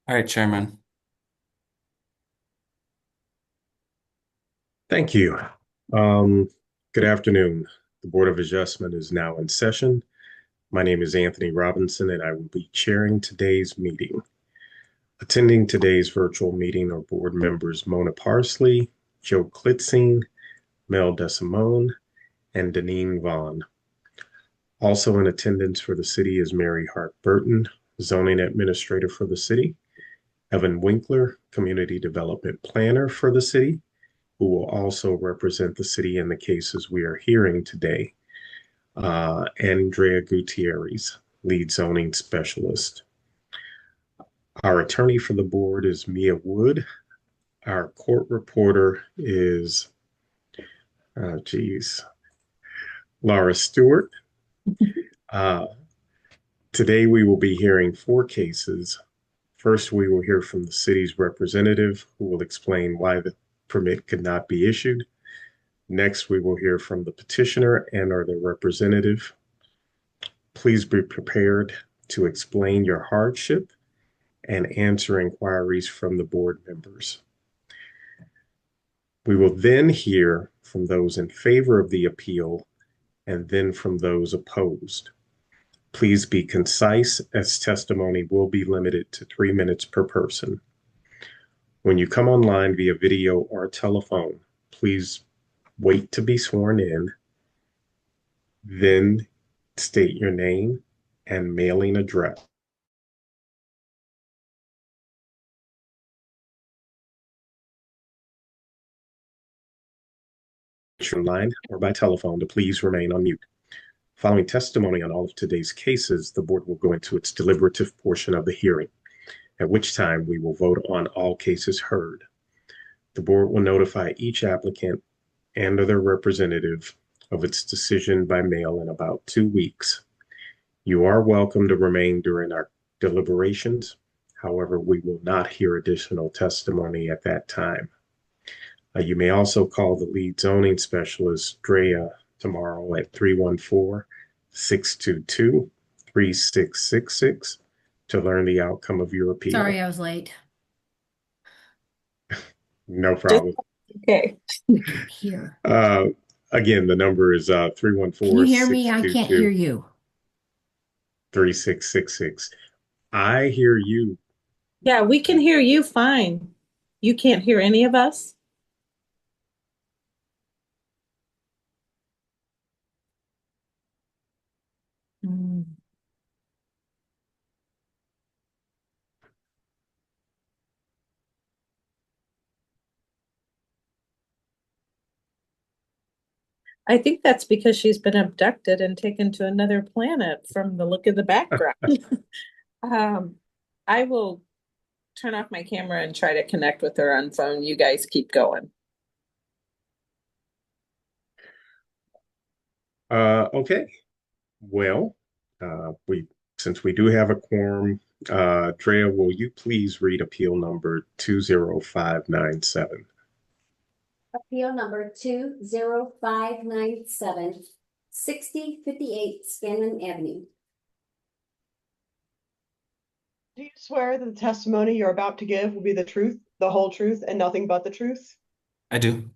All right, Chairman. Thank you. Um, Good afternoon. The Board of Adjustment is now in session. My name is Anthony Robinson, and I will be chairing today's meeting. Attending today's virtual meeting are board members Mona Parsley, Joe Klitzing, Mel DeSimone, and Deneen Vaughn. Also in attendance for the city is Mary Hart Burton, zoning administrator for the city, Evan Winkler, community development planner for the city, who will also represent the city in the cases we are hearing today. Andrea Gutierrez, lead zoning specialist. Our attorney for the board is Mia Wood. Our court reporter is, Laura Stewart. Uh, Today we will be hearing four cases. First, we will hear from the city's representative, who will explain why the permit could not be issued. Next, we will hear from the petitioner and or their representative. Please be prepared to explain your hardship and answer inquiries from the board members. We will then hear from those in favor of the appeal and then from those opposed. Please be concise, as testimony will be limited to 3 minutes per person. When you come online via video or telephone, please wait to be sworn in, then state your name and mailing address. Online or by telephone to please remain on mute. Following testimony on all of today's cases, the board will go into its deliberative portion of the hearing, at which time we will vote on all cases heard. The board will notify each applicant and or their representative of its decision by mail in about 2 weeks. You are welcome to remain during our deliberations. However, we will not hear additional testimony at that time. You may also call the lead zoning specialist, Drea, tomorrow at 314-622-3666 to learn the outcome of your appeal. Sorry, I was late. No Just problem. okay. I can't hear. Again, the number is Can you hear me? I can't hear you. 3666. I hear you. Yeah, we can hear you fine. You can't hear any of us? Mm. I think that's because she's been abducted and taken to another planet from the look of the background. Um, I will turn off my camera and try to connect with her on phone. You guys keep going. Okay. Well, we since we do have a quorum, Drea, will you please read appeal number 20597? Appeal number 20597, 6058 Scanlon Avenue. Do you swear that the testimony you're about to give will be the truth, the whole truth, and nothing but the truth? I do.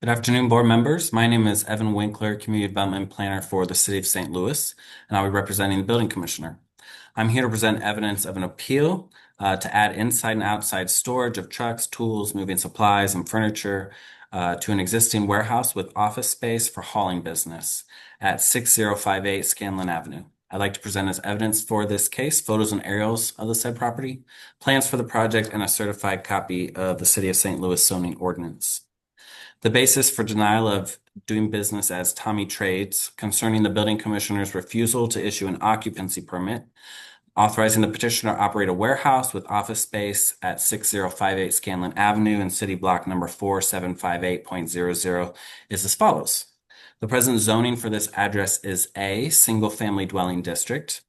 Good afternoon, board members. My name is Evan Winkler, Community Development Planner for the City of St. Louis, and I'll be representing the Building Commissioner. I'm here to present evidence of an appeal to add inside and outside storage of trucks, tools, moving supplies, and furniture to an existing warehouse with office space for hauling business at 6058 Scanlon Avenue. I'd like to present as evidence for this case photos and aerials of the said property, plans for the project, and a certified copy of the City of St. Louis zoning ordinance. The basis for denial of doing business as Tommy Trades concerning the building commissioner's refusal to issue an occupancy permit, authorizing the petitioner to operate a warehouse with office space at 6058 Scanlon Avenue in city block number 4758.00 is as follows. The present zoning for this address is A, single family dwelling district.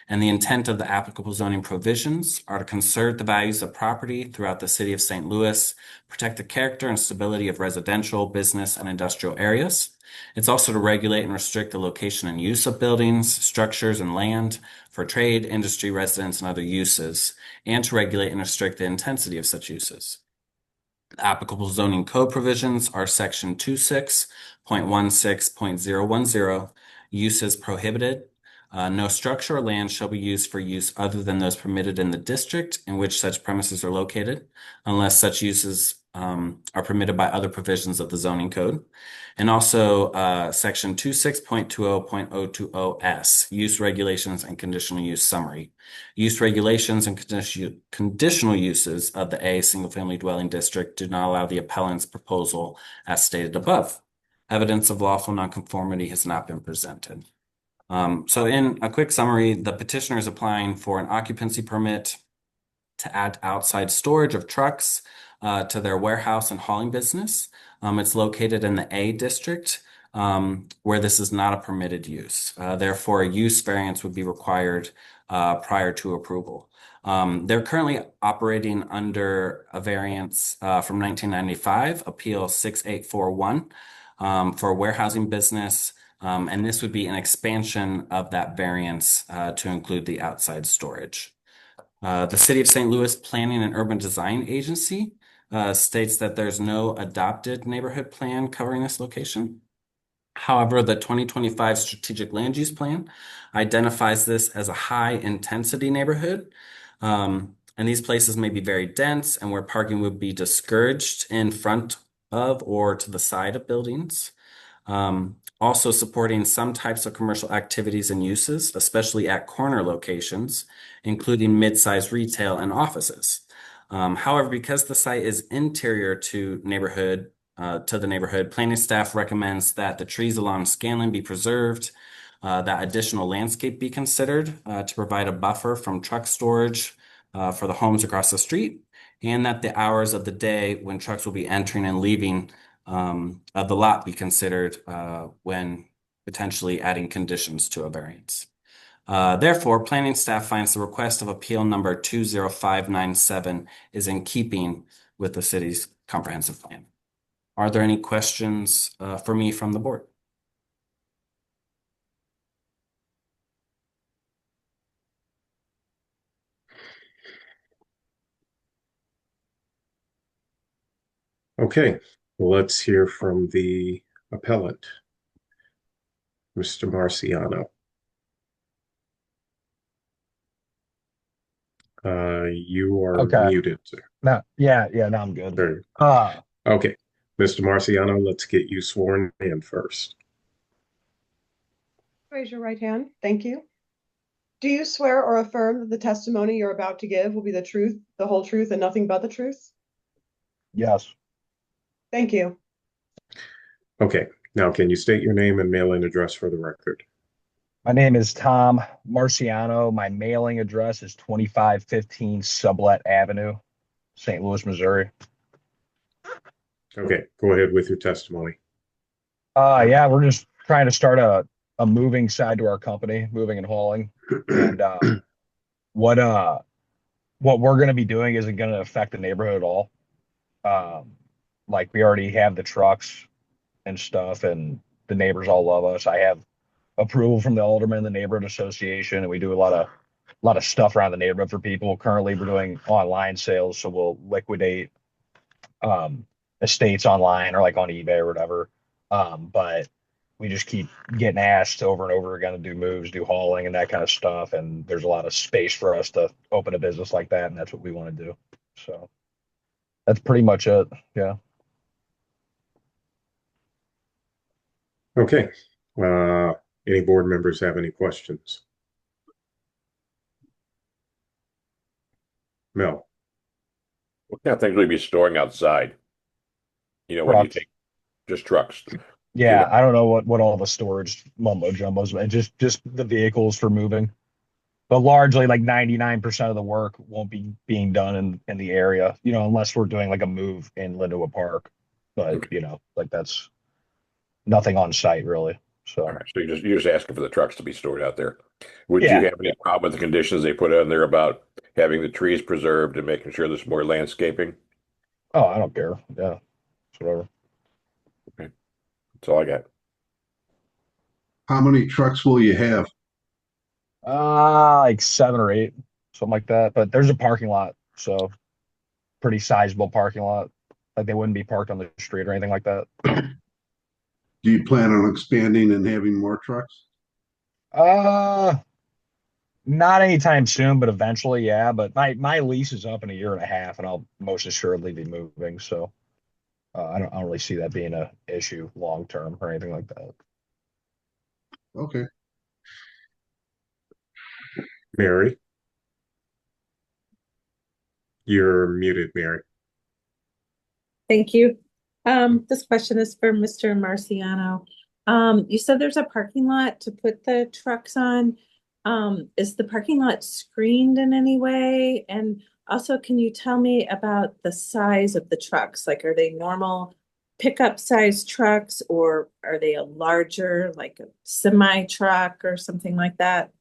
And the intent of the applicable zoning provisions are to conserve the values of property throughout the city of St. Louis, protect the character and stability of residential, business, and industrial areas. It's also to regulate and restrict the location and use of buildings, structures, and land for trade, industry, residence, and other uses, and to regulate and restrict the intensity of such uses. The applicable zoning code provisions are section 26.16.010, uses prohibited. No structure or land shall be used for use other than those permitted in the district in which such premises are located, unless such uses are permitted by other provisions of the zoning code. And also section 26.20.020S, use regulations and conditional use summary. Use regulations and conditional uses of the A single-family dwelling district do not allow the appellant's proposal as stated above. Evidence of lawful nonconformity has not been presented. So in a quick summary, the petitioner is applying for an occupancy permit to add outside storage of trucks to their warehouse and hauling business. It's located in the A district, where this is not a permitted use. Therefore, a use variance would be required prior to approval. They're currently operating under a variance from 1995, Appeal 6841, for a warehousing business. And this would be an expansion of that variance to include the outside storage. The City of St. Louis Planning and Urban Design Agency states that there's no adopted neighborhood plan covering this location. However, the 2025 Strategic Land Use Plan identifies this as a high-intensity neighborhood. And these places may be very dense and where parking would be discouraged in front of or to the side of buildings. Also supporting some types of commercial activities and uses, especially at corner locations, including mid-sized retail and offices. However, because the site is interior to the neighborhood, planning staff recommends that the trees along Scanlon be preserved, that additional landscape be considered to provide a buffer from truck storage for the homes across the street, and that the hours of the day when trucks will be entering and leaving of the lot be considered when potentially adding conditions to a variance. Therefore, planning staff finds the request of appeal number 20597 is in keeping with the city's comprehensive plan. Are there any questions for me from the board? Okay, let's hear from the appellant, Mr. Marciano. You are muted, sir. No, yeah, no, I'm good. Sure. Uh, Okay, Mr. Marciano, let's get you sworn in first. Raise your right hand. Thank you. Do you swear or affirm that the testimony you're about to give will be the truth, the whole truth, and nothing but the truth? yes. Thank you. Okay, now can you state your name and mailing address for the record? My name is Tom Marciano. My mailing address is 2515 Sublet Avenue, St. Louis, Missouri. Okay, go ahead with your testimony. Yeah, we're just trying to start a moving side to our company, moving and hauling. And what we're going to be doing isn't going to affect the neighborhood at all. Like we already have the trucks and stuff, and the neighbors all love us. I have approval from the alderman, the neighborhood association, and we do a lot of stuff around the neighborhood for people. Currently, we're doing online sales, so we'll liquidate estates online or like on eBay or whatever. But we just keep getting asked over and over again to do moves, do hauling and that kind of stuff. And there's a lot of space for us to open a business like that, and that's what we want to do. So that's pretty much it. Yeah. Okay, any board members have any questions? Mel? What kind of things will you be storing outside? You know, when you Trucks. take just trucks. Yeah, I don't know what all the storage mumbo jumbos, but just the vehicles for moving. But largely, like 99% of the work won't be being done in the area, you know, unless we're doing like a move in Lindenwood Park. But you know, like that's nothing on site really. So All right, so you're just asking for the trucks to be stored out there. Would you yeah, have any problem with the conditions they put on there about having the trees preserved and making sure there's more landscaping? oh, I don't care. Yeah, it's whatever. Okay, that's all I got. How many trucks will you have? Like 7 or 8, something like that. But there's a parking lot, so pretty sizable parking lot. Like they wouldn't be parked on the street or anything like that. Do you plan on expanding and having more trucks? Uh, Not anytime soon, but eventually, yeah. But my lease is up in a year and a half, and I'll most assuredly be moving. So I don't really see that being a issue long term or anything like that. Okay. Mary, you're muted, Mary. Thank you. This question is for Mr. Marciano. You said there's a parking lot to put the trucks on. Is the parking lot screened in any way? And also, can you tell me about the size of the trucks? Like, are they normal pickup size trucks, or are they a larger, like a semi truck or something like that?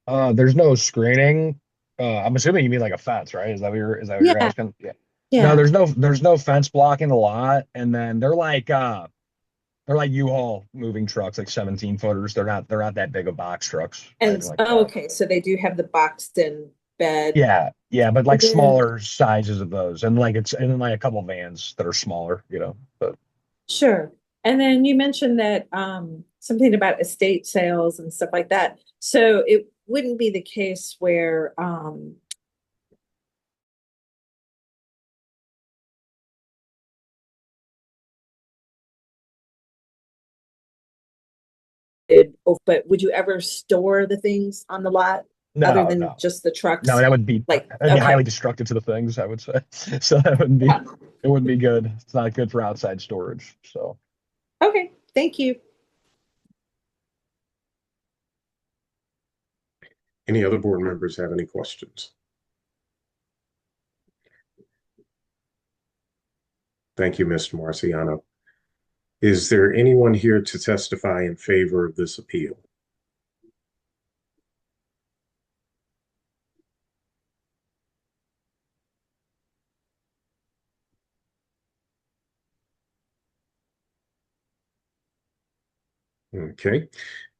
There's no screening. I'm assuming you mean like a fence, right? Is that what you're Yeah, asking? Yeah. No, yeah. there's no fence blocking the lot, and then they're like U-Haul moving trucks, like 17 footers. They're not that big of box trucks or And anything like that. okay, so they do have the boxed in bed. Yeah, yeah, but like And then, smaller sizes of those, and then like a couple vans that are smaller, But sure. And then you mentioned that something about estate sales and stuff like that. So it wouldn't be the case where but would you ever store the things on the lot other no, than no, just the no, trucks? Like, that'd be okay. highly destructive to the things, I would say. So that wouldn't be Yeah. it wouldn't be good. It's not good for outside storage. So Okay, thank you. Any other board members have any questions? Thank you, Mr. Marciano. Is there anyone here to testify in favor of this appeal? Okay.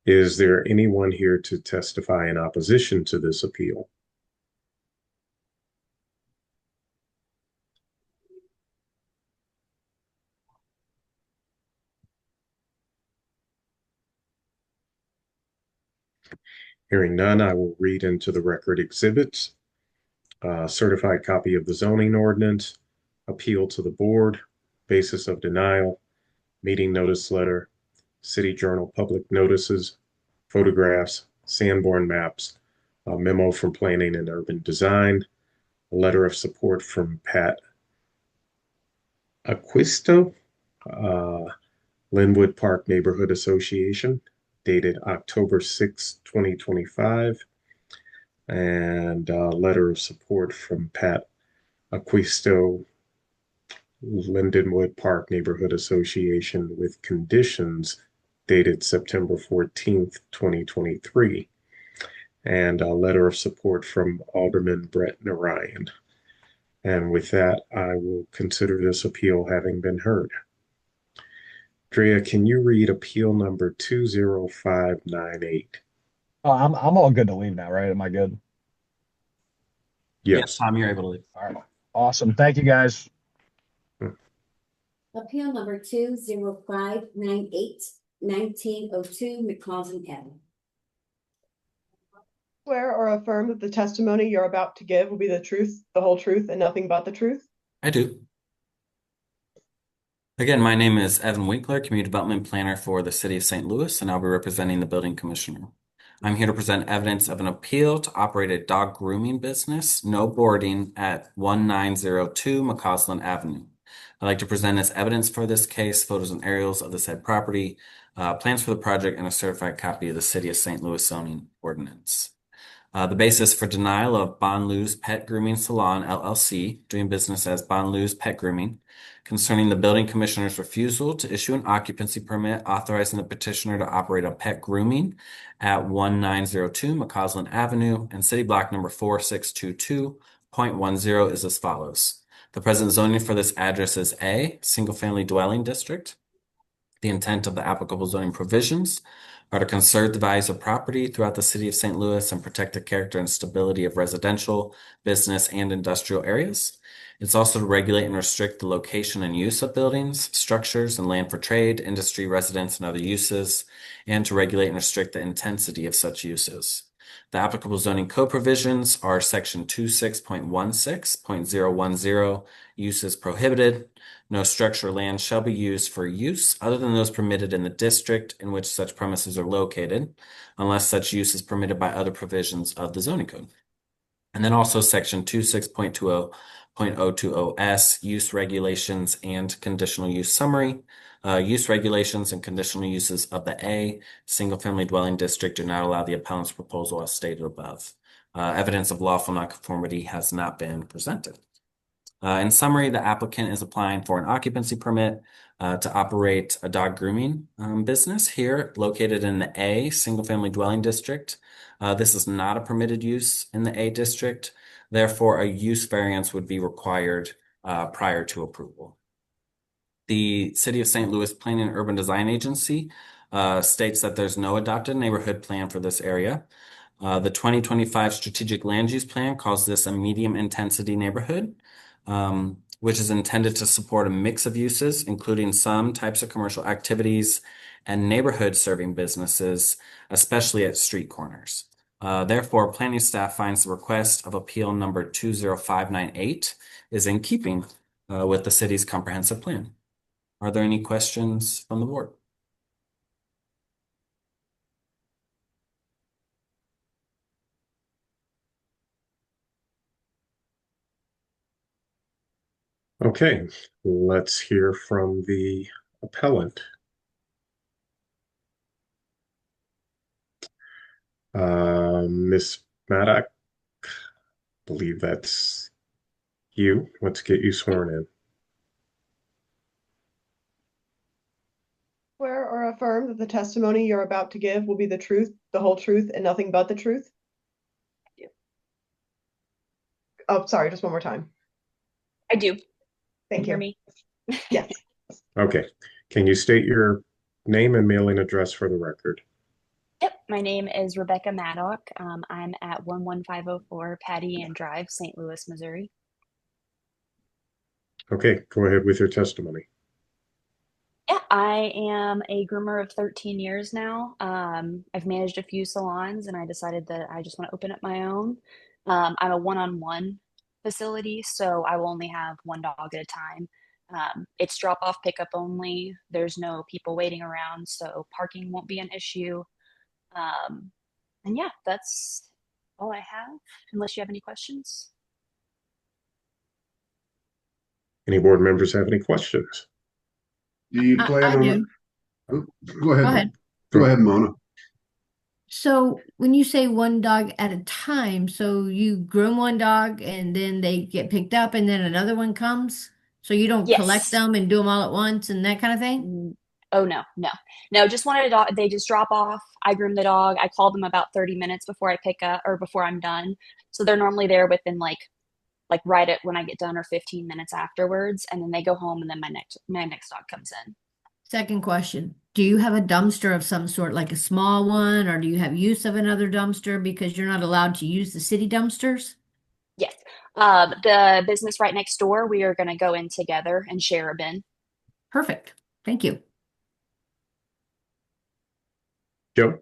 Is there anyone here to testify in opposition to this appeal? Hearing none, I will read into the record exhibits. Certified copy of the zoning ordinance, appeal to the board, basis of denial, meeting notice letter, City Journal public notices, photographs, Sanborn maps, a memo from Planning and Urban Design, a letter of support from Pat Acquisto, Linwood Park Neighborhood Association, dated October 6, 2025, and a letter of support from Pat Acquisto, Lindenwood Park Neighborhood Association with conditions dated September 14th, 2023, and a letter of support from Alderman Brett Narayan. And with that, I will consider this appeal having been heard. Drea, can you read appeal number 20598? oh, I'm all good to leave now, right? Am I good? Yes, Tom, you're able to leave. All right. Awesome. Thank you guys. Appeal number 20598, 1902 McCausland Avenue. Swear or affirm that the testimony you're about to give will be the truth, the whole truth, and nothing but the truth? I do. Again, my name is Evan Winkler, Community Development Planner for the City of St. Louis, and I'll be representing the Building Commissioner. I'm here to present evidence of an appeal to operate a dog grooming business, no boarding, at 1902 McCausland Avenue. I'd like to present as evidence for this case photos and aerials of the said property, plans for the project, and a certified copy of the City of St. Louis zoning ordinance. The basis for denial of Bon Lou's Pet Grooming Salon, LLC, doing business as Bon Lou's Pet Grooming, concerning the building commissioner's refusal to issue an occupancy permit authorizing the petitioner to operate a pet grooming at 1902 McCausland Avenue and city block number 4622.10 is as follows. The present zoning for this address is A, single-family dwelling district. The intent of the applicable zoning provisions are to conserve the values of property throughout the city of St. Louis and protect the character and stability of residential, business, and industrial areas. It's also to regulate and restrict the location and use of buildings, structures, and land for trade, industry, residence, and other uses, and to regulate and restrict the intensity of such uses. The applicable zoning code provisions are section 26.16.010, uses prohibited. No structure or land shall be used for use other than those permitted in the district in which such premises are located, unless such use is permitted by other provisions of the zoning code. And then also section 26.20.020S, use regulations and conditional use summary. Use regulations and conditional uses of the A single-family dwelling district do not allow the appellant's proposal as stated above. Evidence of lawful nonconformity has not been presented. In summary, the applicant is applying for an occupancy permit to operate a dog grooming business here located in the A single-family dwelling district. This is not a permitted use in the A district. Therefore, a use variance would be required prior to approval. The City of St. Louis Planning and Urban Design Agency states that there's no adopted neighborhood plan for this area. The 2025 Strategic Land Use Plan calls this a medium intensity neighborhood, which is intended to support a mix of uses, including some types of commercial activities and neighborhood serving businesses, especially at street corners. Therefore, planning staff finds the request of appeal number 20598 is in keeping with the city's comprehensive plan. Are there any questions from the board? Okay, let's hear from the appellant. Ms. Maddock, I believe that's you. Let's get you sworn in. Swear or affirm that the testimony you're about to give will be the truth, the whole truth, and nothing but the truth? I do. Oh, sorry, just one more time. I do. Thank you. Hear me? Yes. Okay, can you state your name and mailing address for the record? Yep. My name is Rebecca Maddock. I'm at 11504 Patty Ann Drive, St. Louis, Missouri. Okay, go ahead with your testimony. Yeah, I am a groomer of 13 years now. I've managed a few salons and I decided that I just want to open up my own. I'm a one-on-one facility, so I will only have one dog at a time. It's drop-off pickup only. There's no people waiting around, so parking won't be an issue. And yeah, that's all I have, unless you have any questions. Any board members have any questions? Do you plan I on? do. Oh, go ahead. Go ahead. Go ahead, Mona. So when you say one dog at a time, so you groom one dog and then they get picked up and then another one comes? So you don't collect Yes. them and do them all at once and that kind of thing? Oh, no, just wanted a dog. They just drop off. I groom the dog. I call them about 30 minutes before I pick up or before I'm done. So they're normally there within like right at when I get done or 15 minutes afterwards. And then they go home and then my next dog comes in. Second question, do you have a dumpster of some sort, like a small one, or do you have use of another dumpster because you're not allowed to use the city dumpsters? Yes. The business right next door, we are going to go in together and share a bin. Perfect. Thank you. Joe?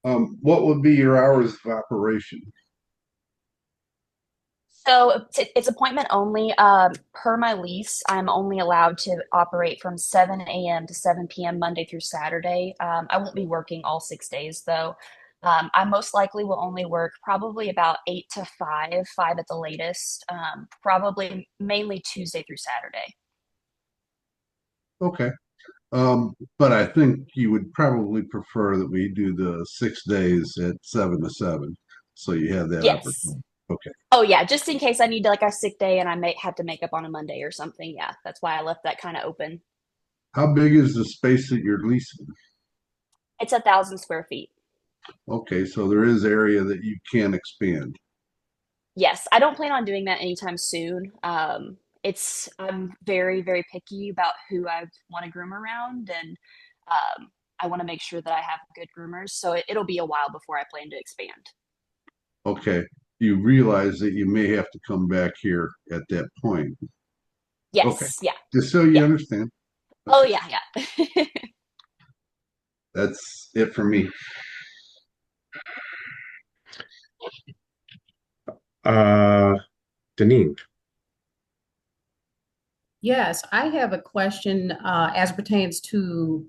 What would be your hours of operation? So it's appointment only. Per my lease, I'm only allowed to operate from 7 a.m. to 7 p.m. Monday through Saturday. I won't be working all 6 days though. I most likely will only work probably about 8 to 5 at the latest, probably mainly Tuesday through Saturday. Okay. But I think you would probably prefer that we do the 6 days at 7 to 7. So you have that Yes. opportunity. Okay. Oh yeah, just in case I need like a sick day and I may have to make up on a Monday or something. Yeah, that's why I left that kind of open. How big is the space that you're leasing? It's 1,000 square feet. Okay, so there is area that you can expand. Yes, I don't plan on doing that anytime soon. I'm very, very picky about who I want to groom around, and I want to make sure that I have good groomers. So it'll be a while before I plan to expand. Okay. You realize that you may have to come back here at that point. Okay. Yes, yeah, Just so you yeah. understand. Oh Okay. yeah, yeah. That's it for me. Deneen. Yes, I have a question as pertains to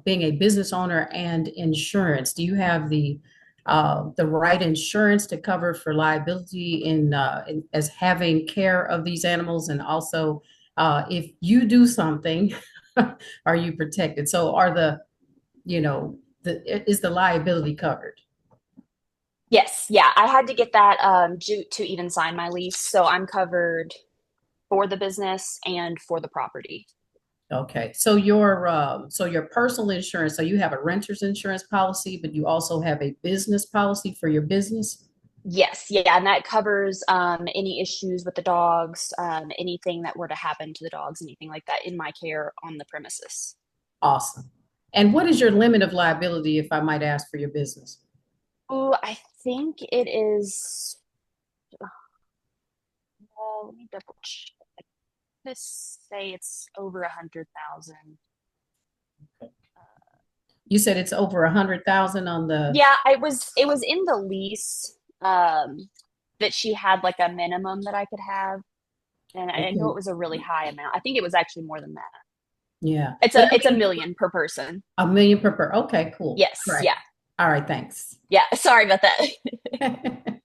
being a business owner and insurance. Do you have the right insurance to cover for liability as having care of these animals, and also if you do something, are you protected? So are is the liability covered? Yes, yeah. I had to get that to even sign my lease, so I'm covered for the business and for the property. Okay, so your personal insurance, so you have a renter's insurance policy, but you also have a business policy for your business? Yes, yeah, and that covers any issues with the dogs, anything that were to happen to the dogs, anything like that in my care on the premises. Awesome. And what is your limit of liability, if I might ask, for your business? Oh, I think it is. Well, let me double check. Let's say it's over 100,000. You said it's over 100,000 on the, Yeah, it was in the lease that she had like a minimum that I could have, and I know okay, it was a really high amount. I think it was actually more than that. yeah. It's But a I it's a mean, million per person. a million per, okay, cool. Yes, Right. yeah, All right, thanks. yeah. Sorry about that.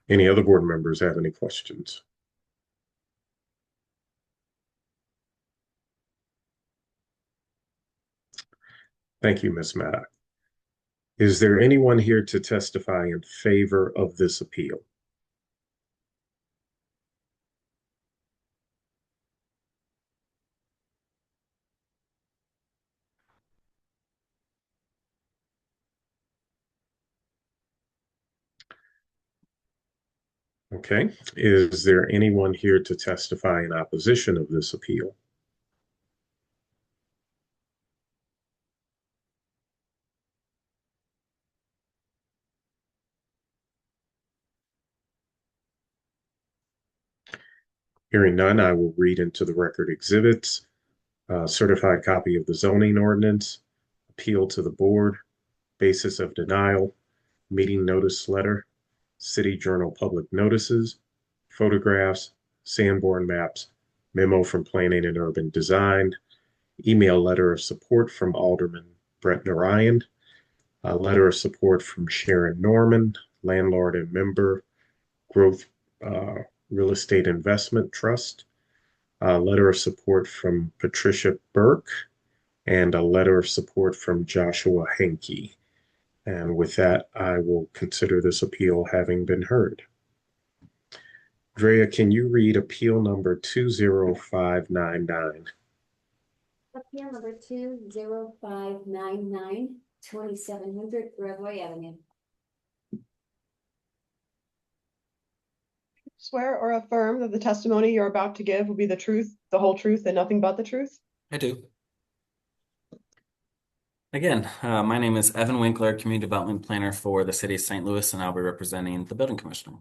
Any other board members have any questions? Thank you, Ms. Maddock. Is there anyone here to testify in favor of this appeal? Okay. Is there anyone here to testify in opposition of this appeal? Hearing none, I will read into the record exhibits, certified copy of the zoning ordinance, appeal to the board, basis of denial, meeting notice letter, City Journal public notices, photographs, Sanborn maps, memo from Planning and Urban Design, email letter of support from Alderman Brett Narayan, a letter of support from Sharon Norman, landlord and member, Growth Real Estate Investment Trust, a letter of support from Patricia Burke, and a letter of support from Joshua Henke. And with that, I will consider this appeal having been heard. Drea, can you read appeal number 20599? Appeal number 20599, 2700 Broadway Avenue. Swear or affirm that the testimony you're about to give will be the truth, the whole truth, and nothing but the truth? I do. Again, my name is Evan Winkler, Community Development Planner for the City of St. Louis, and I'll be representing the Building Commissioner.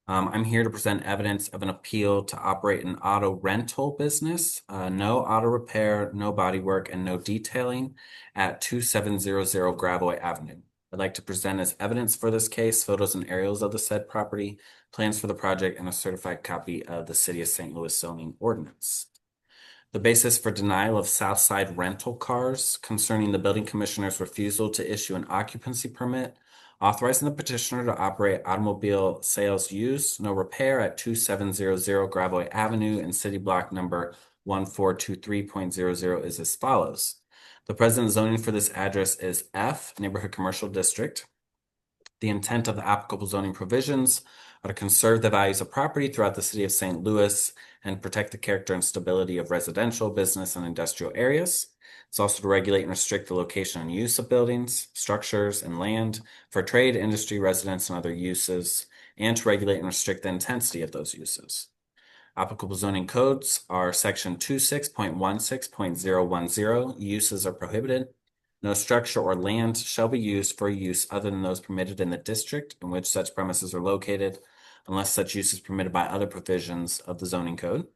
I'm here to present evidence of an appeal to operate an auto rental business, no auto repair, no body work, and no detailing at 2700 Gravois Avenue. I'd like to present as evidence for this case photos and aerials of the said property, plans for the project, and a certified copy of the City of St. Louis zoning ordinance. The basis for denial of Southside rental cars concerning the building commissioner's refusal to issue an occupancy permit, authorizing the petitioner to operate automobile sales use, no repair at 2700 Gravois Avenue and city block number 1423.00 is as follows. The present zoning for this address is F, Neighborhood Commercial District. The intent of the applicable zoning provisions are to conserve the values of property throughout the city of St. Louis and protect the character and stability of residential, business, and industrial areas. It's also to regulate and restrict the location and use of buildings, structures, and land for trade, industry, residence, and other uses, and to regulate and restrict the intensity of those uses. Applicable zoning codes are section 26.16.010, uses are prohibited. No structure or land shall be used for use other than those permitted in the district in which such premises are located, unless such use is permitted by other provisions of the zoning code.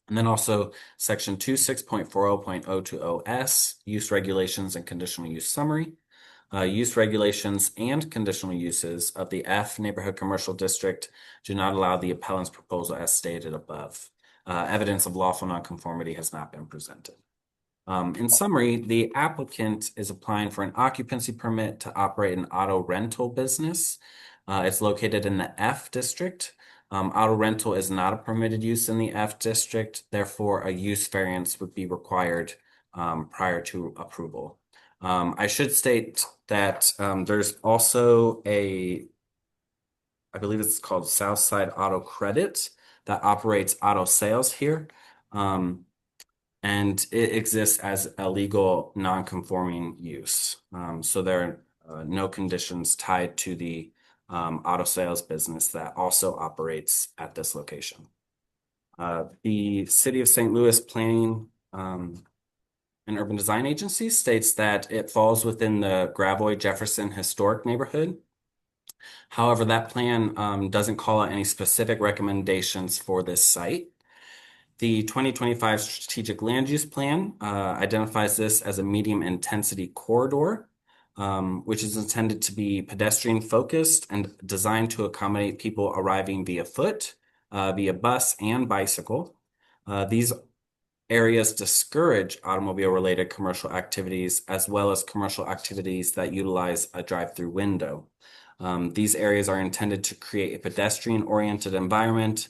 And then also section 26.40.020S, use regulations and conditional use summary. Use regulations and conditional uses of the F Neighborhood Commercial District do not allow the appellant's proposal as stated above. Evidence of lawful nonconformity has not been presented. In summary, the applicant is applying for an occupancy permit to operate an auto rental business. It's located in the F district. Auto rental is not a permitted use in the F district, therefore a use variance would be required prior to approval. I should state that there's also I believe it's called Southside Auto Credit that operates auto sales here. And it exists as a legal non-conforming use. So there are no conditions tied to the auto sales business that also operates at this location. The City of St. Louis Planning and Urban Design Agency states that it falls within the Gravois Jefferson Historic Neighborhood. However, that plan doesn't call out any specific recommendations for this site. The 2025 Strategic Land Use Plan identifies this as a medium intensity corridor, which is intended to be pedestrian focused and designed to accommodate people arriving via foot, via bus and bicycle. These areas discourage automobile-related commercial activities as well as commercial activities that utilize a drive-through window. These areas are intended to create a pedestrian-oriented environment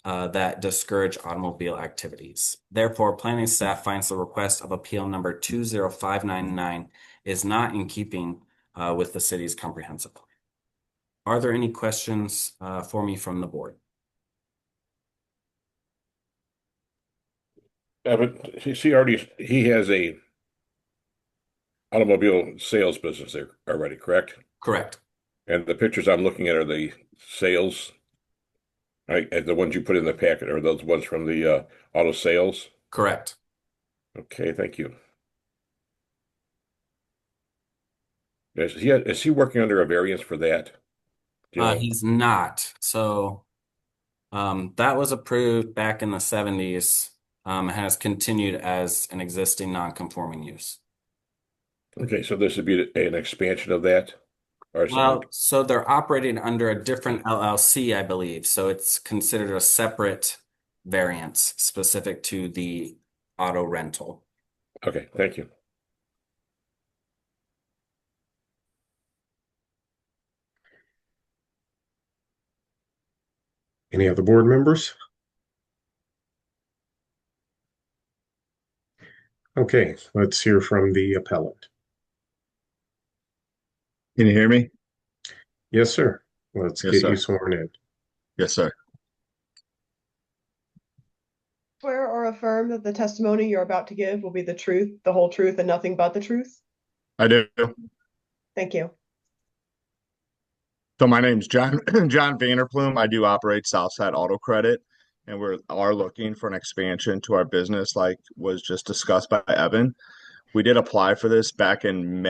that discourage automobile activities. Therefore, planning staff finds the request of appeal number 20599 is not in keeping with the city's comprehensive plan. Are there any questions for me from the board? Evan, he has a automobile sales business there already, correct? Correct. And the pictures I'm looking at are the sales, right? And the ones you put in the packet are those ones from the auto sales? Correct. Okay, thank you. Is he working under a variance for that? Do you know? He's not. So that was approved back in the 70s, has continued as an existing non-conforming use. Okay, so this would be an expansion of that? Or Well, so they're operating under a different LLC, I believe. So it's considered a separate variance specific to the auto rental. Okay, thank you. Any other board members? Okay, let's hear from the appellant. Can you hear me? Yes, sir. Let's Yes, get sir. you sworn in. Yes, sir. Swear or affirm that the testimony you're about to give will be the truth, the whole truth, and nothing but the truth? I do. Thank you. So my name's John John Vanderplume. I do operate Southside Auto Credit, and we are looking for an expansion to our business, like was just discussed by Evan. We did apply for this back in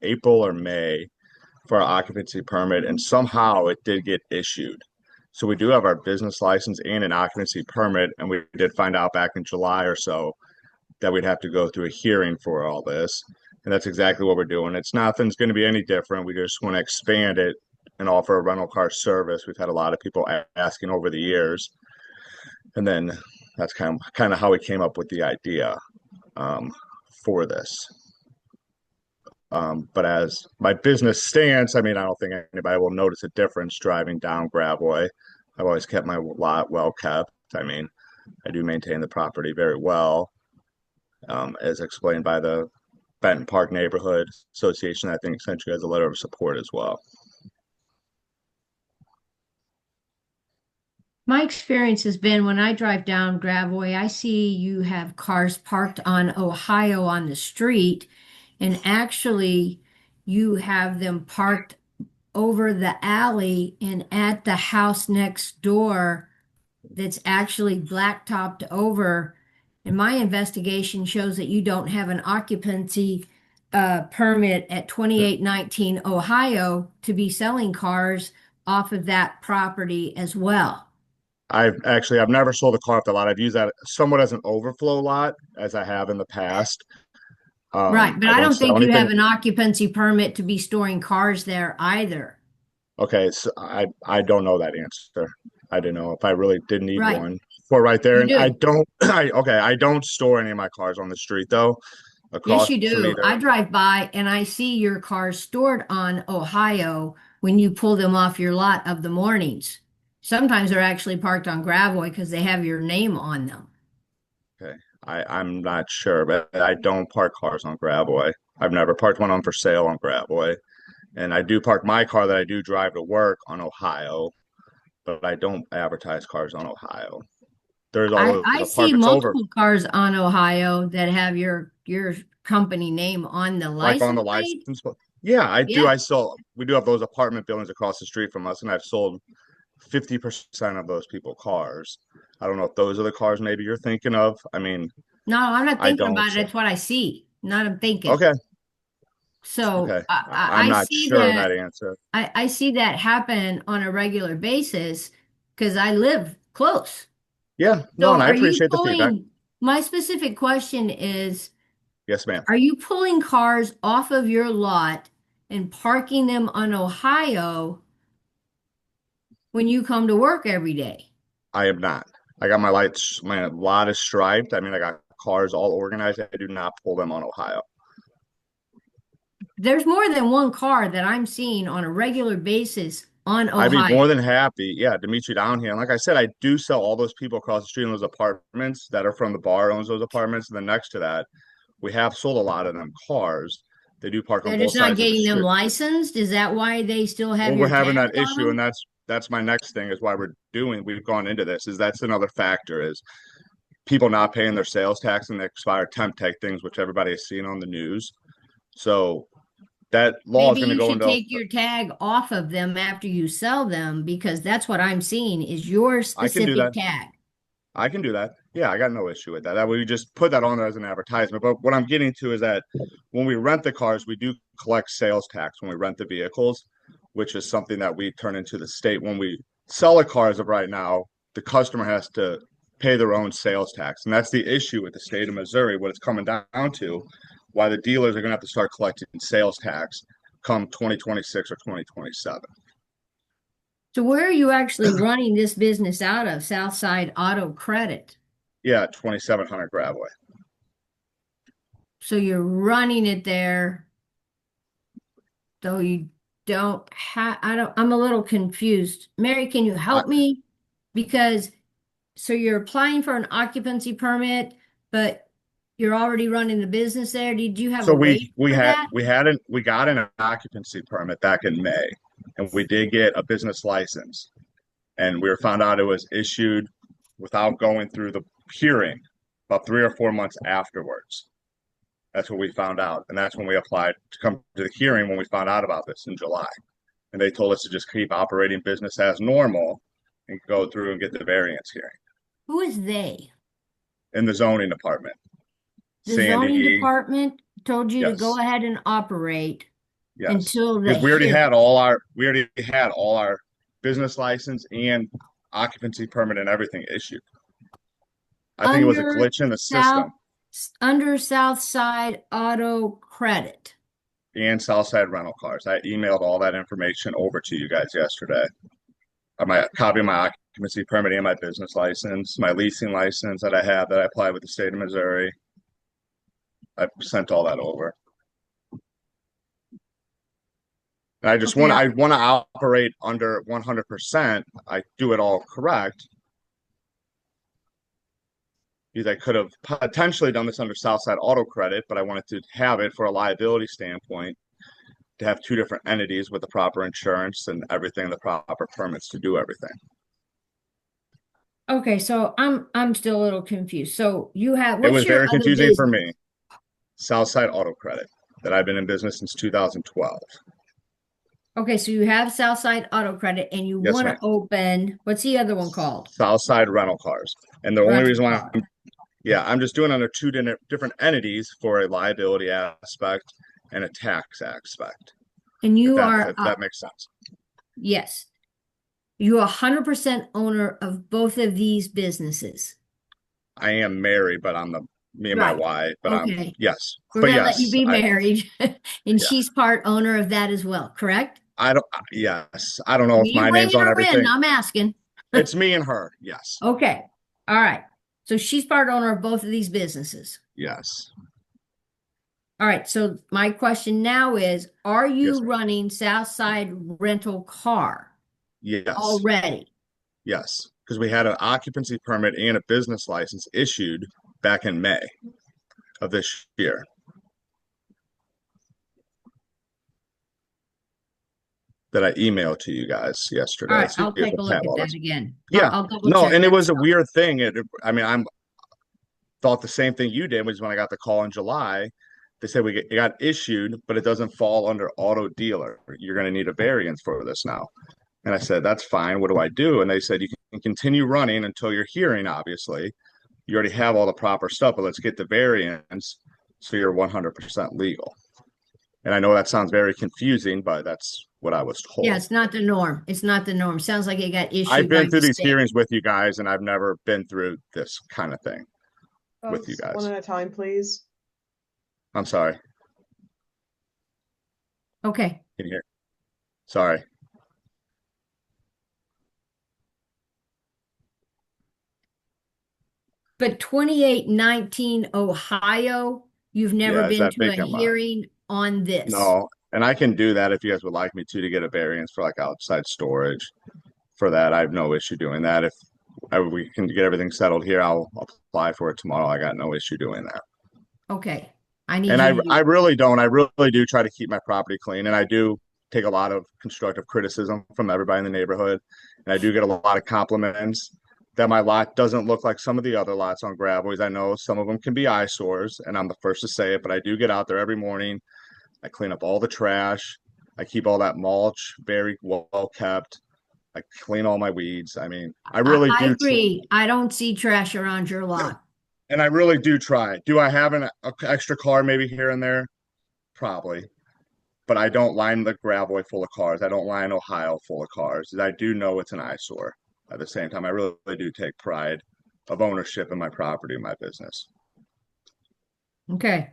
April or May, for our occupancy permit, and somehow it did get issued. So we do have our business license and an occupancy permit, and we did find out back in July or so that we'd have to go through a hearing for all this. And that's exactly what we're doing. Nothing's going to be any different. We just want to expand it and offer a rental car service. We've had a lot of people asking over the years. And then that's kind of how we came up with the idea for this. But as my business stance, I mean, I don't think anybody will notice a difference driving down Gravois. I've always kept my lot well kept. I mean, I do maintain the property very well, as explained by the Benton Park Neighborhood Association. I think sent you guys a letter of support as well. My experience has been when I drive down Gravois, I see you have cars parked on Ohio on the street, and actually you have them parked over the alley and at the house next door that's actually blacktopped over. And my investigation shows that you don't have an occupancy permit at 2819 Ohio to be selling cars off of that property as well. I've never sold a car off the lot. I've used that somewhat as an overflow lot, as I have in the past. Right, but I I don't don't sell think you have anything. an occupancy permit to be storing cars there either. Okay, so I don't know that answer. I don't know if I really did need Right, one for right there. you And I do. don't I don't store any of my cars on the street though. Yes, Across you from me do. there. I drive by and I see your cars stored on Ohio when you pull them off your lot of the mornings. Sometimes they're actually parked on Gravois because they have your name on them. Okay. I'm not sure, but I don't park cars on Gravois. I've never parked one on for sale on Gravois. And I do park my car that I do drive to work on Ohio, but I don't advertise cars on Ohio. There's all I those see apartments over, multiple cars on Ohio that have your company name on the like on the license plate. license plate. Yeah, I do. Yeah. We do have those apartment buildings across the street from us, and I've sold 50% of those people cars. I don't know if those are the cars maybe you're thinking of. I mean, No, I'm not I thinking don't. about it. So, That's what I see. Not I'm thinking. okay. So Okay. I'm I not see sure of that that answer. I see that happen on a regular basis because I live close. Yeah, no, So and I are you appreciate the feedback. pulling, my specific question is, Yes, ma'am. are you pulling cars off of your lot and parking them on Ohio when you come to work every day? I am not. I got my lot is striped. I mean, I got cars all organized. I do not pull them on Ohio. There's more than one car that I'm seeing on a regular basis on I'd be Ohio. more than happy, yeah, to meet you down here. And like I said, I do sell all those people across the street in those apartments that are from the bar owns those apartments. And then next to that, we have sold a lot of them cars. They do park on They're both just not sides of the getting them street. licensed. Is that why they still have Well, we're your having tags that on issue, and them? that's my next thing is why we've gone into this, is that's another factor is people not paying their sales tax and the expired temp tag things, which everybody has seen on the news. So that law is Maybe going to you go should into take your tag off of them after you sell them because that's what I'm seeing is your I can do specific that. tag. I can do that. Yeah, I got no issue with that. That way we just put that on there as an advertisement. But what I'm getting to is that when we rent the cars, we do collect sales tax when we rent the vehicles, which is something that we turn into the state. When we sell a car as of right now, the customer has to pay their own sales tax. And that's the issue with the state of Missouri, what it's coming down to, why the dealers are going to have to start collecting sales tax come 2026 or 2027. So where are you actually running this business out of? Southside Auto Credit. Yeah, 2700 Gravois. So you're running it there, though you don't have, I'm a little confused. Mary, can you help me? Because, so you're applying for an occupancy permit, but you're already running the business there. Did you have So a waiver for that? we got an occupancy permit back in May, and we did get a business license, and we found out it was issued without going through the hearing about 3 or 4 months afterwards. That's what we found out, and that's when we applied to come to the hearing when we found out about this in July, and they told us to just keep operating business as normal and go through and get the variance hearing Who is they? in the zoning department. The zoning Sandy, department told you to go yes. ahead and operate Yes, until the because we already hearing. had all our business license and occupancy permit and everything issued. I think it was a Under glitch in the system under Southside Auto Credit. and Southside rental cars. I emailed all that information over to you guys yesterday. My copy of my occupancy permit and my business license, my leasing license that I have that I applied with the state of Missouri. I sent all that over. And Okay. I want to operate under 100%. I do it all correct. Because I could have potentially done this under Southside Auto Credit, but I wanted to have it for a liability standpoint to have two different entities with the proper insurance and everything, the proper permits to do everything. Okay, so I'm still a little confused. So you have, It what's was your very other confusing for business? me. Southside Auto Credit, that I've been in business since 2012. Okay, so you have Southside Auto Credit and you Yes, want ma'am. to open, what's the other one called? Southside Rental Cars. And the only Rental reason why car. I'm just doing under two different entities for a liability aspect and a tax aspect, And if you that are, if that makes sense. yes, you're 100% owner of both of these businesses. I am married, but I'm me and my Right. wife, but Okay. yes. We're But gonna let you yes, be I married, and yeah. she's part owner of that as well, correct? I don't yes. I don't know if You my name's bringing on her in, everything. I'm asking. It's me and her. Yes. Okay. All right. So she's part owner of both of these businesses. Yes. All right. So my question now is, are Yes, you ma'am. running Southside Rental Car Yes. already? Yes. Because we had an occupancy permit and a business license issued back in May of this year. That I emailed to you guys All yesterday. right. See I'll if take a you look have at all that this. again. Yeah. I'll double No, check and it that. was a weird thing. I mean, I'm thought the same thing you did was when I got the call in July. They said it got issued, but it doesn't fall under auto dealer. You're going to need a variance for this now. And I said, that's fine. What do I do? And they said, you can continue running until your hearing, obviously. You already have all the proper stuff, but let's get the variance so you're 100% legal. And I know that sounds very confusing, but that's what I was Yeah, told. it's not the norm. It's not the norm. Sounds like it got I've issued by been through the these state. hearings with you guys, and I've never been through this kind of thing with you Folks, guys. one at a time, please. I'm sorry. Okay. Can you hear? Sorry. But 2819 Ohio, you've never Yeah, is been that to a vacant lot? hearing on this. No, and I can do that if you guys would like me to get a variance for like outside storage. For that, I have no issue doing that. If we can get everything settled here, I'll apply for it tomorrow. I got no issue doing that. Okay. I need And you to do I it. really don't. I really do try to keep my property clean, and I do take a lot of constructive criticism from everybody in the neighborhood, and I do get a lot of compliments that my lot doesn't look like some of the other lots on Gravois. I know some of them can be eyesores, and I'm the first to say it, but I do get out there every morning. I clean up all the trash. I keep all that mulch very well kept. I clean all my weeds. I mean, I really I do. agree. I don't see trash around your lot. And I really do try. Do I have an extra car maybe here and there? Probably. But I don't line the Gravois full of cars. I don't line Ohio full of cars. I do know it's an eyesore. At the same time, I really do take pride of ownership in my property, my business. Okay.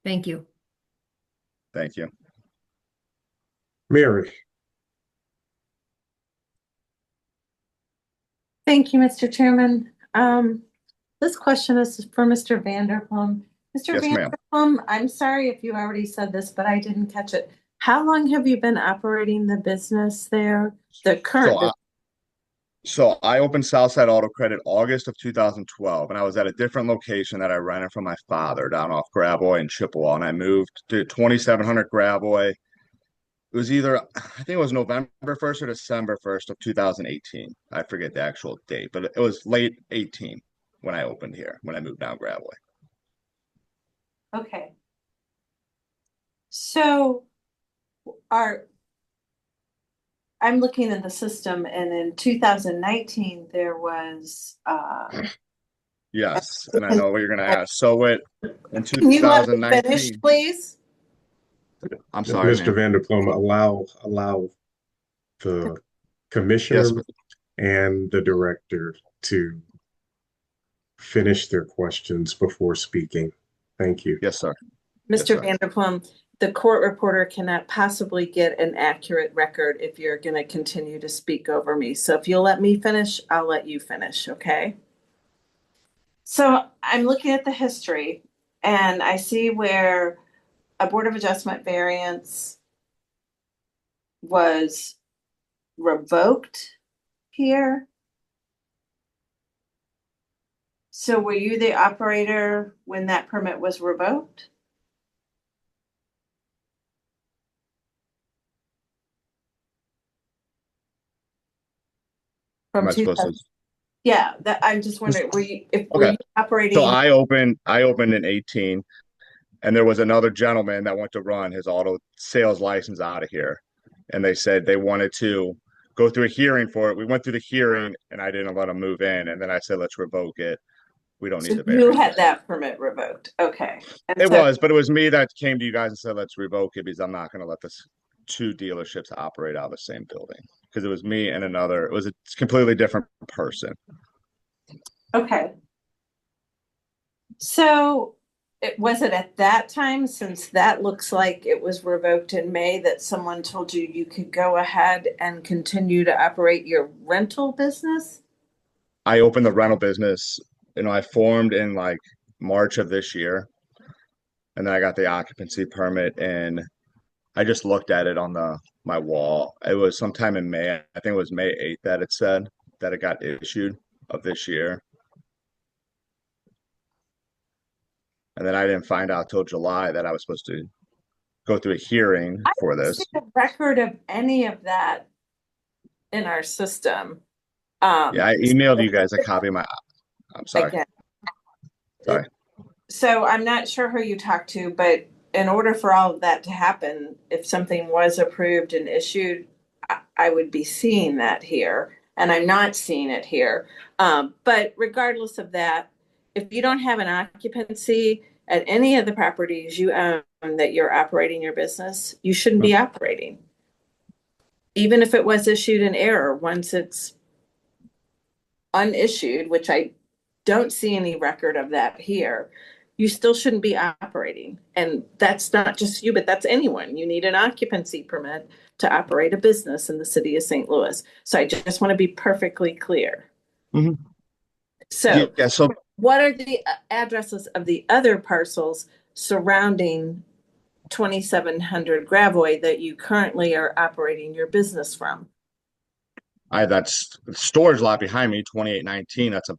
Thank you. Thank you. Mary, Thank you, Mr. Chairman. This question is for Mr. Vanderplum. Mr. Yes, ma'am. Vanderplum, I'm sorry if you already said this, but I didn't catch it. How long have you been operating the business there? The current So I opened Southside Auto Credit August of 2012, and I was at a different location that I rented from my father down off Gravois and Chippewa, and I moved to 2700 Gravois. It was either, I think it was November 1st or December 1st of 2018. I forget the actual date, but it was late 18 when I opened here, when I moved down Gravois. Okay. So I'm looking at the system, and in 2019 there was Yes, and I know what you're going to ask. So in Can you let me finish, 2019, please? I'm sorry, Mr. ma'am. Vanderplum, allow the Yes, commissioner and the director to finish their questions before speaking. Thank you. yes, sir. Yes, Mr. sir. Vanderplum, the court reporter cannot possibly get an accurate record if you're going to continue to speak over me. So if you'll let me finish, I'll let you finish, okay? So I'm looking at the history, and I see where a Board of Adjustment variance was revoked here. So were you the operator when that permit was revoked? Am From I supposed to? 2000 Yeah, that I'm just wondering, were Okay. you operating? So I opened in 18, and there was another gentleman that went to run his auto sales license out of here. And they said they wanted to go through a hearing for it. We went through the hearing and I didn't let him move in. And then I said, let's revoke it. We don't need So the you variance. had that permit revoked. Okay. And It so- was, but it was me that came to you guys and said, let's revoke it because I'm not going to let this two dealerships operate out of the same building. Because it was me and another, it was a completely different person. Okay. So was it at that time, since that looks like it was revoked in May, that someone told you you could go ahead and continue to operate your rental business? I opened the rental business, I formed in like March of this year. And then I got the occupancy permit and I just looked at it on my wall. It was sometime in May. I think it was May 8th that it said that it got issued of this year. And then I didn't find out till July that I was supposed to go through a hearing for I don't this. see a record of any of that in our system. Yeah, I emailed you guys a copy of I'm sorry. Again. Sorry. So I'm not sure who you talked to, but in order for all of that to happen, if something was approved and issued, I would be seeing that here, and I'm not seeing it here. But regardless of that, if you don't have an occupancy at any of the properties you own that you're operating your business, you shouldn't be operating. Even if it was issued in error, once it's unissued, which I don't see any record of that here, you still shouldn't be operating. And that's not just you, but that's anyone. You need an occupancy permit to operate a business in the city of St. Louis. So I just want to be perfectly clear. Mm-hmm. So, yeah, so what are the addresses of the other parcels surrounding 2700 Gravois that you currently are operating your business from? that's storage lot behind me, 2819. That's a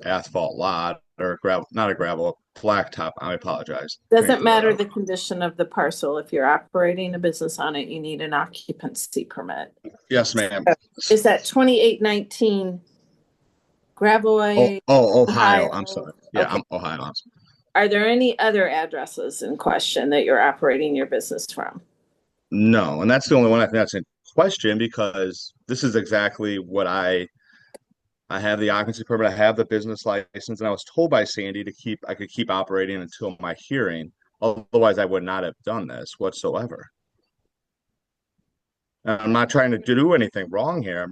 asphalt lot or gravel, not a gravel, blacktop. I apologize. Doesn't matter the condition of the parcel. If you're operating a business on it, you need an occupancy permit. Yes, ma'am. Is that 2819 Gravois? Ohio. Ohio. I'm sorry. Yeah, Okay. I'm Ohio. I'm sorry. Are there any other addresses in question that you're operating your business from? No, and that's the only one I think that's in question because this is exactly what I have the occupancy permit, I have the business license, and I was told by Sandy I could keep operating until my hearing. Otherwise, I would not have done this whatsoever. And I'm not trying to do anything wrong here.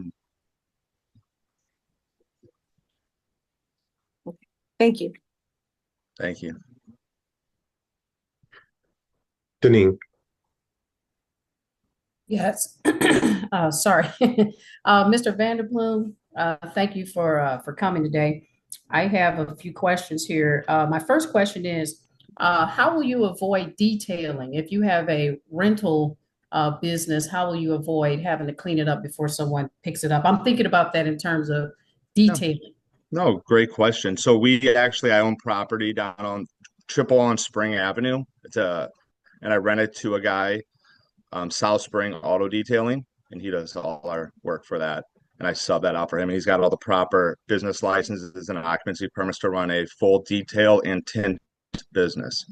Thank you. Thank you. Deneen. Yes. Sorry. Mr. Vanderploom, thank you for coming today. I have a few questions here. My first question is, how will you avoid detailing? If you have a rental business, how will you avoid having to clean it up before someone picks it up? I'm thinking about that in terms of detailing. No, great question. So I own property down on Triple on Spring Avenue. And I rent it to a guy, South Spring Auto Detailing, and he does all our work for that. And I sub that out for him. And he's got all the proper business licenses and occupancy permits to run a full detail and tint business.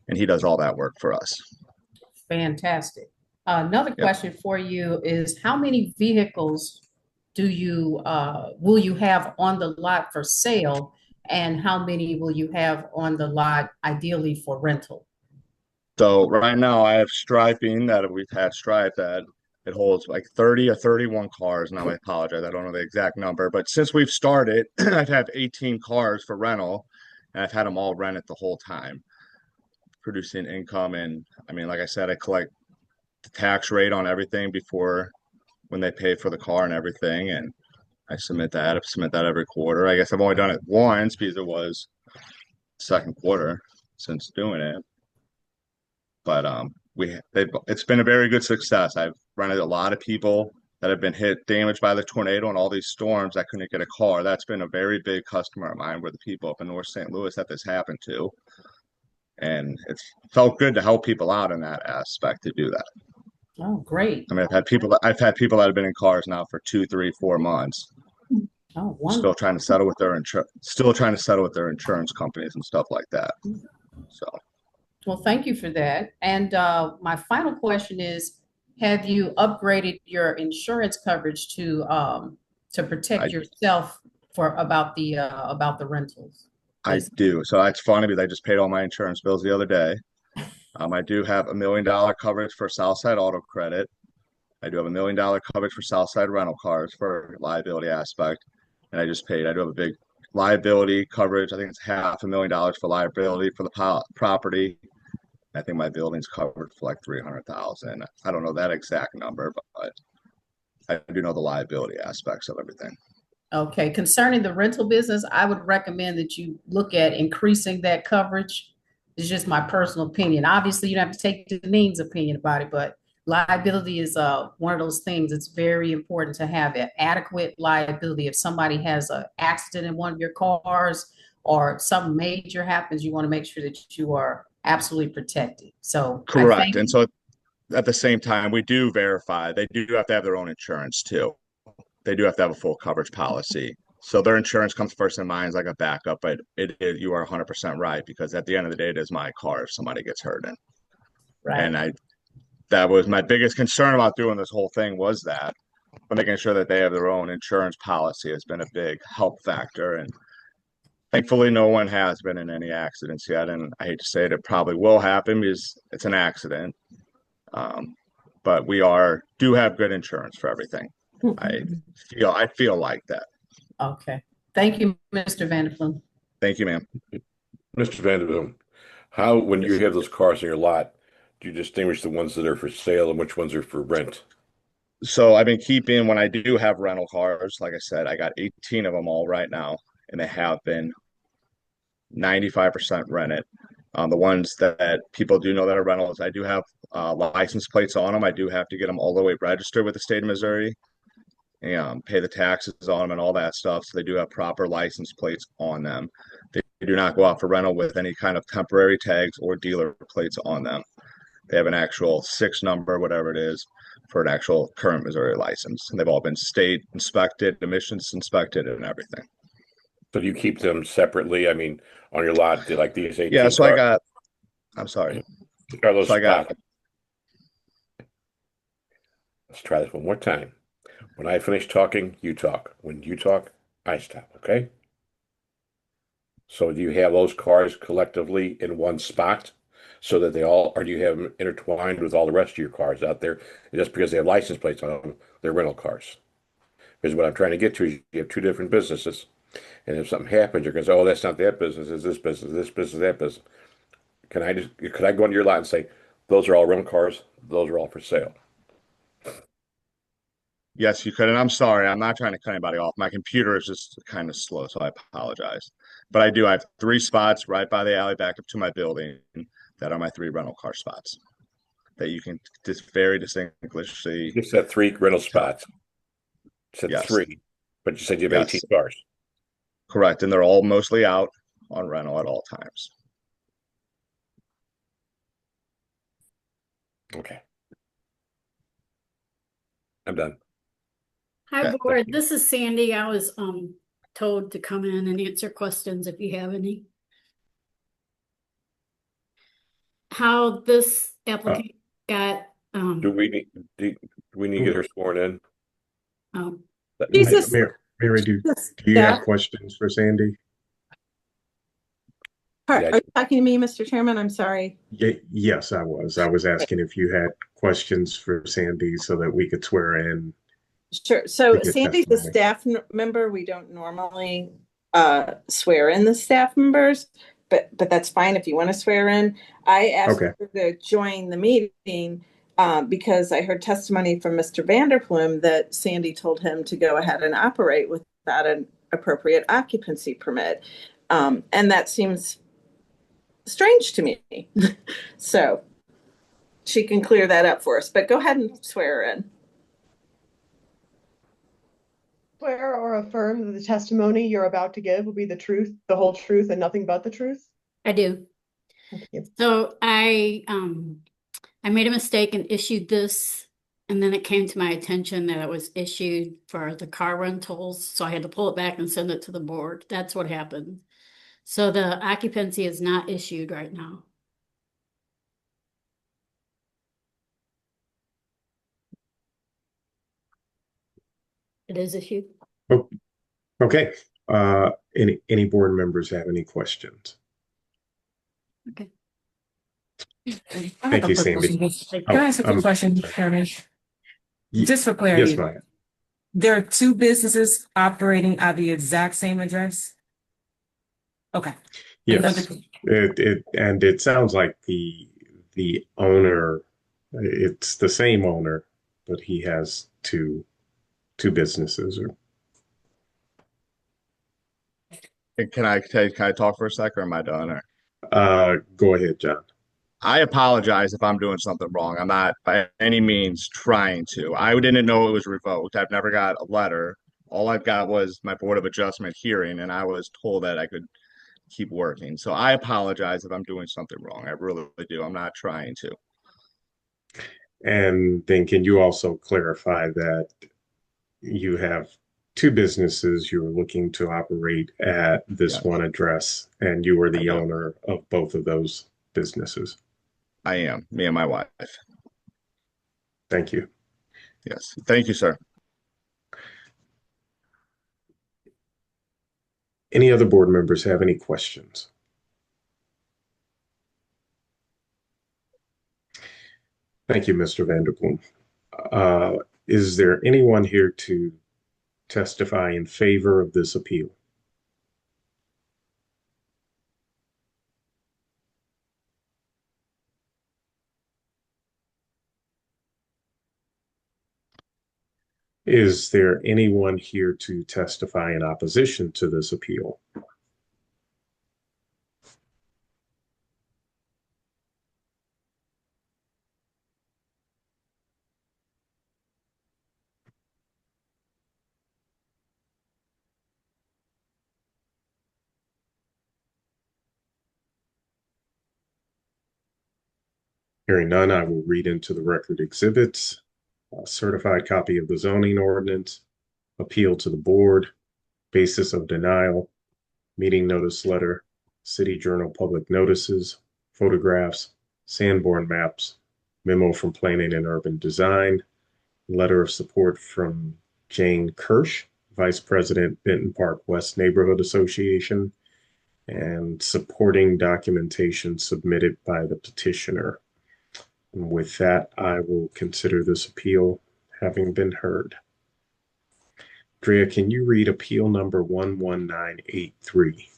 And he does all that work for us. Fantastic. Another question for you is, how many vehicles will you have on the lot for sale, and how many will you have on the lot ideally for rental? So right now I have striping that we've had stripe that it holds like 30 or 31 cars. Now I apologize, I don't know the exact number, but since we've started, I've had 18 cars for rental, and I've had them all rented the whole time, producing income. And I mean, like I said, I collect the tax rate on everything before when they pay for the car and everything, and I submit that every quarter. I guess I've only done it once because it was second quarter since doing it. But it's been a very good success. I've rented a lot of people that have been damaged by the tornado and all these storms that couldn't get a car. That's been a very big customer of mine, were the people up in North St. Louis that this happened to. And it's felt good to help people out in that aspect to do that. Oh, great. I mean, I've had people that have been in cars now for 2, 3, 4 months. Oh, Still wonderful. trying to settle with their insurance companies and stuff like that. So Well, thank you for that. And my final question is, have you upgraded your insurance coverage to protect I yourself for about the rentals? I Is do. So it's funny because I just paid all my insurance bills the other day. I do have $1 million coverage for Southside Auto Credit. I do have $1 million coverage for Southside Rental Cars for liability aspect. And I just paid, I do have a big liability coverage. I think it's $500,000 for liability for the property. I think my building's covered for like 300,000. I don't know that exact number, but I do know the liability aspects of everything. okay. Concerning the rental business, I would recommend that you look at increasing that coverage. It's just my personal opinion. Obviously, you don't have to take Janine's opinion about it, but liability is one of those things. It's very important to have an adequate liability. If somebody has an accident in one of your cars or something major happens, you want to make sure that you are absolutely protected. So I Correct. thank And you. so at the same time, we do verify they do have to have their own insurance too. They do have to have a full coverage policy. So their insurance comes first in mind as like a backup, but it is, you are 100% right, because at the end of the day, it is my car if somebody gets hurt in. Right. And that was my biggest concern about doing this whole thing, was that, but making sure that they have their own insurance policy has been a big help factor. And thankfully, no one has been in any accidents yet. And I hate to say it probably will happen because it's an accident. Um, but do have good insurance for everything. I feel like that. Okay. Thank you, Mr. Vanderploom. Thank you, ma'am. Mr. Vanderbilt, how, when you have those cars in your lot, do you distinguish the ones that are for sale and which ones are for rent? So I've been keeping, when I do have rental cars, like I said, I got 18 of them all right now, and they have been 95% rented. The ones that people do know that are rentals, I do have license plates on them. I do have to get them all the way registered with the state of Missouri and pay the taxes on them and all that stuff. So they do have proper license plates on them. They do not go out for rental with any kind of temporary tags or dealer plates on them. They have an actual 6 number, whatever it is, for an actual current Missouri license. And they've all been state inspected, emissions inspected, and everything. So do you keep them separately? I mean, on your lot, like these 18 Yeah, so cars? I'm sorry. Are those So I got, spots? Let's try this one more time. When I finish talking, you talk. When you talk, I stop, okay? So do you have those cars collectively in one spot so that they all, or do you have them intertwined with all the rest of your cars out there? Just because they have license plates on them, they're rental cars. Because what I'm trying to get to is you have two different businesses. And if something happens, you're going to say, oh, that's not that business, it's this business, that business. Could I go into your lot and say, those are all rental cars, those are all for sale? yes, you could. And I'm sorry, I'm not trying to cut anybody off. My computer is just kind of slow, so I apologize. But I have 3 spots right by the alley back up to my building that are my 3 rental car spots that you can just very distinctly. You said 3 rental spots. You said Yes. 3, but you said you have Yes. 18 cars. Correct. And they're all mostly out on rental at all times. Okay. I'm done. Hi, Okay, board. thank you. This is Sandy. I was told to come in and answer questions if you have any. How this applicant got Do we need to get her sworn in? Jesus. Mary, do you have questions for Sandy? Are Yeah. you talking to me, Mr. Chairman? I'm sorry. Yes, I was. I was asking if you had questions for Sandy so that we could swear her in. Sure. So to get Sandy's a testimony. staff member. We don't normally swear in the staff members, but that's fine if you want to swear in. I asked Okay. her to join the meeting because I heard testimony from Mr. Vanderploom that Sandy told him to go ahead and operate without an appropriate occupancy permit. And that seems strange to me. So she can clear that up for us, but go ahead and swear her in. Swear or affirm that the testimony you're about to give will be the truth, the whole truth, and nothing but the truth? I do. Thank you. So I made a mistake and issued this And then it came to my attention that it was issued for the car rentals, so I had to pull it back and send it to the board. That's what happened. So the occupancy is not issued right now. It is issued. Oh, okay. Any board members have any questions? Okay. Thank you, Sandy. Can I ask a quick question, Chairman? Just for clarity. Yes, Maya. There are two businesses operating at the exact same address? Okay. Yes. It sounds like the owner, it's the same owner, but he has two businesses. Can I talk for a sec, or am I done? Or Go ahead, John. I apologize if I'm doing something wrong. I'm not by any means trying to. I didn't know it was revoked. I've never got a letter. All I've got was my Board of Adjustment hearing, and I was told that I could keep working. So I apologize if I'm doing something wrong. I really do. I'm not trying to. And then can you also clarify that you have two businesses you're looking to operate at this one address, and you are the owner of both of those businesses? I am, me and my wife. Thank you. Yes. Thank you, sir. Any other board members have any questions? Thank you, Mr. Vanderploem. Is there anyone here to testify in favor of this appeal? Is there anyone here to testify in opposition to this appeal? Hearing none, I will read into the record exhibits: a certified copy of the zoning ordinance, appeal to the board, basis of denial, meeting notice letter, City Journal public notices, photographs, Sanborn maps, memo from Planning and Urban Design, letter of support from Jane Kirsch, Vice President, Benton Park West Neighborhood Association, and supporting documentation submitted by the petitioner. And with that, I will consider this appeal having been heard. Drea, can you read appeal number 11983?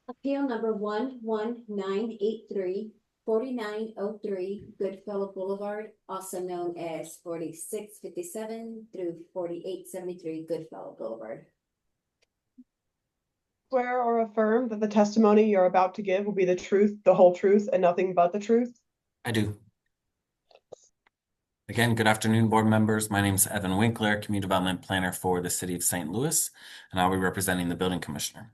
Appeal number 11983, 4903 Goodfellow Boulevard, also known as 4657 through 4873 Goodfellow Boulevard. Swear or affirm that the testimony you're about to give will be the truth, the whole truth, and nothing but the truth? I do. Again, good afternoon, board members. My name is Evan Winkler, Community Development Planner for the City of St. Louis, and I'll be representing the Building Commissioner.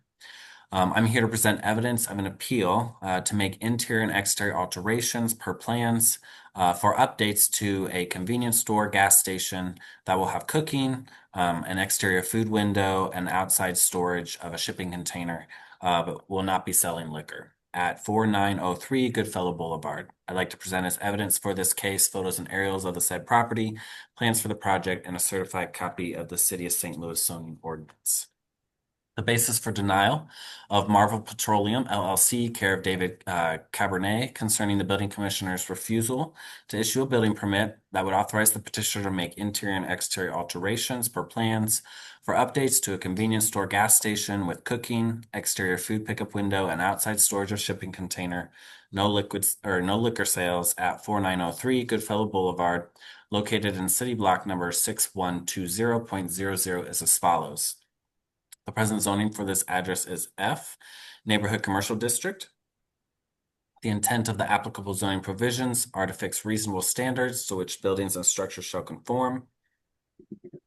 I'm here to present evidence of an appeal to make interior and exterior alterations per plans for updates to a convenience store, gas station that will have cooking, an exterior food window, and outside storage of a shipping container, but will not be selling liquor at 4903 Goodfellow Boulevard. I'd like to present as evidence for this case photos and aerials of the said property, plans for the project, and a certified copy of the City of St. Louis zoning ordinance. The basis for denial of Marvel Petroleum LLC, care of David Cabernet, concerning the building commissioner's refusal to issue a building permit that would authorize the petitioner to make interior and exterior alterations per plans for updates to a convenience store, gas station with cooking, exterior food pickup window, and outside storage of shipping container, no liquor sales at 4903 Goodfellow Boulevard, located in city block number 6120.00 is as follows. The present zoning for this address is F, Neighborhood Commercial District. The intent of the applicable zoning provisions are to fix reasonable standards to which buildings and structures shall conform.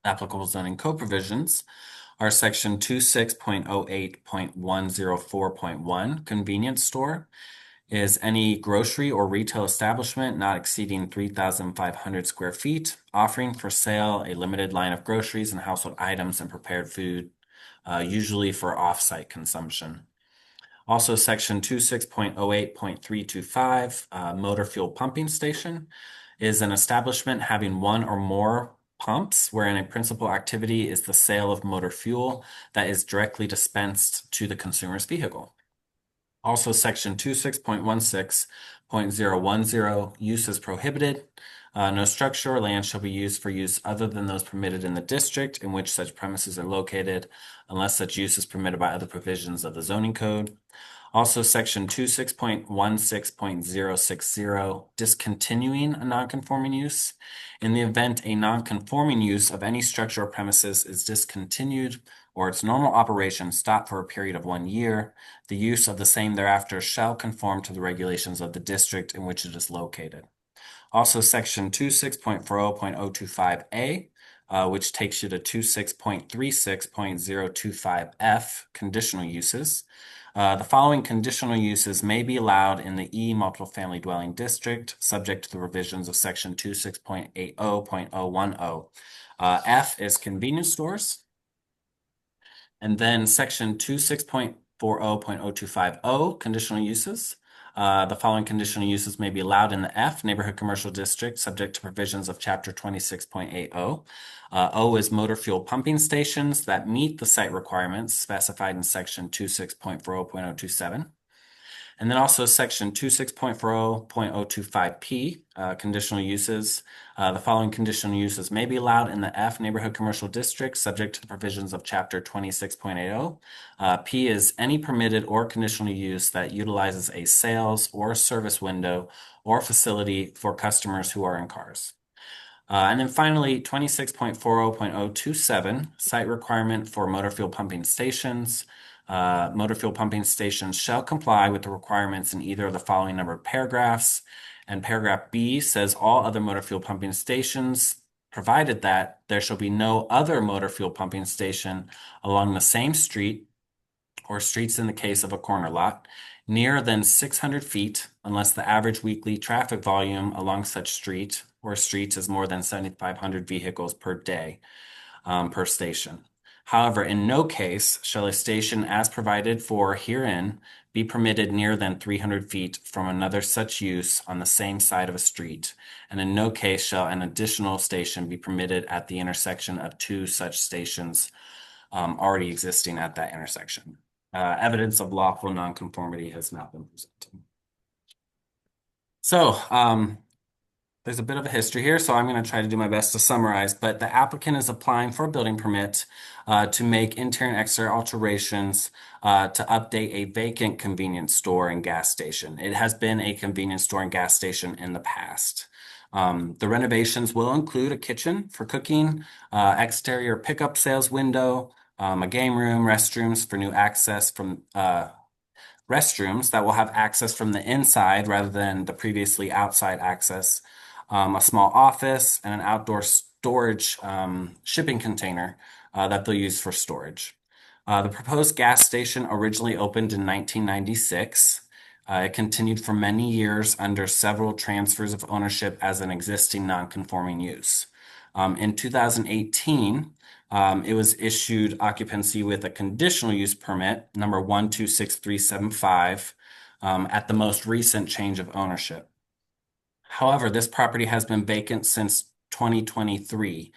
Applicable zoning code provisions are section 26.08.104.1, convenience store, is any grocery or retail establishment not exceeding 3,500 square feet, offering for sale a limited line of groceries and household items and prepared food, usually for off-site consumption. Also, section 26.08.325, motor fuel pumping station, is an establishment having one or more pumps wherein a principal activity is the sale of motor fuel that is directly dispensed to the consumer's vehicle. Also, section 26.16.010, use is prohibited. No structure or land shall be used for use other than those permitted in the district in which such premises are located, unless such use is permitted by other provisions of the zoning code. Also, section 26.16.060, discontinuing a nonconforming use. In the event a nonconforming use of any structure or premises is discontinued or its normal operation stopped for a period of 1 year, the use of the same thereafter shall conform to the regulations of the district in which it is located. Also, section 26.40.025A, which takes you to 26.36.025F, conditional uses. The following conditional uses may be allowed in the E multiple family dwelling district, subject to the revisions of section 26.80.010. F is convenience stores. And then section 26.40.025O, conditional uses. The following conditional uses may be allowed in the F, neighborhood commercial district, subject to provisions of chapter 26.80. O is motor fuel pumping stations that meet the site requirements specified in section 26.40.027. And then also section 26.40.025P, conditional uses. The following conditional uses may be allowed in the F neighborhood commercial district, subject to the provisions of chapter 26.80. P is any permitted or conditional use that utilizes a sales or service window or facility for customers who are in cars. And then finally, 26.40.027, site requirement for motor fuel pumping stations. Motor fuel pumping stations shall comply with the requirements in either of the following number of paragraphs. And paragraph B says all other motor fuel pumping stations, provided that there shall be no other motor fuel pumping station along the same street or streets in the case of a corner lot, nearer than 600 feet, unless the average weekly traffic volume along such street or streets is more than 7,500 vehicles per day per station. However, in no case shall a station as provided for herein be permitted nearer than 300 feet from another such use on the same side of a street, and in no case shall an additional station be permitted at the intersection of two such stations already existing at that intersection. Evidence of lawful nonconformity has not been presented. So, there's a bit of a history here, so I'm going to try to do my best to summarize, but the applicant is applying for a building permit to make interior and exterior alterations to update a vacant convenience store and gas station. It has been a convenience store and gas station in the past. The renovations will include a kitchen for cooking, exterior pickup sales window, a game room, restrooms for new access from restrooms that will have access from the inside rather than the previously outside access, a small office, and an outdoor storage shipping container that they'll use for storage. The proposed gas station originally opened in 1996. It continued for many years under several transfers of ownership as an existing non-conforming use. In 2018, it was issued occupancy with a conditional use permit, number 126375, at the most recent change of ownership. However, this property has been vacant since 2023,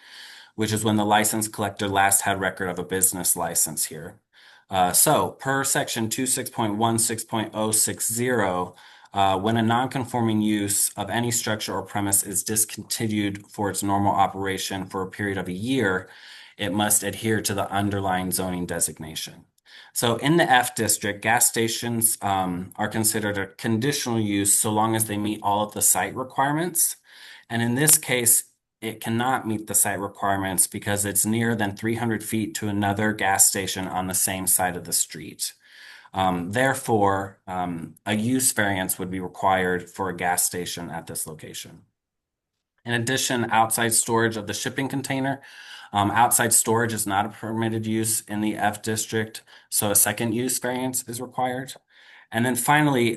which is when the license collector last had record of a business license here. So, per section 26.16.060, when a non-conforming use of any structure or premise is discontinued for its normal operation for a period of a year, it must adhere to the underlying zoning designation. So in the F district, gas stations are considered a conditional use so long as they meet all of the site requirements. And in this case, it cannot meet the site requirements because it's nearer than 300 feet to another gas station on the same side of the street. Therefore, a use variance would be required for a gas station at this location. In addition, outside storage of the shipping container. Outside storage is not a permitted use in the F district, so a second use variance is required. And then finally,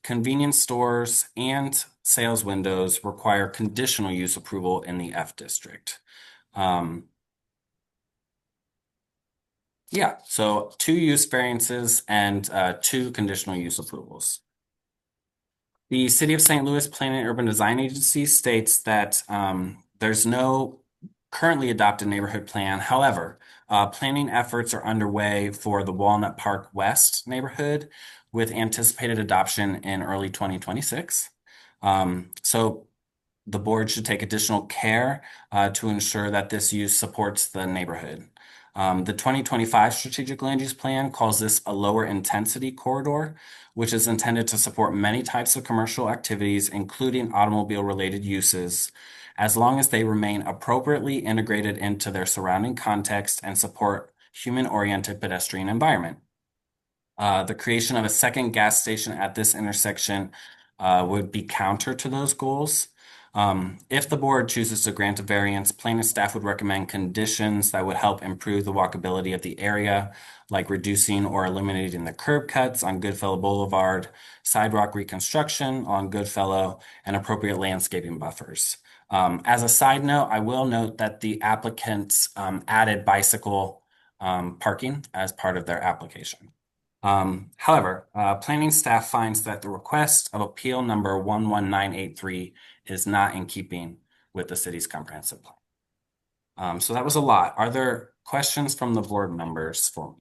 convenience stores and sales windows require conditional use approval in the F district. Yeah, so 2 use variances and 2 conditional use approvals. The City of St. Louis Planning and Urban Design Agency states that there's no currently adopted neighborhood plan. However, planning efforts are underway for the Walnut Park West neighborhood with anticipated adoption in early 2026. So the board should take additional care to ensure that this use supports the neighborhood. The 2025 Strategic Land Use Plan calls this a lower intensity corridor, which is intended to support many types of commercial activities, including automobile-related uses, as long as they remain appropriately integrated into their surrounding context and support human-oriented pedestrian environment. The creation of a second gas station at this intersection would be counter to those goals. If the board chooses to grant a variance, planning staff would recommend conditions that would help improve the walkability of the area, like reducing or eliminating the curb cuts on Goodfellow Boulevard, sidewalk reconstruction on Goodfellow, and appropriate landscaping buffers. As a side note, I will note that the applicants added bicycle parking as part of their application. However, planning staff finds that the request of appeal number 11983 is not in keeping with the city's comprehensive plan. So that was a lot. Are there questions from the board members for me?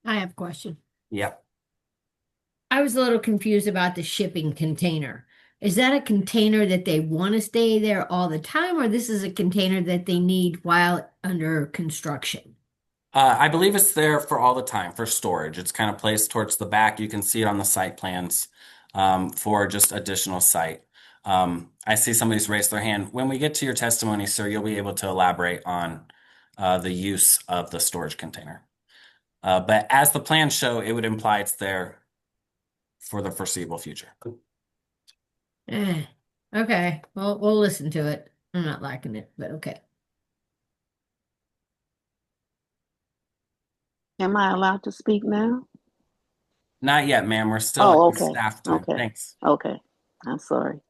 I have a question. Yep. I was a little confused about the shipping container. Is that a container that they want to stay there all the time, or this is a container that they need while under construction? I believe it's there for all the time for storage. It's kind of placed towards the back. You can see it on the site plans for just additional site. I see somebody's raised their hand. When we get to your testimony, sir, you'll be able to elaborate on the use of the storage container. But as the plans show, it would imply it's there for the foreseeable future. Okay, well, we'll listen to it. I'm not liking it, but okay. Am I allowed to speak now? Not yet, ma'am. We're still Oh, at okay. staff time. Okay. Thanks. Okay. I'm sorry.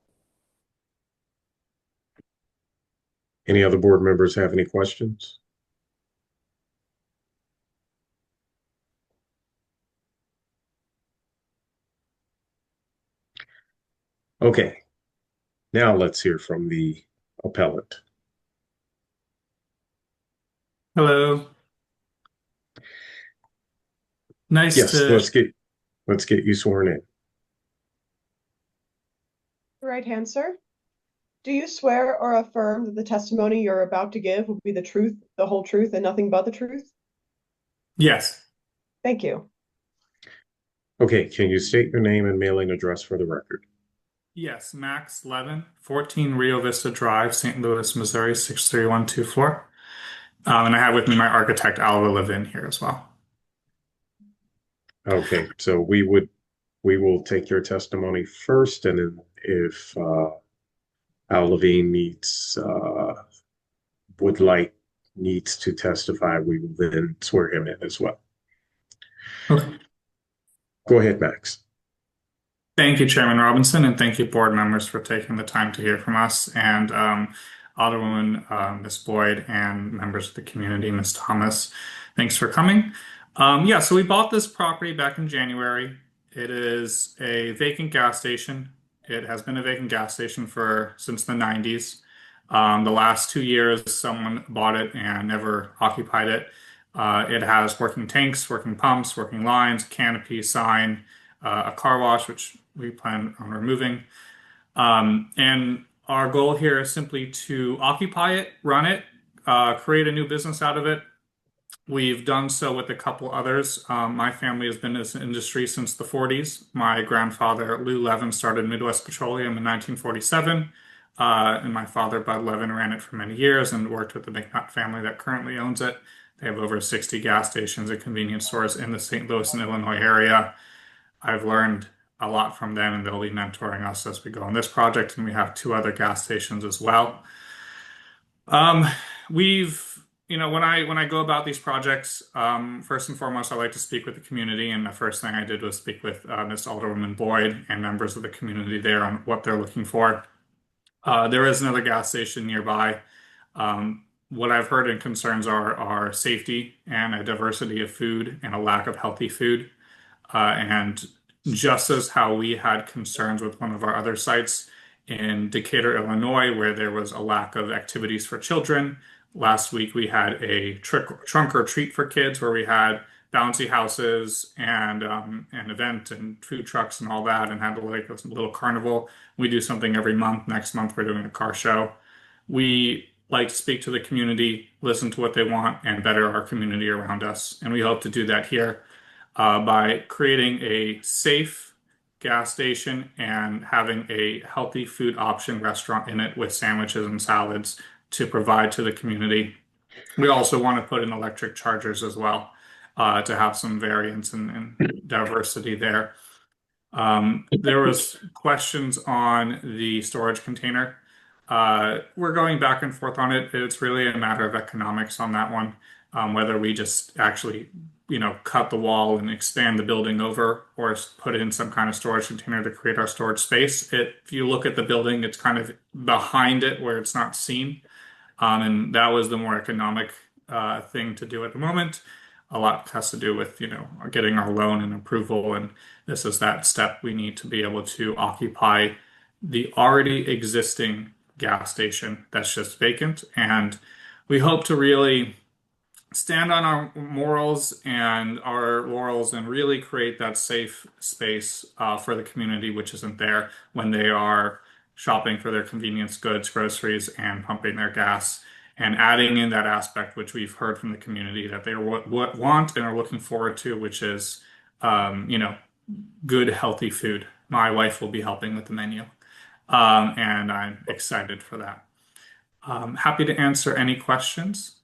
Any other board members have any questions? Okay, now let's hear from the appellant. Hello. Nice Yes, to let's get you sworn in. Right hand, sir. Do you swear or affirm that the testimony you're about to give will be the truth, the whole truth, and nothing but the truth? Yes. Thank you. Okay, can you state your name and mailing address for the record? Yes, Max Levin, 14 Rio Vista Drive, St. Louis, Missouri, 63124. And I have with me my architect, Alva Levin, here as well. Okay, so we will take your testimony first, and then if Al Levine needs to testify, we will then swear him in as well. Okay. Go ahead, Max. Thank you, Chairman Robinson, and thank you, board members, for taking the time to hear from us, and Alderwoman Ms. Boyd, and members of the community, Ms. Thomas. Thanks for coming. Yeah, so we bought this property back in January. It is a vacant gas station. It has been a vacant gas station since the 90s. The last 2 years, someone bought it and never occupied it. It has working tanks, working pumps, working lines, canopy, sign, a car wash, which we plan on removing. And our goal here is simply to occupy it, run it, create a new business out of it. We've done so with a couple others. My family has been in this industry since the 40s. My grandfather, Lou Levin, started Midwest Petroleum in 1947. And my father, Bud Levin, ran it for many years and worked with the McNutt family that currently owns it. They have over 60 gas stations and convenience stores in the St. Louis and Illinois area. I've learned a lot from them, and they'll be mentoring us as we go on this project, and we have 2 other gas stations as well. We've when I go about these projects, first and foremost, I like to speak with the community, and the first thing I did was speak with Miss Alderwoman Boyd and members of the community there on what they're looking for. There is another gas station nearby. What I've heard and concerns are safety and a diversity of food and a lack of healthy food. And just as how we had concerns with one of our other sites in Decatur, Illinois, where there was a lack of activities for children. Last week we had a trunk or treat for kids where we had bouncy houses and an event and food trucks and all that, and had like a little carnival. We do something every month. Next month we're doing a car show. We like to speak to the community, listen to what they want, and better our community around us. And we hope to do that here by creating a safe gas station and having a healthy food option restaurant in it with sandwiches and salads to provide to the community. We also want to put in electric chargers as well to have some variance and diversity there. There was questions on the storage container. We're going back and forth on it. It's really a matter of economics on that one, whether we just actually, cut the wall and expand the building over, or put in some kind of storage container to create our storage space. If you look at the building, it's kind of behind it where it's not seen. And that was the more economic thing to do at the moment. A lot has to do with, getting our loan and approval, and this is that step we need to be able to occupy the already existing gas station that's just vacant. And we hope to really stand on our morals and our laurels and really create that safe space for the community, which isn't there when they are shopping for their convenience goods, groceries, and pumping their gas. And adding in that aspect, which we've heard from the community that they want and are looking forward to, which is, good, healthy food. My wife will be helping with the menu, and I'm excited for that. Happy to answer any questions.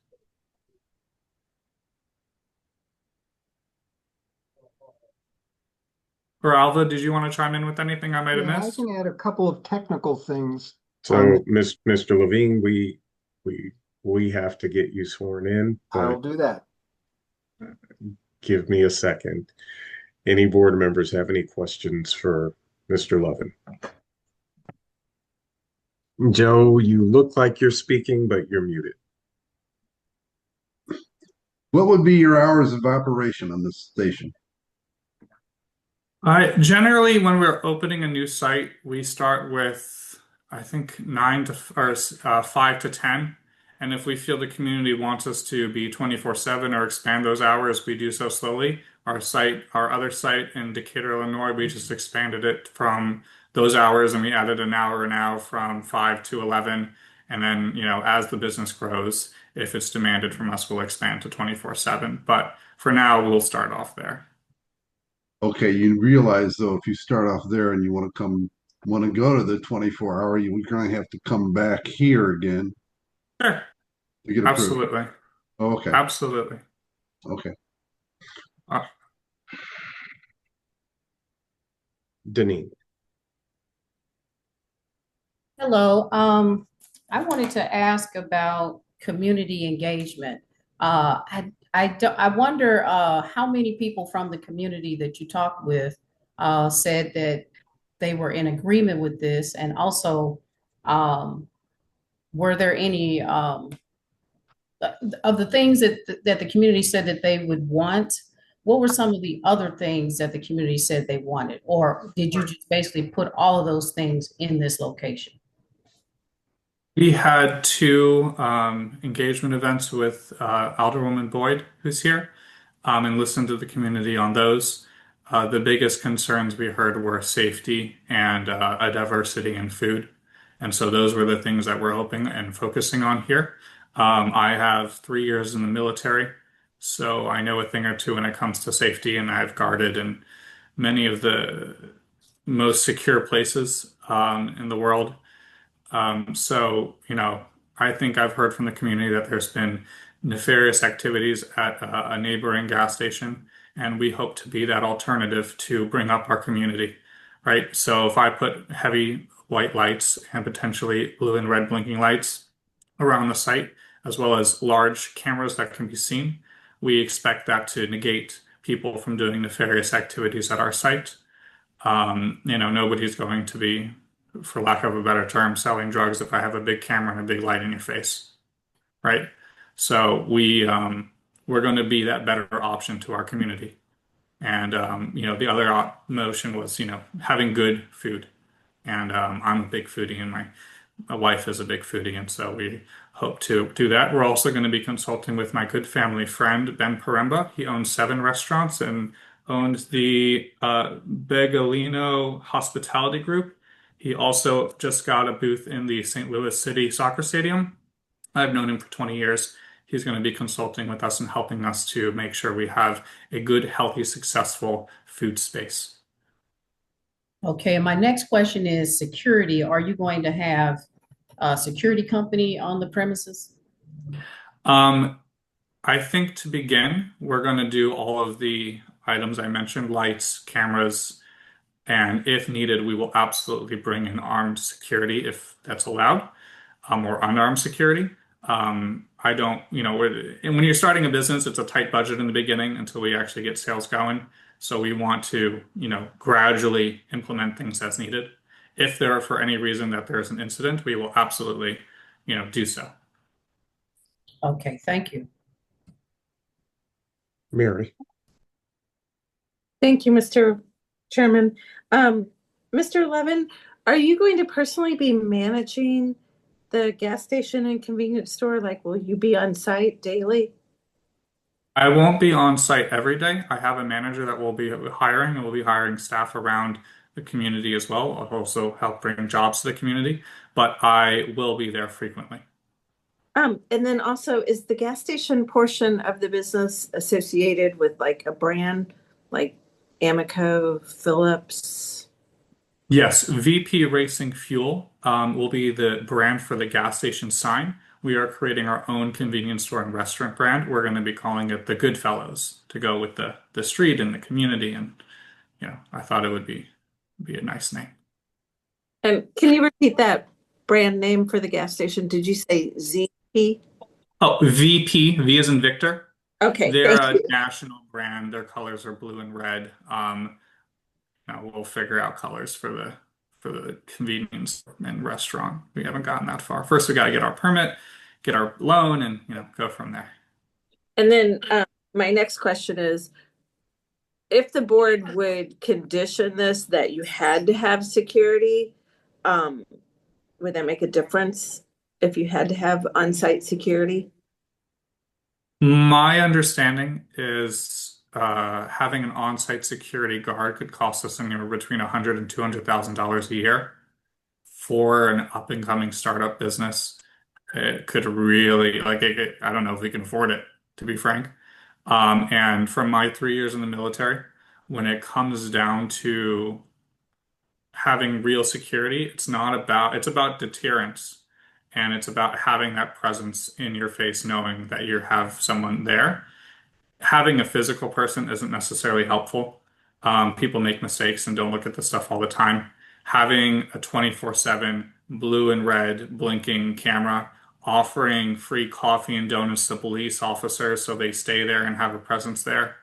Or Alva, did you want to chime in with anything I might have Yeah, I missed? can add a couple of technical things. So, Mr. Levine, we have to get you sworn in, I'll but do that. give me a second. Any board members have any questions for Mr. Lovin? Joe, you look like you're speaking, but you're muted. What would be your hours of operation on this station? Generally, when we're opening a new site, we start with, I think, 5 to 10. And if we feel the community wants us to be 24/7 or expand those hours, we do so slowly. Our other site in Decatur, Illinois, we just expanded it from those hours, and we added an hour now from 5 to 11. And then, as the business grows, if it's demanded from us, we'll expand to 24/7. But for now, we'll start off there. Okay, you realize though, if you start off there and you want to go to the 24-hour, you're going to have to come back here again Sure. to get approved. Absolutely. Okay. Absolutely. Okay. Deneen. Hello. I wanted to ask about community engagement. I wonder how many people from the community that you talked with said that they were in agreement with this, and also were there any of the things that the community said that they would want? What were some of the other things that the community said they wanted, or did you just basically put all of those things in this location? We had two engagement events with Alderwoman Boyd, who's here, and listened to the community on those. The biggest concerns we heard were safety and a diversity in food. And so those were the things that we're hoping and focusing on here. I have 3 years in the military, so I know a thing or two when it comes to safety, and I've guarded in many of the most secure places in the world. So, I think I've heard from the community that there's been nefarious activities at a neighboring gas station, and we hope to be that alternative to bring up our community, right? So if I put heavy white lights and potentially blue and red blinking lights around the site, as well as large cameras that can be seen. We expect that to negate people from doing nefarious activities at our site. Nobody's going to be, for lack of a better term, selling drugs if I have a big camera and a big light in your face, right? So we're going to be that better option to our community. And the other motion was, having good food. And I'm a big foodie, and my wife is a big foodie, and so we hope to do that. We're also going to be consulting with my good family friend, Ben Paremba. He owns 7 restaurants and owns the Begolino Hospitality Group. He also just got a booth in the St. Louis City Soccer Stadium. I've known him for 20 years. He's going to be consulting with us and helping us to make sure we have a good, healthy, successful food space. Okay, and my next question is security. Are you going to have a security company on the premises? I think to begin, we're going to do all of the items I mentioned, lights, cameras, and if needed, we will absolutely bring in armed security if that's allowed, or unarmed security. I don't, and when you're starting a business, it's a tight budget in the beginning until we actually get sales going. So we want to, gradually implement things as needed. If there are, for any reason, that there's an incident, we will absolutely, do so. Okay, thank you. Mary. Thank you, Mr. Chairman. Mr. Levin, are you going to personally be managing the gas station and convenience store? Like, will you be on site daily? I won't be on site every day. I have a manager that will be hiring, and we'll be hiring staff around the community as well. I'll also help bring jobs to the community, but I will be there frequently. And then also, is the gas station portion of the business associated with like a brand like Amoco, Phillips? Yes, VP Racing Fuel will be the brand for the gas station sign. We are creating our own convenience store and restaurant brand. We're going to be calling it the Goodfellows to go with the street and the community. And, I thought it would be a nice name. And can you repeat that brand name for the gas station? Did you say ZP? Oh, VP, V as in Victor. Okay, They're thank a you. national brand. Their colors are blue and red. We'll figure out colors for the convenience and restaurant. We haven't gotten that far. First, we got to get our permit, get our loan, and go from there. And then my next question is, if the board would condition this that you had to have security, would that make a difference if you had to have on-site security? My understanding is having an on-site security guard could cost us anywhere between $100,000 and $200,000 a year for an up-and-coming startup business. It could really, I don't know if we can afford it, to be frank. And from my 3 years in the military, when it comes down to having real security, it's about deterrence. And it's about having that presence in your face, knowing that you have someone there. Having a physical person isn't necessarily helpful. People make mistakes and don't look at the stuff all the time. Having a 24/7 blue and red blinking camera, offering free coffee and donuts to police officers so they stay there and have a presence there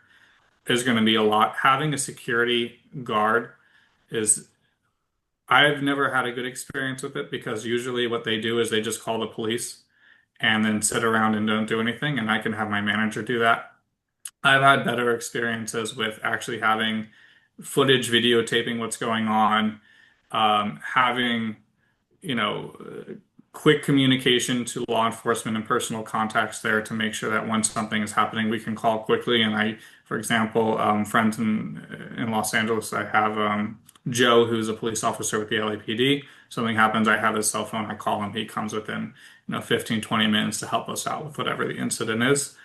is going to be a lot. Having a security guard I've never had a good experience with it because usually what they do is they just call the police and then sit around and don't do anything, and I can have my manager do that. I've had better experiences with actually having footage videotaping what's going on, having, quick communication to law enforcement and personal contacts there to make sure that when something is happening, we can call quickly. And for example, friends in Los Angeles, I have Joe, who's a police officer with the LAPD. Something happens, I have his cell phone, I call him, he comes within 15, 20 minutes to help us out with whatever the incident is.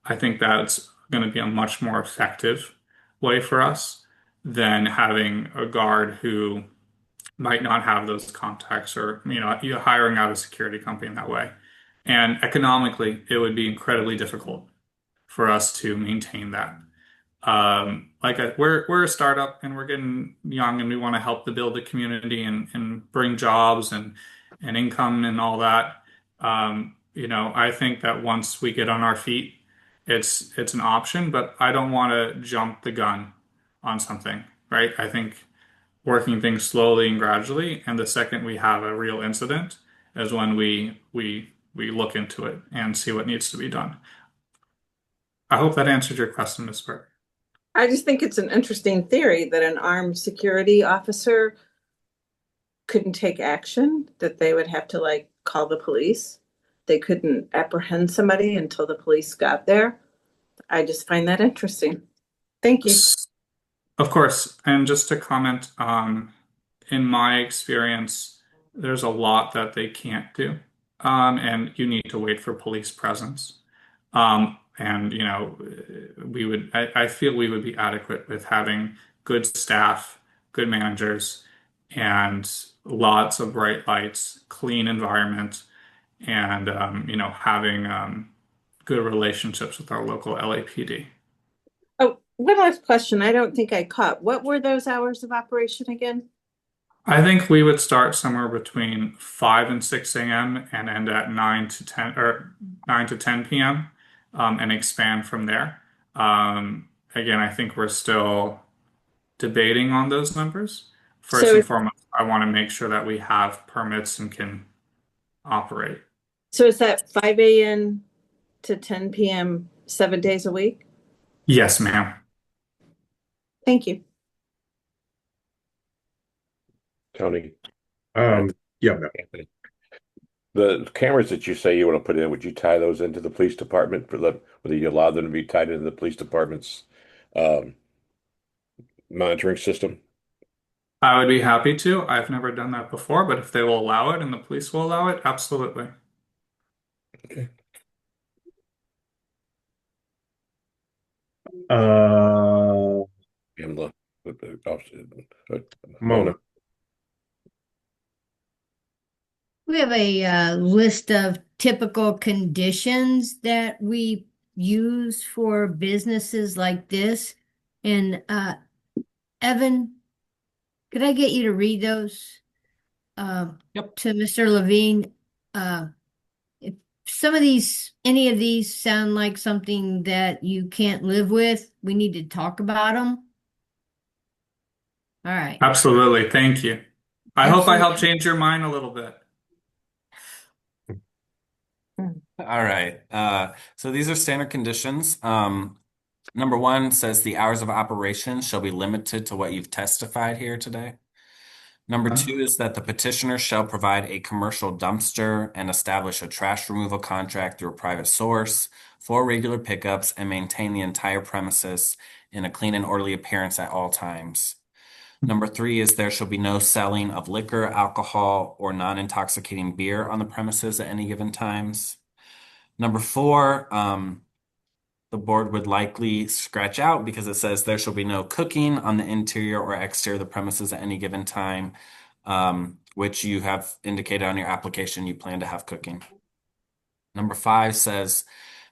I think that's going to be a much more effective way for us than having a guard who might not have those contacts or, you're hiring out a security company in that way. And economically, it would be incredibly difficult for us to maintain that. We're a startup and we're getting young and we want to help to build the community and bring jobs and income and all that. I think that once we get on our feet, it's an option, but I don't want to jump the gun on something, right? I think working things slowly and gradually, and the second we have a real incident is when we look into it and see what needs to be done. I hope that answered your question, Ms. Burke. I just think it's an interesting theory that an armed security officer couldn't take action, that they would have to like call the police. They couldn't apprehend somebody until the police got there. I just find that interesting. Thank you. Of course, and just to comment, in my experience, there's a lot that they can't do, and you need to wait for police presence. And I feel we would be adequate with having good staff, good managers, and lots of bright lights, clean environment, and having good relationships with our local LAPD. Oh, one last question. I don't think I caught. What were those hours of operation again? I think we would start somewhere between 5 and 6 a.m. and end at 9 to 10 or 9 to 10 p.m. And expand from there. Again, I think we're still debating on those numbers. First and foremost, I want to make sure that we have permits and can operate. So is that 5 a.m. to 10 p.m. 7 days a week? Yes, ma'am. Thank you. Tony. Yeah, Matt. Anthony. The cameras that you say you want to put in, would you tie those into the police department whether you allow them to be tied into the police department's monitoring system? I would be happy to. I've never done that before, but if they will allow it and the police will allow it, absolutely. Okay. Mona. We have a list of typical conditions that we use for businesses like this. And Evan, could I get you to read those to Mr. Levine? If any of these sound like something that you can't live with, we need to talk about them. All right. Absolutely. Thank you. I hope I helped change your mind a little bit. All right. So these are standard conditions. Number 1 says the hours of operation shall be limited to what you've testified here today. Number 2 is that the petitioner shall provide a commercial dumpster and establish a trash removal contract through a private source for regular pickups and maintain the entire premises in a clean and orderly appearance at all times. Number 3 is there shall be no selling of liquor, alcohol, or non-intoxicating beer on the premises at any given times. Number 4, the board would likely scratch out because it says there shall be no cooking on the interior or exterior of the premises at any given time, which you have indicated on your application you plan to have cooking. Number 5 says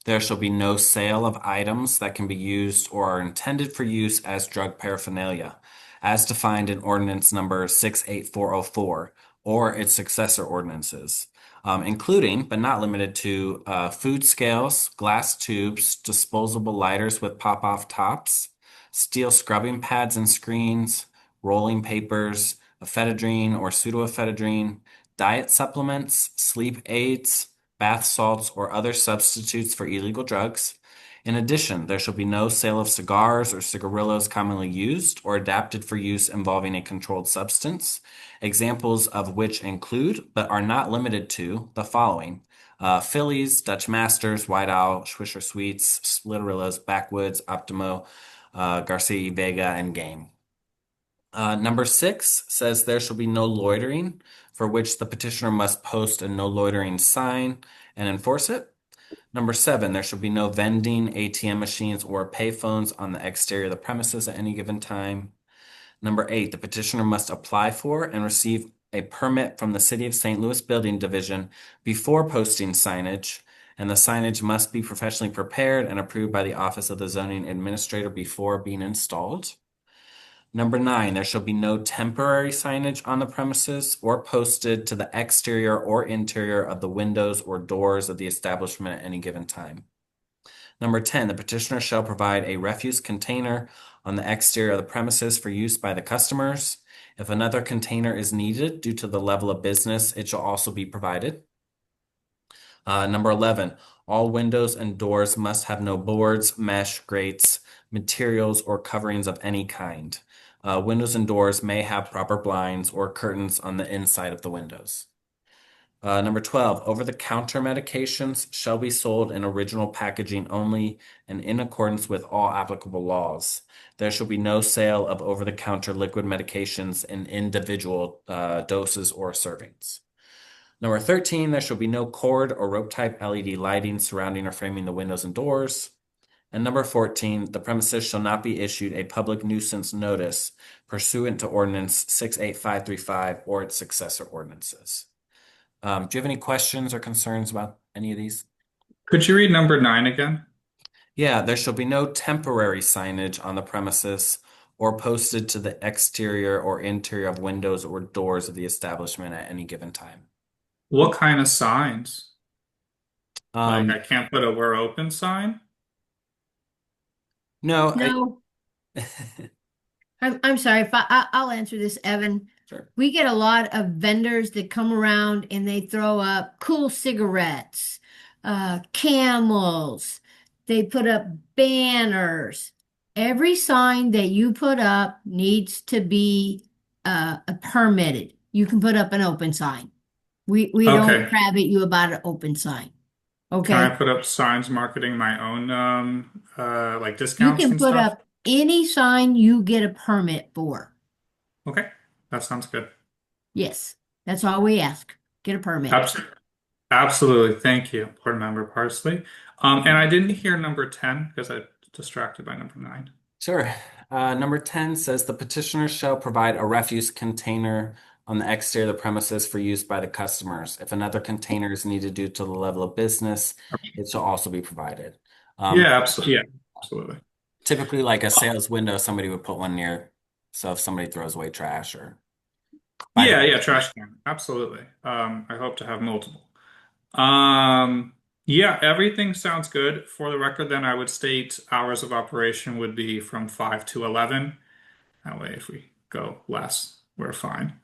there shall be no sale of items that can be used or are intended for use as drug paraphernalia, as defined in ordinance number 68404 or its successor ordinances. Including, but not limited to, food scales, glass tubes, disposable lighters with pop-off tops, steel scrubbing pads and screens, rolling papers, ephedrine or pseudoephedrine, diet supplements, sleep aids, bath salts, or other substitutes for illegal drugs. In addition, there shall be no sale of cigars or cigarillos commonly used or adapted for use involving a controlled substance, examples of which include, but are not limited to, the following: Phillies, Dutch Masters, White Owl, Swisher Sweets, Splitterillos, Backwoods, Optimo, Garcia Vega, and Game. Number 6 says there shall be no loitering, for which the petitioner must post a no loitering sign and enforce it. Number 7, there shall be no vending, ATM machines, or payphones on the exterior of the premises at any given time. Number 8, the petitioner must apply for and receive a permit from the City of St. Louis Building Division before posting signage, and the signage must be professionally prepared and approved by the Office of the Zoning Administrator before being installed. Number 9, there shall be no temporary signage on the premises or posted to the exterior or interior of the windows or doors of the establishment at any given time. Number 10, the petitioner shall provide a refuse container on the exterior of the premises for use by the customers. If another container is needed due to the level of business, it shall also be provided. Number 11, all windows and doors must have no boards, mesh, grates, materials, or coverings of any kind. Windows and doors may have proper blinds or curtains on the inside of the windows. Number 12, over-the-counter medications shall be sold in original packaging only and in accordance with all applicable laws. There shall be no sale of over-the-counter liquid medications in individual doses or servings. Number 13, there shall be no cord or rope type LED lighting surrounding or framing the windows and doors. And number 14, the premises shall not be issued a public nuisance notice pursuant to Ordinance 68535 or its successor ordinances. Do you have any questions or concerns about any of these? Could you read number 9 again? Yeah, there shall be no temporary signage on the premises or posted to the exterior or interior of windows or doors of the establishment at any given time. What kind of signs? Um, Like I can't put a "we're open" sign? no, No, I'm sorry if I'll answer this, Evan. Sure. We get a lot of vendors that come around and they throw up cool cigarettes, camels. They put up banners. Every sign that you put up needs to be permitted. You can put up an open sign. We don't Okay. crab at you about an open sign. Can I Okay. put up signs marketing my own like You discounts can and put stuff? up any sign you get a permit for. Okay, that sounds good. Yes, that's all we ask. Get a permit. Absolutely. Thank you, Board Member Parsley. And I didn't hear number 10 because I distracted by number 9. Sure. Number 10 says the petitioner shall provide a refuse container on the exterior of the premises for use by the customers. If another container is needed due to the level of business, it shall also be provided. Yeah, absolutely. Yeah, absolutely. Typically, like a sales window, somebody would put one near. So if somebody throws away trash or Yeah, trash can. Absolutely. I hope to have multiple. Yeah, everything sounds good. For the record, then I would state hours of operation would be from 5 to 11. That way, if we go less, we're fine.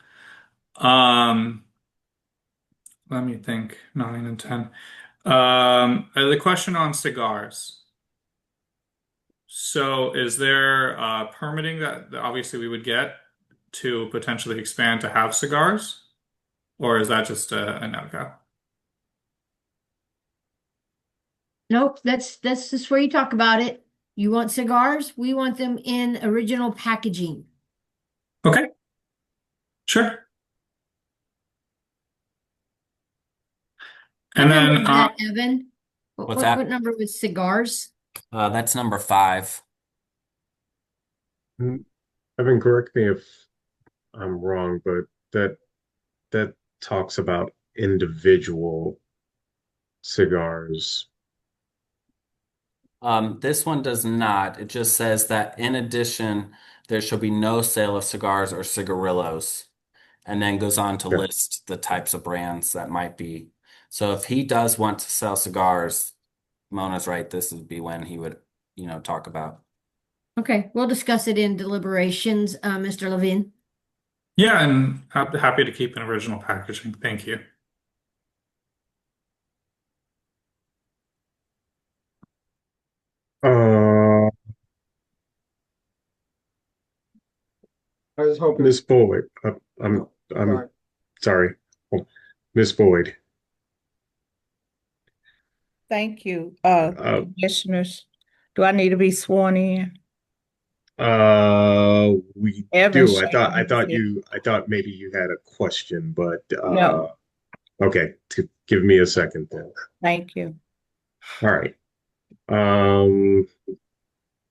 Let me think, 9 and 10. The question on cigars. So is there permitting that obviously we would get to potentially expand to have cigars? Or is that just a no-go? Nope, that's just where you talk about it. You want cigars? We want them in original packaging. Okay. Sure. What And number then is that, Evan? What's that? What number was cigars? That's number 5. Evan, correct me if I'm wrong, but that talks about individual cigars. This one does not. It just says that in addition, there shall be no sale of cigars or cigarillos, and then goes on to Okay. list the types of brands that might be. So if he does want to sell cigars, Mona's right, this would be when he would, talk about. Okay, we'll discuss it in deliberations, Mr. Levine. yeah, and happy to keep an original packaging. Thank you. Uh, I was hoping. Ms. Boyd, I'm Sorry. sorry. Ms. Boyd, Thank you, uh, commissioners. Do I need to be sworn in? we Evan do. I thought Shane. I thought maybe you had a question, but No. okay, give me a second then. Thank you. All right.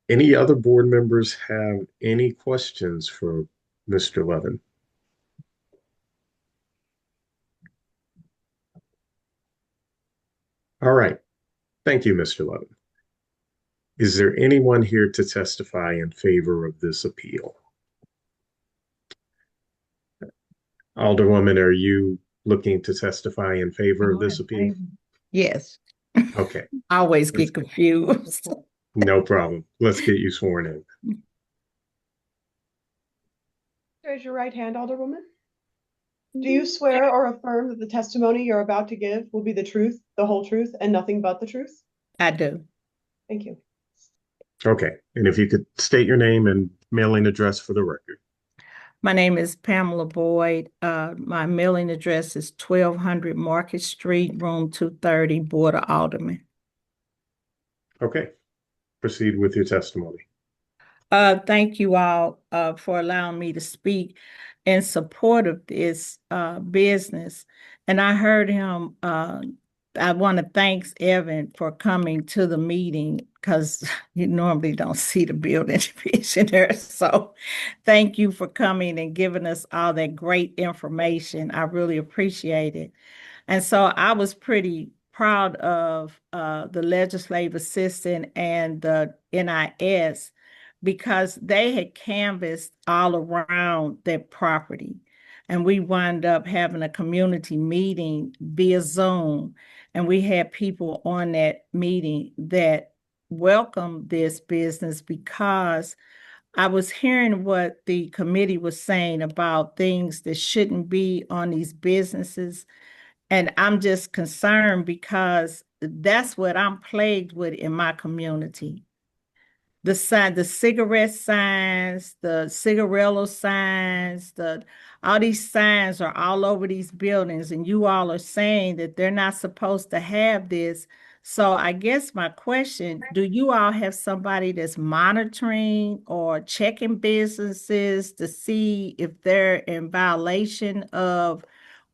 Any other board members have any questions for Mr. Levin? All right. Thank you, Mr. Levin. Is there anyone here to testify in favor of this appeal? Alderwoman, are you looking to testify in favor of this appeal? Yes, Okay, I always get confused. no problem. Let's get you sworn in. Raise your right hand, Alderwoman. Do you swear or affirm that the testimony you're about to give will be the truth, the whole truth, and nothing but the truth? I do. Thank you. Okay, and if you could state your name and mailing address for the record. My name is Pamela Boyd. My mailing address is 1200 Market Street, room 230, Board of Aldermen. Okay, proceed with your testimony. Thank you all for allowing me to speak in support of this business. And I heard him, I want to thank Evan for coming to the meeting because you normally don't see the building commissioner. So thank you for coming and giving us all that great information. I really appreciate it. And so I was pretty proud of the legislative assistant and the NIS because they had canvassed all around their property. And we wound up having a community meeting via Zoom. And we had people on that meeting that welcomed this business because I was hearing what the committee was saying about things that shouldn't be on these businesses. And I'm just concerned because that's what I'm plagued with in my community. The cigarette signs, the cigarillo signs, all these signs are all over these buildings, and you all are saying that they're not supposed to have this. So I guess my question, do you all have somebody that's monitoring or checking businesses to see if they're in violation of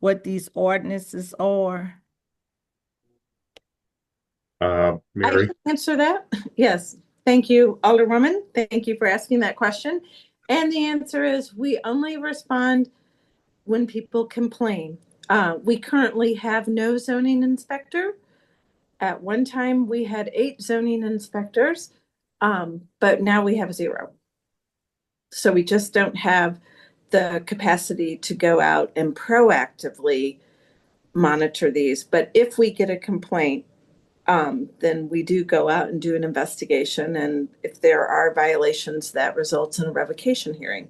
what these ordinances are? I Mary? can answer that. Yes. Thank you, Alderwoman. Thank you for asking that question. And the answer is we only respond when people complain. We currently have no zoning inspector. At one time, we had 8 zoning inspectors, but now we have 0. So we just don't have the capacity to go out and proactively monitor these. But if we get a complaint, then we do go out and do an investigation. And if there are violations, that results in a revocation hearing.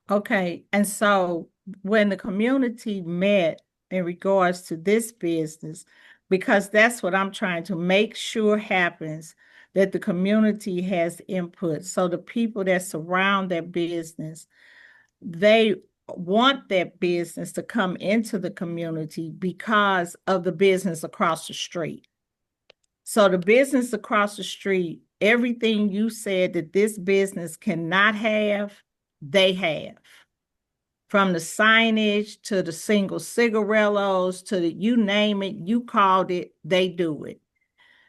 Okay, and so when the community met in regards to this business, because that's what I'm trying to make sure happens, that the community has input. So the people that surround that business, they want that business to come into the community because of the business across the street. So the business across the street, everything you said that this business cannot have, they have. From the signage to the single cigarillos to the, you name it, you called it, they do it.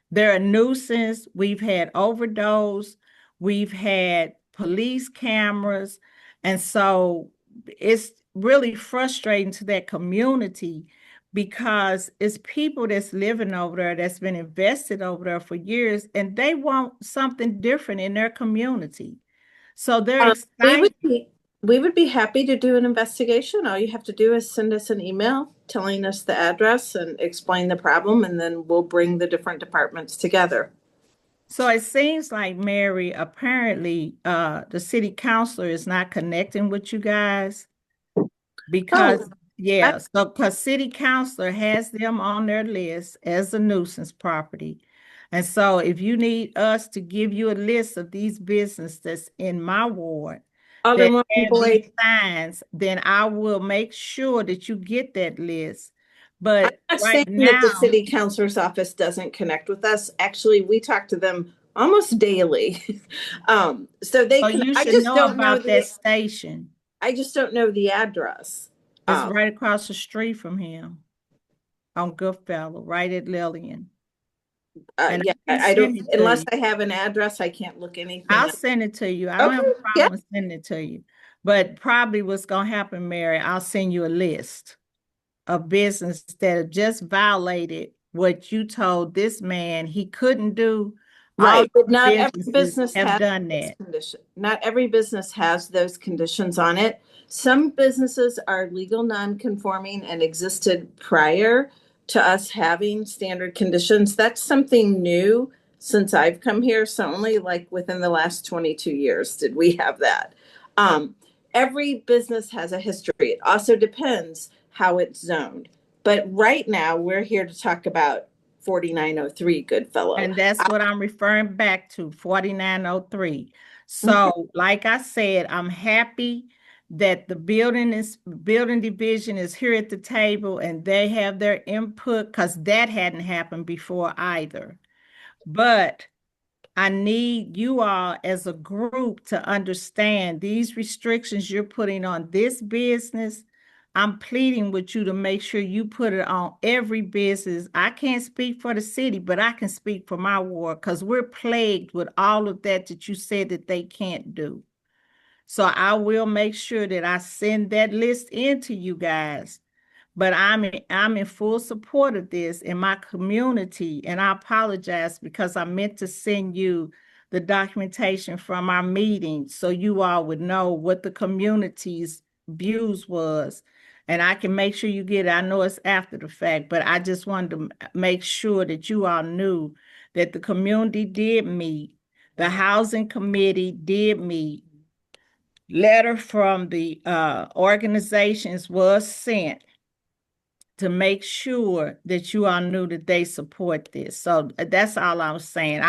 They're a nuisance. We've had overdose. We've had police cameras. And so it's really frustrating to that community because it's people that's living over there, that's been invested over there for years, and they want something different in their community. So they're excited. We would be happy to do an investigation. All you have to do is send us an email telling us the address and explain the problem, and then we'll bring the different departments together. So it seems like, Mary, apparently the city councilor is not connecting with you guys because, because city councilor has them on their list as a nuisance property. And so if you need us to give you a list of these businesses that's in my ward, that have these signs, then I will make sure that you get that list. But I'm not right saying now, that the city councilor's office doesn't connect with us. Actually, we talk to them almost daily. So they can, you I should just know don't know about that station. I just don't know the address. It's right across the street from him on Goodfellow, right at Lillian. Yeah, I don't, unless I have an address, I can't look anything I'll up. send it to you. I don't have a problem with sending it to you. But probably what's going to happen, Mary, I'll send you a list of businesses that have just violated what you told this man he couldn't do All But not every businesses business have has done those that. conditions. Not every business has those conditions on it. Some businesses are legal non-conforming and existed prior to us having standard conditions. That's something new since I've come here. So only like within the last 22 years did we have that. Every business has a history. It also depends how it's zoned. But right now, we're here to talk about 4903 Goodfellow. And that's what I'm referring back to, 4903. So, like I said, I'm happy that the building division is here at the table and they have their input because that hadn't happened before either. But I need you all as a group to understand these restrictions you're putting on this business. I'm pleading with you to make sure you put it on every business. I can't speak for the city, but I can speak for my ward because we're plagued with all of that you said that they can't do. So I will make sure that I send that list in to you guys. But I'm in full support of this in my community, and I apologize because I meant to send you the documentation from our meeting so you all would know what the community's views was. And I can make sure you get it. I know it's after the fact, but I just wanted to make sure that you all knew that the community did meet, the housing committee did meet. Letter from the organizations was sent to make sure that you all knew that they support this. So that's all I'm saying.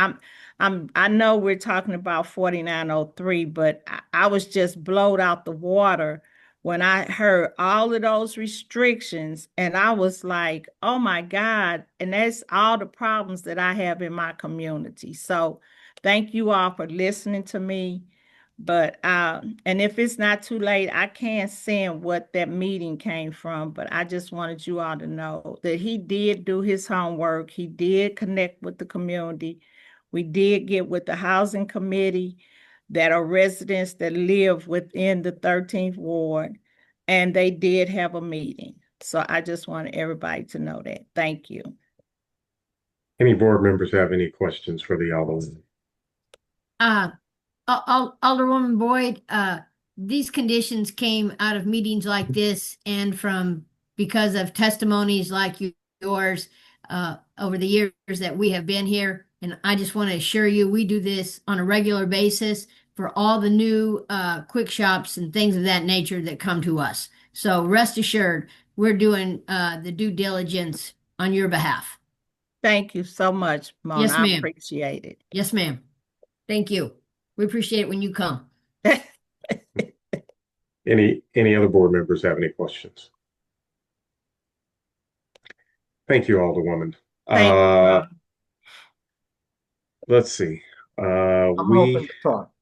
I know we're talking about 4903, but I was just blown out the water when I heard all of those restrictions, and I was like, oh my God. And that's all the problems that I have in my community. So thank you all for listening to me. But and if it's not too late, I can't send what that meeting came from, but I just wanted you all to know that he did do his homework. He did connect with the community. We did get with the housing committee that are residents that live within the 13th ward, and they did have a meeting. So I just wanted everybody to know that. Thank you. Any board members have any questions for the alderman? Alderwoman Boyd, these conditions came out of meetings like this and because of testimonies like yours over the years that we have been here. And I just want to assure you, we do this on a regular basis for all the new quick shops and things of that nature that come to us. So rest assured, we're doing the due diligence on your behalf. Thank you so much, Mona. Yes, ma'am. I appreciate it. Yes, ma'am. Thank you. We appreciate it when you come. Any other board members have any questions? Thank you, Alderwoman. Let's see. I'm hoping to talk.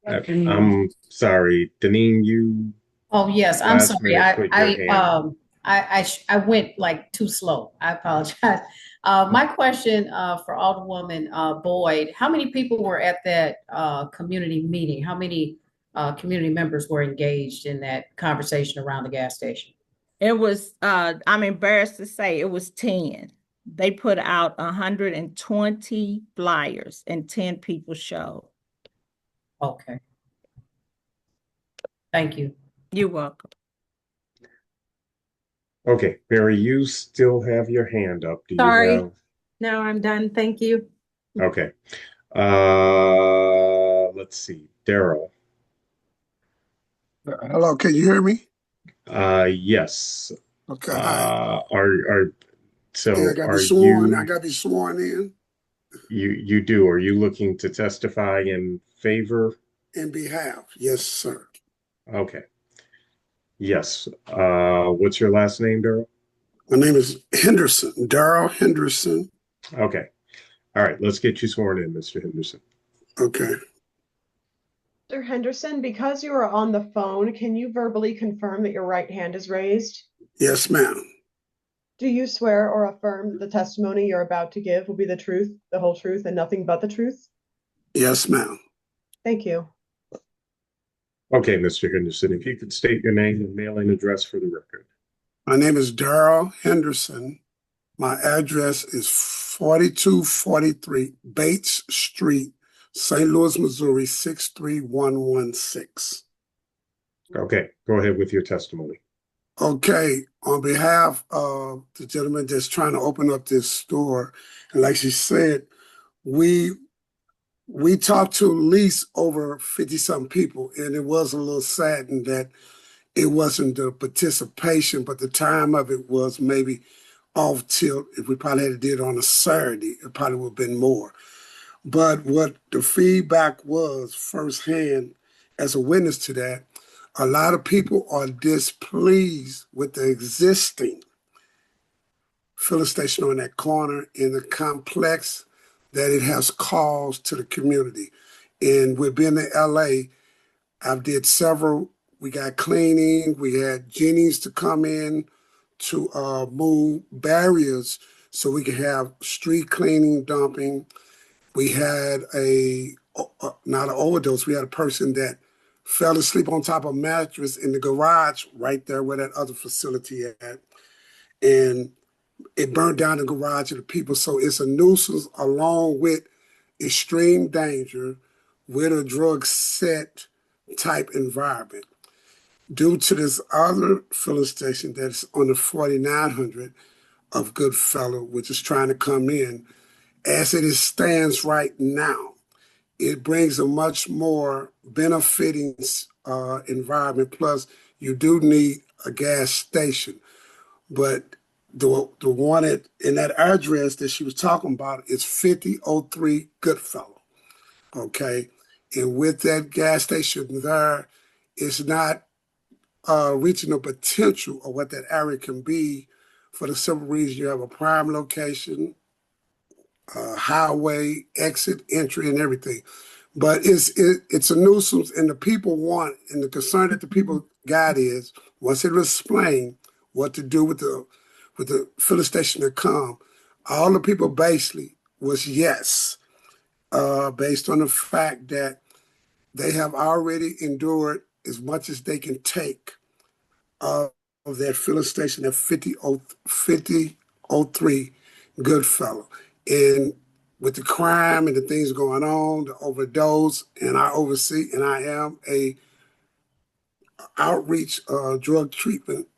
I'm sorry, Deneen, you. Oh, yes, I'm last sorry. minute put your hand up. I went like too slow. I apologize. My question for Alderwoman Boyd, how many people were at that community meeting? How many community members were engaged in that conversation around the gas station? It was, I'm embarrassed to say, it was 10. They put out 120 flyers and 10 people showed. Okay. Thank you. You're welcome. Okay, Barry, you still have your hand up. Do you Sorry. have? No, I'm done. Thank you. Okay. Let's see, Daryl. Hello, can you hear me? Yes. Okay, hi. So Yeah, I gotta are be sworn. you? I gotta be sworn in You do. Are you looking to testify in favor? in behalf. Yes, sir. Okay. Yes. What's your last name, Daryl? My name is Henderson, Darrell Henderson. Okay. All right. Let's get you sworn in, Mr. Henderson. Okay. Mr. Henderson, because you are on the phone, can you verbally confirm that your right hand is raised? Yes, ma'am. Do you swear or affirm that the testimony you're about to give will be the truth, the whole truth, and nothing but the truth? Yes, ma'am. Thank you. Okay, Mr. Henderson, if you could state your name and mailing address for the record. My name is Darrell Henderson, My address is 4243 Bates Street, St. Louis, Missouri, 63116. Okay, go ahead with your testimony. Okay, on behalf of the gentleman that's trying to open up this store, and like she said, we talked to at least over 50-some people, and it was a little saddened that it wasn't the participation, but the time of it was maybe off tilt. If we probably had did it on a Saturday, it probably would have been more. But what the feedback was firsthand as a witness to that, a lot of people are displeased with the existing filling station on that corner in the complex that it has caused to the community. And with being in LA, I've did several. We got cleaning. We had Jennings to come in to move barriers so we could have street cleaning, dumping. We had not an overdose. We had a person that fell asleep on top of a mattress in the garage right there where that other facility at. And it burned down the garage of the people. So it's a nuisance along with extreme danger with a drug set type environment. Due to this other filling station that's on the 4900 of Goodfellow, which is trying to come in, as it stands right now, it brings a much more benefiting environment. Plus, you do need a gas station. But the one in that address that she was talking about is 5003 Goodfellow. Okay. And with that gas station there, it's not reaching the potential of what that area can be for the simple reason you have a prime location, highway, exit, entry, and everything. But it's a nuisance, and the people want, and the concern that the people got is, once it was explained what to do with the filling station to come, all the people basically was yes, based on the fact that they have already endured as much as they can take of that filling station at 5003 Goodfellow. And with the crime and the things going on, the overdose, and I oversee, and I am a outreach drug treatment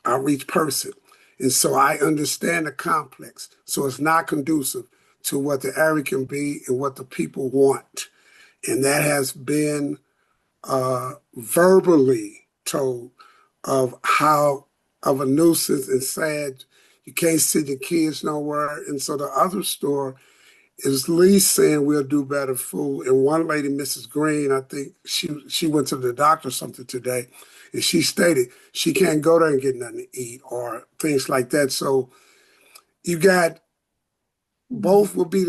outreach person. And so I understand the complex. So it's not conducive to what the area can be and what the people want. And that has been verbally told of how of a nuisance and sad. You can't send your kids nowhere. And so the other store is at least saying we'll do better food. And one lady, Mrs. Green, I think she went to the doctor or something today, and she stated she can't go there and get nothing to eat or things like that. So you got both can be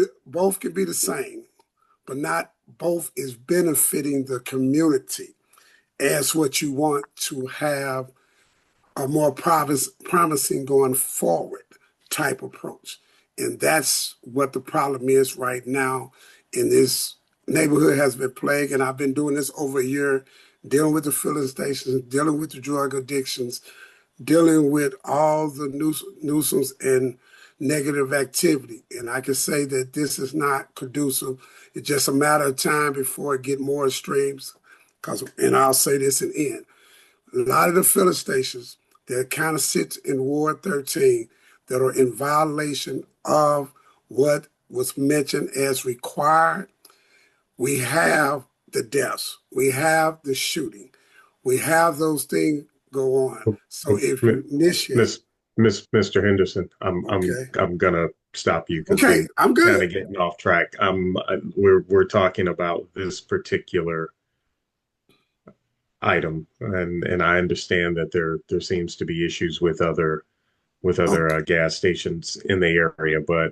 the same, but not both is benefiting the community as what you want to have a more promising going forward type approach. And that's what the problem is right now in this neighborhood has been plagued. And I've been doing this over a year, dealing with the filling stations, dealing with the drug addictions, dealing with all the nuisance and negative activity. And I can say that this is not conducive. It's just a matter of time before it get more extremes. And I'll say this and end. A lot of the filling stations that kind of sit in Ward 13 that are in violation of what was mentioned as required. We have the deaths. We have the shooting. We have those things go on. So if you initiate... Mr. Henderson, I'm gonna stop you because I'm good. Kind of getting off track. We're talking about this particular item, and I understand that there seems to be issues with other gas stations in the area, but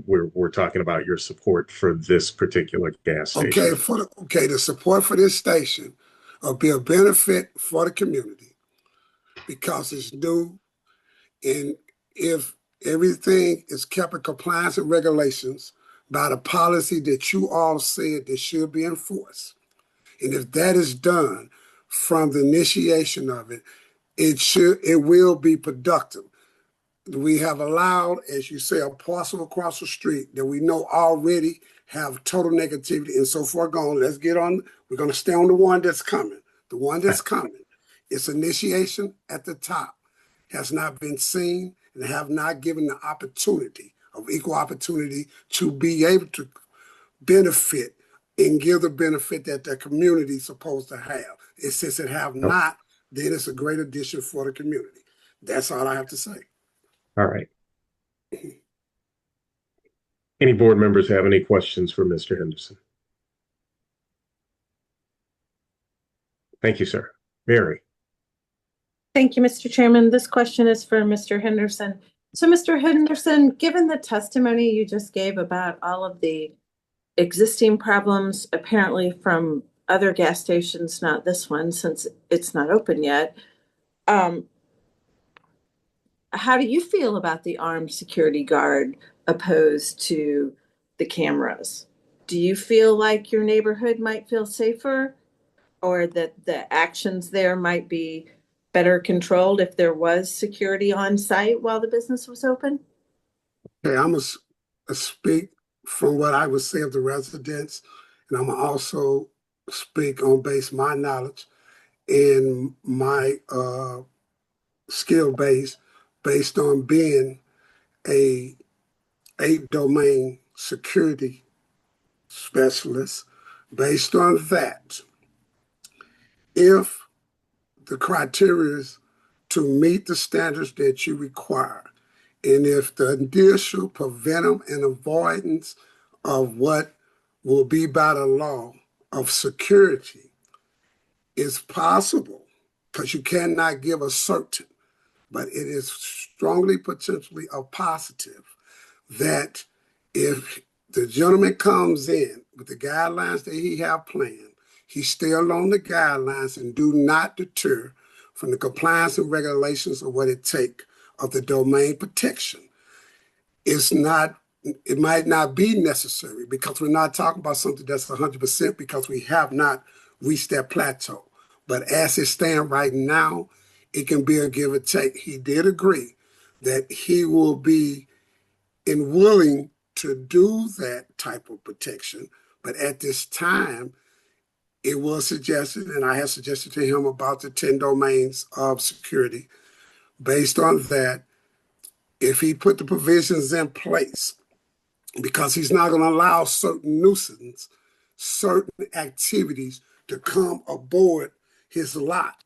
we're talking about your support for this particular gas station. The support for this station will be a benefit for the community because it's new, and if everything is kept in compliance and regulations by the policy that you all said that should be enforced, and if that is done from the initiation of it, it will be productive. we have allowed, as you say, a parcel across the street that we know already have total negativity and so far gone. Let's get on. We're going to stay on the one that's coming. The one that's coming. Its initiation at the top has not been seen and have not given the opportunity of equal opportunity to be able to benefit and give the benefit that the community is supposed to have. And since it have not, then it's a great addition for the community. That's all I have to say. All right. Any board members have any questions for Mr. Henderson? Thank you, sir. Mary. Thank you, Mr. Chairman. This question is for Mr. Henderson. So, Mr. Henderson, given the testimony you just gave about all of the existing problems, apparently from other gas stations, not this one, since it's not open yet, how do you feel about the armed security guard opposed to the cameras? Do you feel like your neighborhood might feel safer, or that the actions there might be better controlled if there was security on site while the business was open? Okay, I'm going to speak from what I would say of the residents, and I'm going to also speak on base my knowledge and my skill base based on being a 8-domain security specialist. Based on that, if the criteria is to meet the standards that you require, and if the initial preventive and avoidance of what will be by the law of security is possible, because you cannot give a certain, but it is strongly potentially a positive that if the gentleman comes in with the guidelines that he have planned, he stay along the guidelines and do not deter from the compliance and regulations of what it take of the domain protection. It might not be necessary, because we're not talking about something that's 100% because we have not reached that plateau. But as it stands right now, it can be a give or take. He did agree that he will be willing to do that type of protection. But at this time, it was suggested, and I have suggested to him about the 10 domains of security. Based on that, if he put the provisions in place, because he's not going to allow certain nuisance, certain activities to come aboard his lot.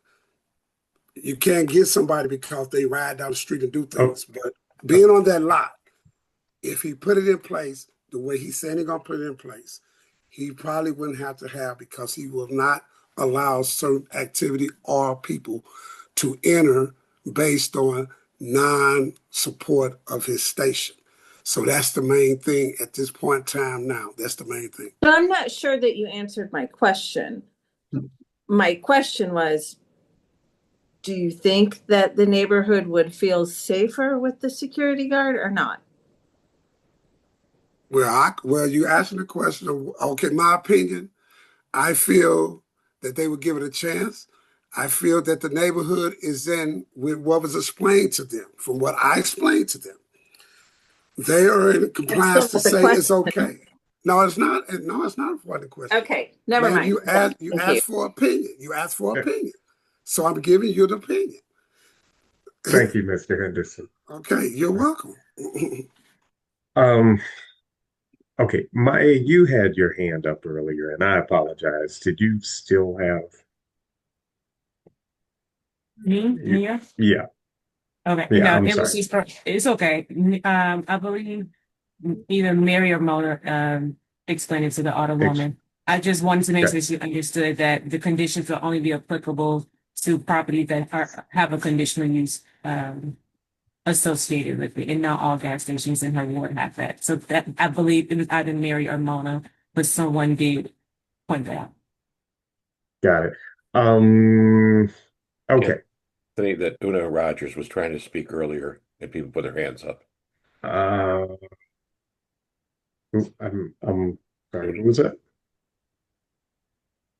You can't get somebody because they ride down the street and do things. But being on that lot, if he put it in place the way he's saying he's going to put it in place, he probably wouldn't have to have, because he will not allow certain activity or people to enter based on non-support of his station. So that's the main thing at this point in time now. That's the main thing. But I'm not sure that you answered my question. My question was, do you think that the neighborhood would feel safer with the security guard or not? Well, you asking the question of, okay, my opinion, I feel that they would give it a chance. I feel that the neighborhood is in with what was explained to them, from what I explained to them. They are in compliance to say it's okay. No, it's not. No, it's not for the question. Okay, never mind. You asked for opinion. You asked for opinion. So I'm giving you the opinion. Thank you, Mr. Henderson. Okay, you're welcome. Okay, you had your hand up earlier, and I apologize. Did you still have? Me? Mia? Yeah. Okay. Yeah, No, I'm sorry. It's okay. I believe either Mary or Mona explained it to the Alderwoman. I just wanted to make sure she understood that the conditions will only be applicable to properties that have a conditional use associated with it, and not all gas stations in her ward have that. So that, I believe it was either Mary or Mona, but someone did point that out. Got it. Okay. I think that Una Rogers was trying to speak earlier, and people put their hands up. I'm sorry. What was that?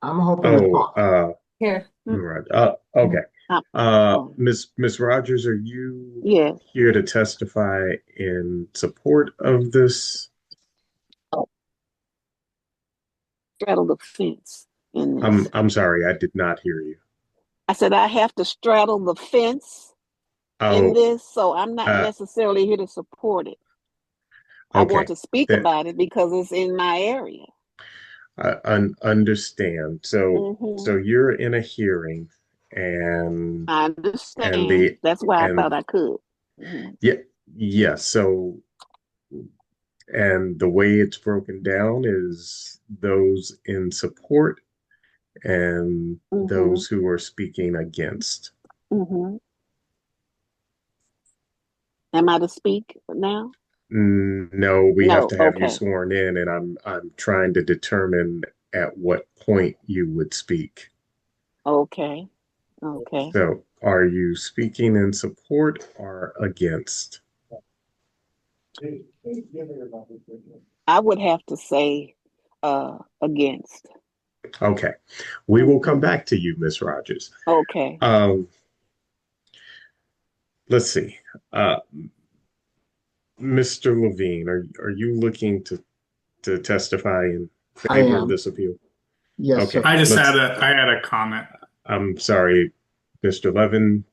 I'm hoping to talk. Here. Right. Okay. Miss Rogers, are you Yes. here to testify in support of this? Straddle the fence in this. I'm sorry, I did not hear you. I said I have to straddle the fence in Oh, this, so I'm not uh, necessarily here to support it. I want okay. to speak That about it because it's in my area. I understand. So Hmm. you're in a hearing, and I and understand. the That's why I and thought I could. Hmm. yeah, yeah. So and the way it's broken down is those in support and Hmm. those who are speaking against. Hmm. Am I to speak now? No, we have No. to have you Okay. sworn in, and I'm trying to determine at what point you would speak. Okay. Okay. So, are you speaking in support or against? I would have to say against. Okay, we will come Hmm. back to you, Miss Rogers. Okay. Um, let's see. Uh, Mr. Levine, are you looking to testify in I favor of am. this appeal? Yes, Okay, sir. I just let's. had a comment. I'm sorry, Mr. Levin.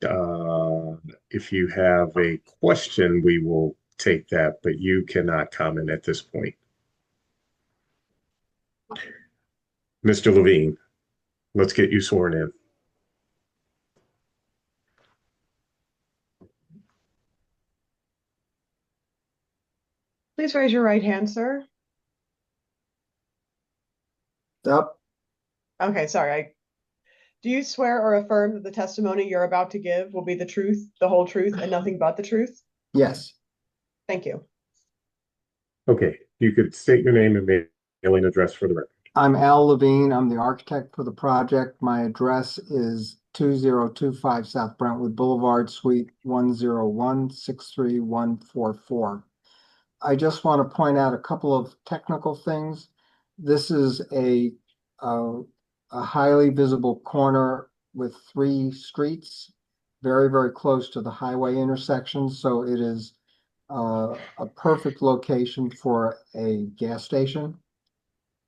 If you have a question, we will take that, but you cannot comment at this point. Mr. Levine, let's get you sworn in. Please raise your right hand, sir. Up. Okay, sorry. Do you swear or affirm that the testimony you're about to give will be the truth, the whole truth, and nothing but the truth? Yes. Thank you. Okay, you could state your name and mailing address for the record. I'm Al Levine. I'm the architect for the project. My address is 2025 South Brentwood Boulevard, Suite 101, 63144. I just want to point out a couple of technical things. This is a highly visible corner with 3 streets, very, very close to the highway intersection. So it is a perfect location for a gas station.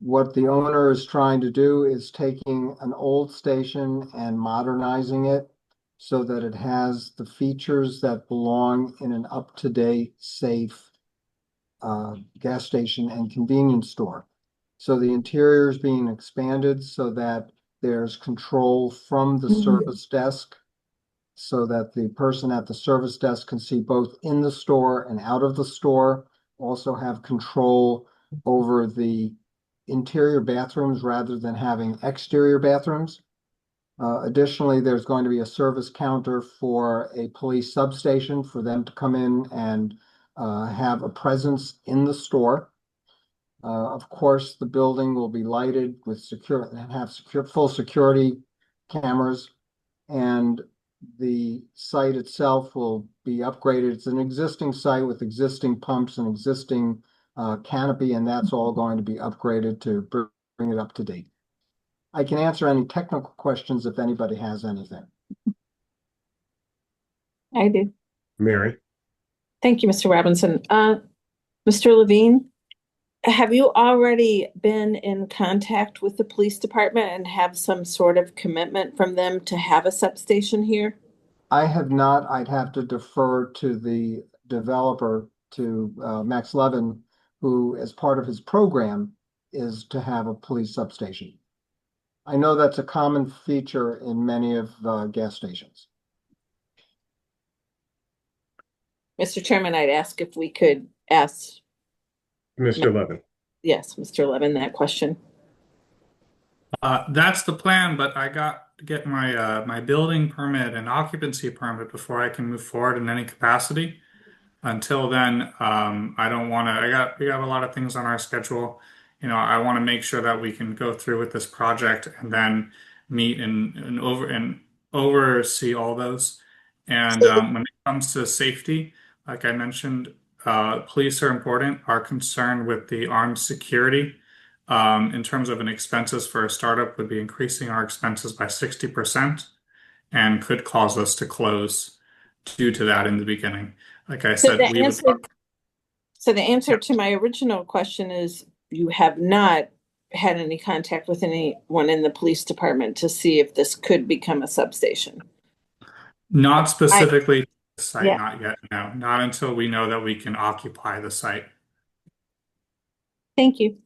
What the owner is trying to do is taking an old station and modernizing it so that it has the features that belong in an up-to-date, safe gas station and convenience store. So the interior is being expanded so that there's control from the service desk so that the person at the service desk can see both in the store and out of the store, also have control over the interior bathrooms rather than having exterior bathrooms. Additionally, there's going to be a service counter for a police substation for them to come in and have a presence in the store. Of course, the building will be lighted with full security cameras, and the site itself will be upgraded. It's an existing site with existing pumps and existing canopy, and that's all going to be upgraded to bring it up to date. I can answer any technical questions if anybody has anything. I do. Mary? Thank you, Mr. Robinson. Mr. Levine, have you already been in contact with the police department and have some sort of commitment from them to have a substation here? I have not. I'd have to defer to the developer, to Max Levin, who, as part of his program, is to have a police substation. I know that's a common feature in many of the gas stations. Mr. Chairman, I'd ask if we could ask, Mr. Levin. yes, Mr. Levin, that question. That's the plan, but I got to get my my building permit and occupancy permit before I can move forward in any capacity. Until then, I don't want to. We have a lot of things on our schedule. You know, I want to make sure that we can go through with this project and then meet and oversee all those. And when it comes to safety, like I mentioned, police are important. Our concern with the armed security, in terms of an expenses for a startup, would be increasing our expenses by 60%. and could cause us to close due to that in the beginning. Like I So said, the we would. answer, so the answer to my original question is you have not had any contact with anyone in the police department to see if this could become a substation. Not specifically the site, Yeah. not yet, no. Not until we know that we can occupy the site. Thank you.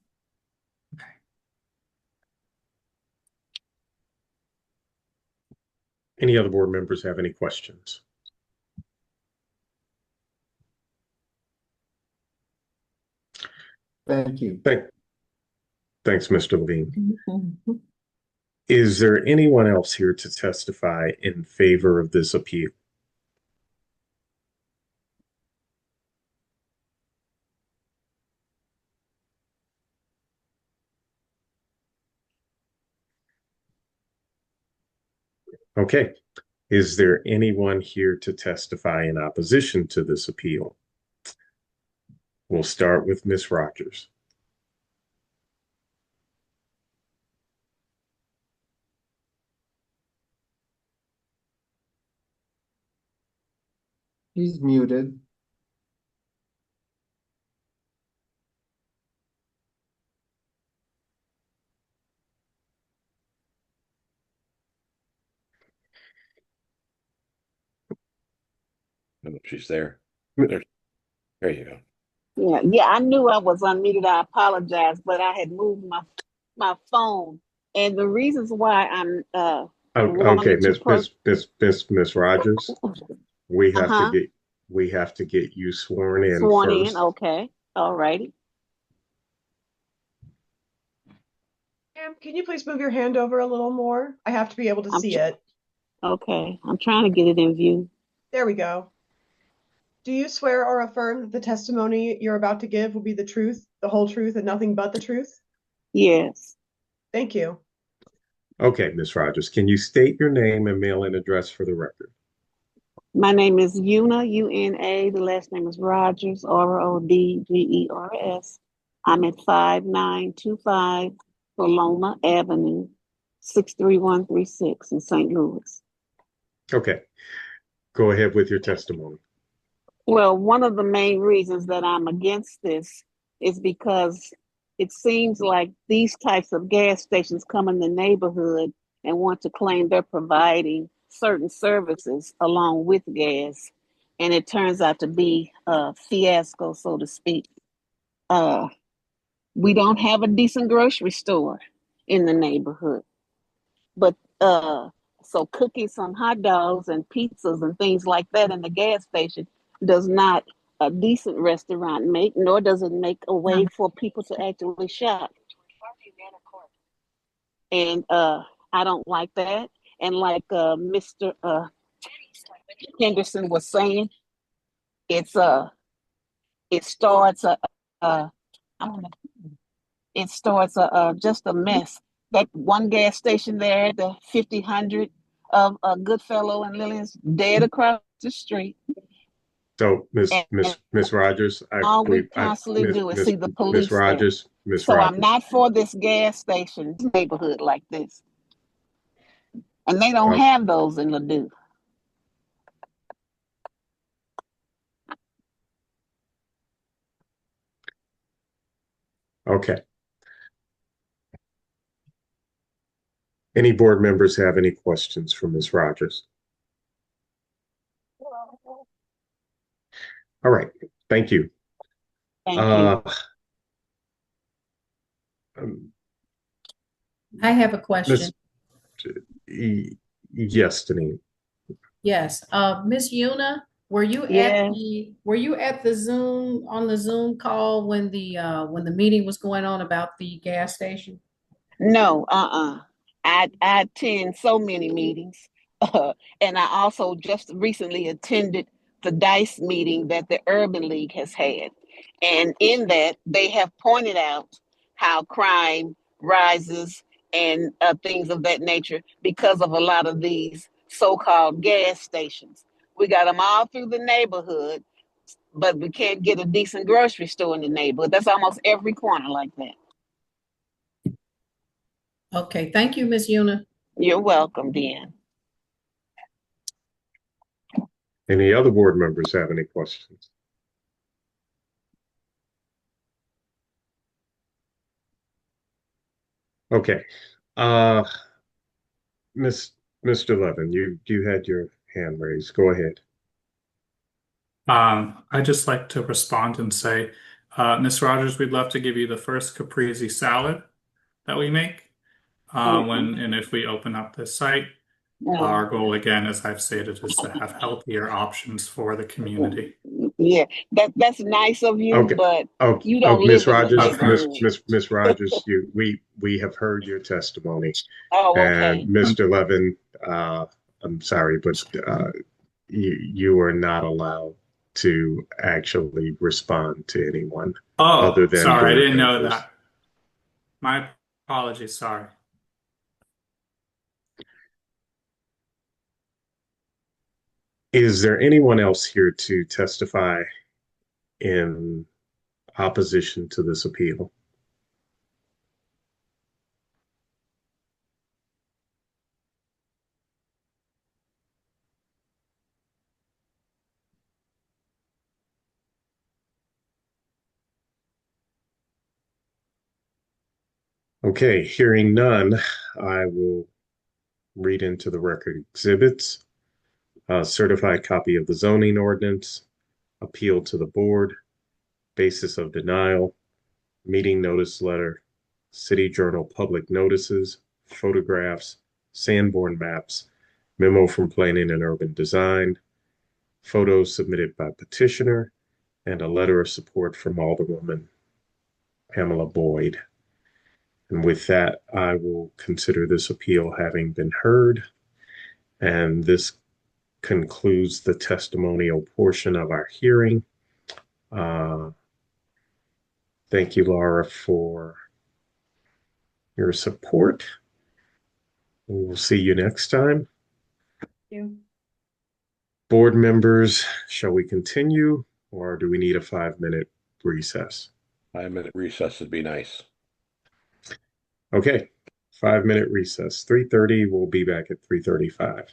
Any other board members have any questions? Thank you. Thanks, Mr. Levine. Is there anyone else here to testify in favor of this appeal? Okay. Is there anyone here to testify in opposition to this appeal? We'll start with Ms. Rogers. He's muted. I don't know if she's there. There you go. Yeah, I knew I was unmuted. I apologize, but I had moved my phone. And the reasons why I'm Okay, wanting to Miss Rogers, we have Uh-huh. to get you sworn in sworn first. in. Okay. All righty. Ma'am, can you please move your hand over a little more? I have to be able to see it. Okay. I'm trying to get it in view. There we go. Do you swear or affirm that the testimony you're about to give will be the truth, the whole truth, and nothing but the truth? Yes. Thank you. Okay, Ms. Rogers, can you state your name and mailing address for the record? My name is Una, U-N-A. The last name is Rogers, R-O-D-G-E-R-S. I'm at 5925 Bologna Avenue, 63136 in St. Louis. Okay, go ahead with your testimony. Well, one of the main reasons that I'm against this is because it seems like these types of gas stations come in the neighborhood and want to claim they're providing certain services along with gas. And it turns out to be a fiasco, so to speak. We don't have a decent grocery store in the neighborhood. But so cooking some hot dogs and pizzas and things like that in the gas station does not a decent restaurant make, nor does it make a way for people to actually shop. And I don't like that. And like Mr. Henderson was saying, it starts just a mess. That one gas station there, the 5000 of Goodfellow and Lillian's, dead across the street. So, Miss Rogers, all we constantly do is see the police Miss Rogers, Miss So Rogers. I'm not for this gas station neighborhood like this. And they don't have those in Ladue. Okay. Any board members have any questions for Ms. Rogers? All right, thank you. Thank you. I have a question. Yes, Denise. Yes, Miss Una, were you at the Zoom on the Zoom call when the meeting was going on about the gas station? No, I attend so many meetings. And I also just recently attended the DICE meeting that the Urban League has had. And in that, they have pointed out how crime rises and things of that nature because of a lot of these so-called gas stations. We got them all through the neighborhood, but we can't get a decent grocery store in the neighborhood. That's almost every corner like that. Okay, thank you, Miss Una. You're welcome, Dan. Any other board members have any questions? Okay. Uh, Mr. Levin, you had your hand raised. Go ahead. I'd just like to respond and say, Ms. Rogers, we'd love to give you the first caprese salad that we make. And if we open up this site, our goal again, as I've stated, is to have healthier options for the community. Yeah, that's nice of you, Okay. but Oh, you don't Miss live in the Rogers, neighborhood. Miss Rogers, we have heard your testimony, Oh, and okay. Mr. Levin, I'm sorry, but you are not allowed to actually respond to anyone other Oh, than sorry, I board didn't know members. that. My apologies, sorry. Is there anyone else here to testify in opposition to this appeal? Okay, hearing none, I will read into the record exhibits. A certified copy of the zoning ordinance, appeal to the board, basis of denial, meeting notice letter, city journal public notices, photographs, Sanborn maps, memo from planning and urban design, photos submitted by petitioner, and a letter of support from Alderwoman Pamela Boyd. And with that, I will consider this appeal having been heard, and this concludes the testimonial portion of our hearing. Thank you, Laura, for your support. We'll see you next time. Thank you. Board members, shall we continue, or do we need a 5-minute recess? 5-minute recess would be nice. Okay, 5-minute recess. 3:30, we'll be back at 3:35.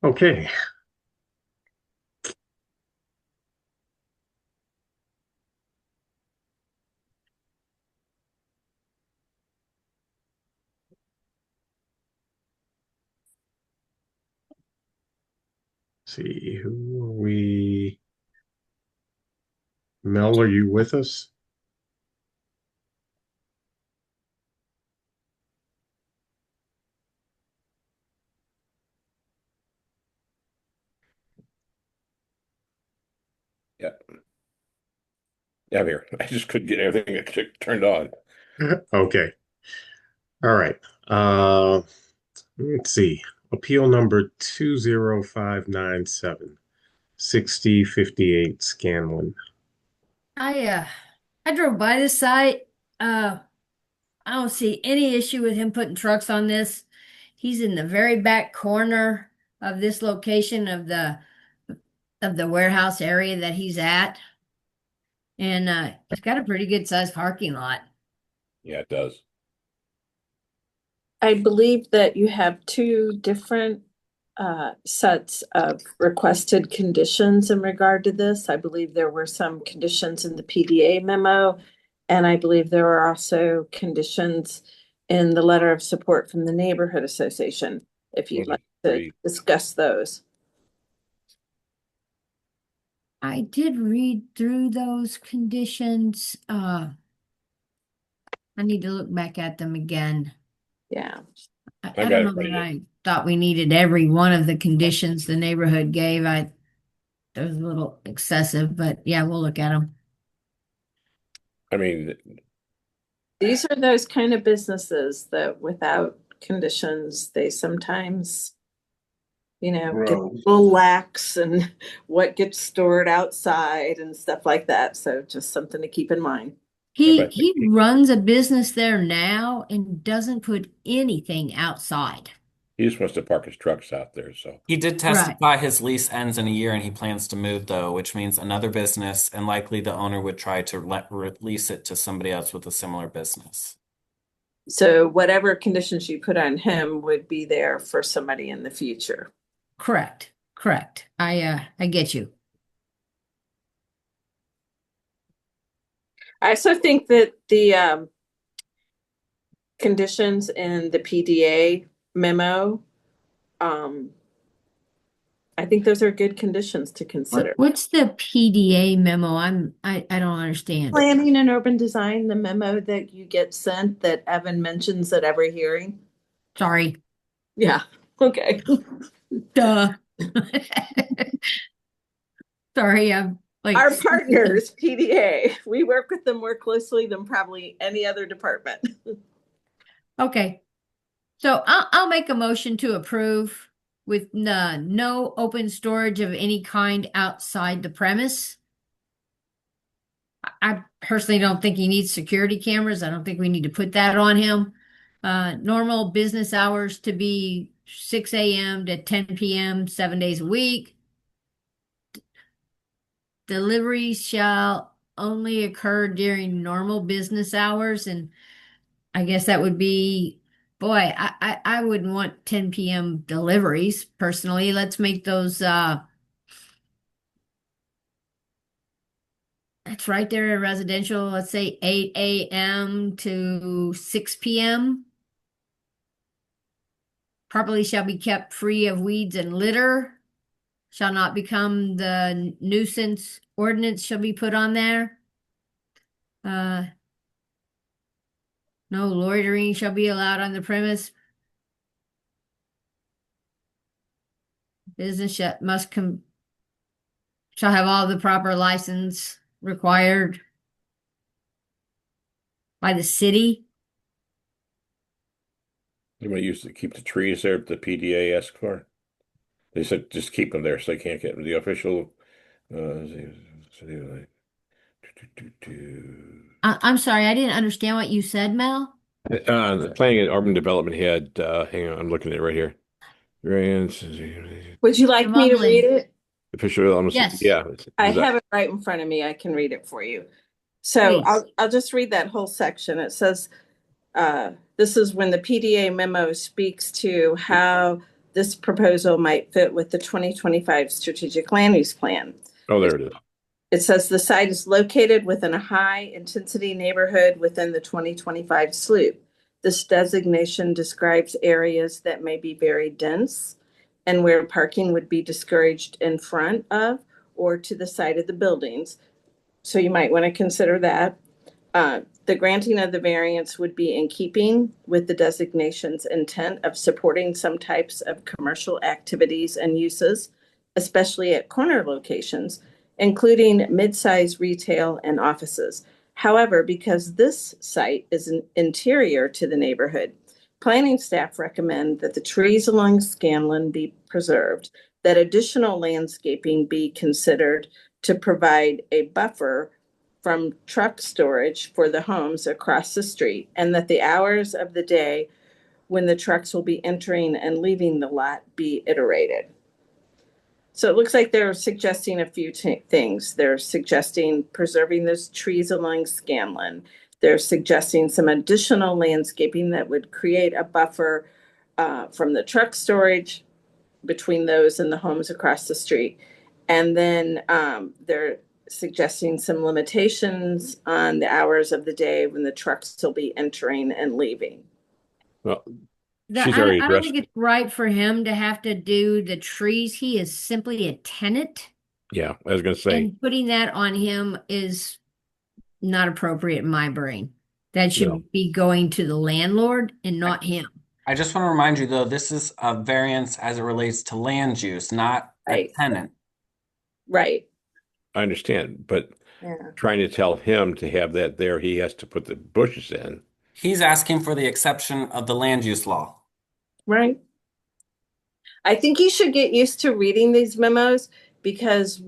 Okay. See, who are we? Mel, are you with us? Yeah. Yeah, I'm here. I just couldn't get everything turned on. Okay. All right. Let's see. Appeal number 20597, 6058 Scanlon. I drove by this site. I don't see any issue with him putting trucks on this. He's in the very back corner of this location of the warehouse area that he's at. And he's got a pretty good sized parking lot. Yeah, it does. I believe that you have two different sets of requested conditions in regard to this. I believe there were some conditions in the PDA memo, and I believe there were also conditions in the letter of support from the neighborhood association, if you'd like to discuss those. I did read through those conditions. I need to look back at them again. Yeah. I got don't it know right that here. I thought we needed every one of the conditions the neighborhood gave. That was a little excessive, but yeah, we'll look at them. I mean, These are those kind of businesses that without conditions, they sometimes, get a little lax and what gets stored outside and stuff like that. So just something to keep in mind. He runs a business there now and doesn't put anything outside. he just wants to park his trucks out there. So He did testify his lease ends in a year and he plans to move, though, which means another business, and likely the owner would try to release it to somebody else with a similar business. So whatever conditions you put on him would be there for somebody in the future. Correct. I get you. I also think that the conditions in the PDA memo, I think those are good conditions to consider. What's the PDA memo? I don't understand. Planning and urban design, the memo that you get sent that Evan mentions at every hearing. Sorry. Yeah. Okay. Duh. Sorry, Like Our partners, PDA, we work with them more closely than probably any other department. Okay. So I'll make a motion to approve with no open storage of any kind outside the premise. I personally don't think he needs security cameras. I don't think we need to put that on him. Normal business hours to be 6 a.m. to 10 p.m., 7 days a week. Deliveries shall only occur during normal business hours, and I guess that would be, boy, I wouldn't want 10 p.m. deliveries personally. Let's make those it's right there in residential, let's say 8 a.m. to 6 p.m. Property shall be kept free of weeds and litter. Shall not become the nuisance ordinance shall be put on there. No loitering shall be allowed on the premise. Business shall have all the proper license required by the city. You might use to keep the trees there that the PDA asked for. They said just keep them there so they can't get the official. I'm sorry, I didn't understand what you said, Mel. The planning and urban development had. Hang on, I'm looking at it right here. Variance. Would you like me to read it? Official. Yes. Yeah. I have it right in front of me. I can read it for you. So I'll just read that whole section. It says, this is when the PDA memo speaks to how this proposal might fit with the 2025 strategic land use plan. Oh, there it is. It says the site is located within a high intensity neighborhood within the 2025 SLUP. This designation describes areas that may be very dense and where parking would be discouraged in front of or to the side of the buildings. So you might want to consider that. The granting of the variance would be in keeping with the designation's intent of supporting some types of commercial activities and uses, especially at corner locations, including mid-size retail and offices. However, because this site is an interior to the neighborhood, planning staff recommend that the trees along Scanlon be preserved, that additional landscaping be considered to provide a buffer from truck storage for the homes across the street, and that the hours of the day when the trucks will be entering and leaving the lot be iterated. So it looks like they're suggesting a few things. They're suggesting preserving those trees along Scanlon. They're suggesting some additional landscaping that would create a buffer from the truck storage between those and the homes across the street. And then they're suggesting some limitations on the hours of the day when the trucks will be entering and leaving. Well, I don't think it's right for him to have to do the trees. He is simply a tenant. Yeah, I was going to say. And putting that on him is not appropriate in my brain. That should be going to the landlord and not him. I just want to remind you, though, this is a variance as it relates to land use, not a tenant. Right. I understand, but trying to tell him to have that there, he has to put the bushes in. He's asking for the exception of the land use law. Right. I think you should get used to reading these memos, because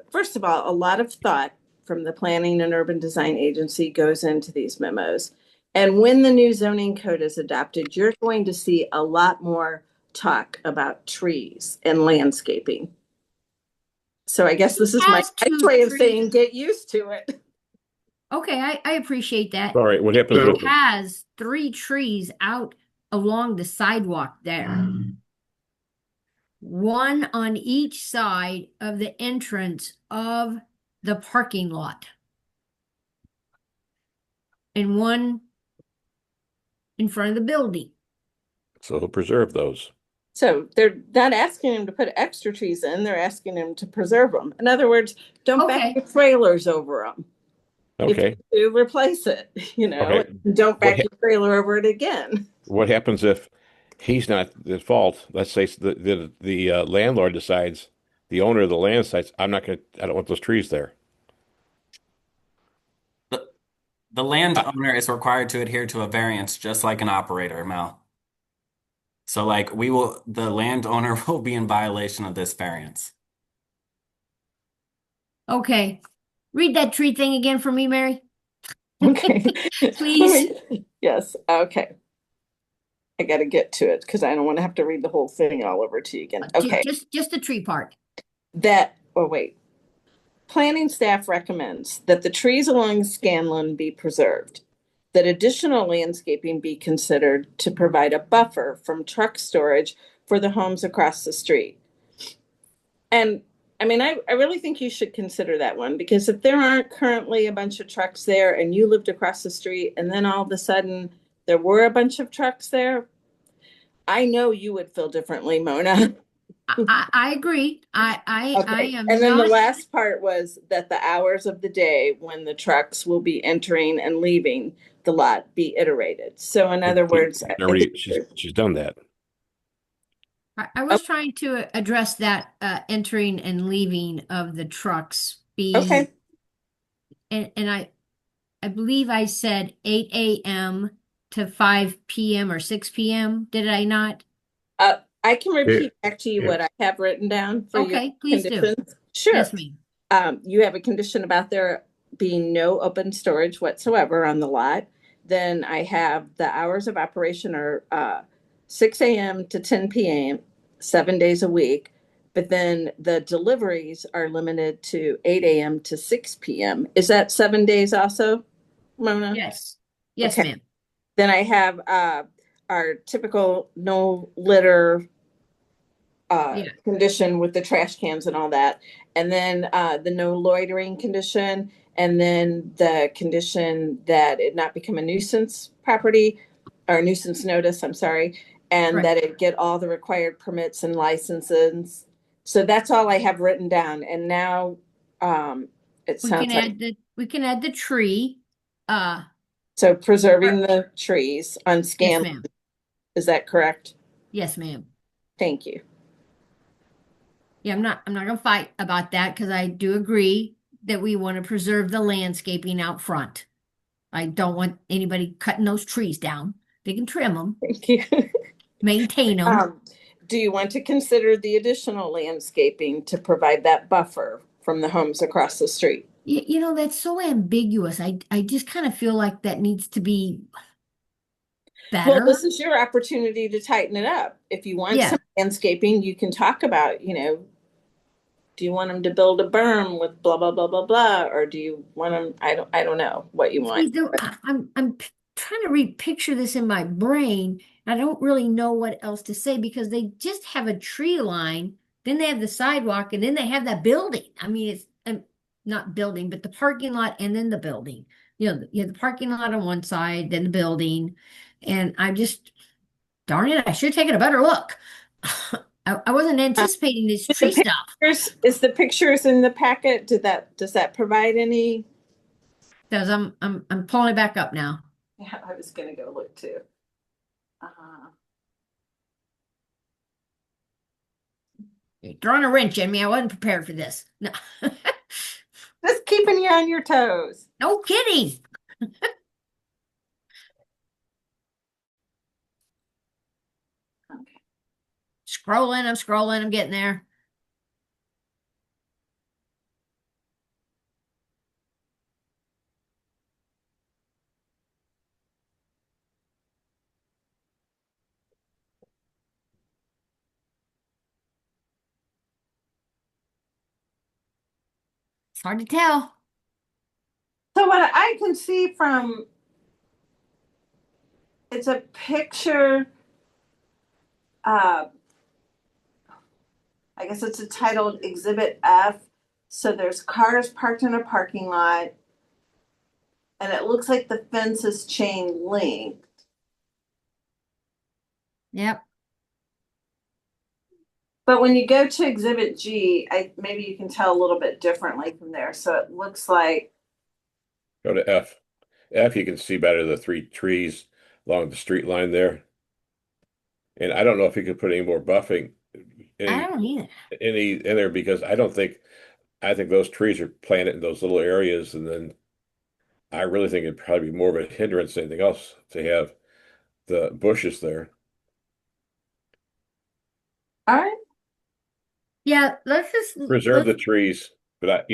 first of all, a lot of thought from the Planning and Urban Design Agency goes into these memos. And when the new zoning code is adopted, you're going to see a lot more talk about trees and landscaping. So I guess this is my way of saying get used to it. Okay, I appreciate that. All right, what happens? It has 3 trees out along the sidewalk there. One on each side of the entrance of the parking lot. And one in front of the building. So he'll preserve those. So they're not asking him to put extra trees in, they're asking him to preserve them. In other words, don't back your trailers over them. Okay. If you do, replace it, don't back your trailer over it again. What happens if he's not the fault? Let's say the landlord decides the owner of the land sites, I don't want those trees there. The landowner is required to adhere to a variance just like an operator, Mel. So like the landowner will be in violation of this variance. Okay. Read that tree thing again for me, Mary. Okay. Please. Yes. Okay. I got to get to it because I don't want to have to read the whole thing all over to you again. Okay. Just the tree part. Oh, wait. Planning staff recommends that the trees along Scanlon be preserved, that additional landscaping be considered to provide a buffer from truck storage for the homes across the street. And I mean, I really think you should consider that one, because if there aren't currently a bunch of trucks there and you lived across the street and then all of a sudden there were a bunch of trucks there, I know you would feel differently, Mona. I agree. I am And then the not. last part was that the hours of the day when the trucks will be entering and leaving the lot be iterated. So in other words, She's done that. I was trying to address that entering and leaving of the trucks being okay. And I believe I said 8 a.m. to 5 p.m. or 6 p.m. Did I not? I can repeat back to you what I have written down for your please conditions. do. Sure. Yes, ma'am. You have a condition about there being no open storage whatsoever on the lot. Then I have the hours of operation are 6 a.m. to 10 p.m., 7 days a week. But then the deliveries are limited to 8 a.m. to 6 p.m. Is that 7 days also, Mona? Yes. Yes, Okay. ma'am. Then I have our typical no litter condition with the trash cans and all that. And then the no loitering condition. And then the condition that it not become a nuisance property or nuisance notice, I'm sorry. And that it get all the required permits and licenses. So that's all I have written down. And now it sounds like we can add the tree. So preserving the trees on Scanlon. Yes, ma'am. Is that correct? Yes, ma'am. Thank you. Yeah, I'm not gonna fight about that because I do agree that we want to preserve the landscaping out front. I don't want anybody cutting those trees down. They can trim them. Thank you. Maintain them. Do you want to consider the additional landscaping to provide that buffer from the homes across the street? You know, that's so ambiguous. I just kind of feel like that needs to be better. Well, this is your opportunity to tighten it up. If you want some landscaping, you can talk about, do you want them to build a berm with blah, blah, blah, blah, blah? Or do you want them, I don't know what you want. I'm trying to repicture this in my brain. I don't really know what else to say because they just have a tree line, then they have the sidewalk, and then they have that building. I mean, it's not building, but the parking lot and then the building. You have the parking lot on one side, then the building. And darn it, I should have taken a better look. I wasn't anticipating this tree stuff. Is the pictures in the packet? Does that provide any? Because I'm pulling it back up now. Yeah, I was gonna go look too. You're throwing a wrench in me. I wasn't prepared for this. No. Just keeping you on your toes. No kidding. I'm scrolling, I'm getting there. It's hard to tell. So what I can see from, it's a picture, I guess it's titled Exhibit F. So there's cars parked in a parking lot, and it looks like the fence is chain linked. Yep. But when you go to Exhibit G, maybe you can tell a little bit differently from there. So it looks like. Go to F. F, you can see better the 3 trees along the street line there. And I don't know if you could put any more buffing I don't either. any in there because I think those trees are planted in those little areas, and then I really think it'd probably be more of a hindrance than anything else to have the bushes there. All right. Yeah, let's Preserve the trees, but that's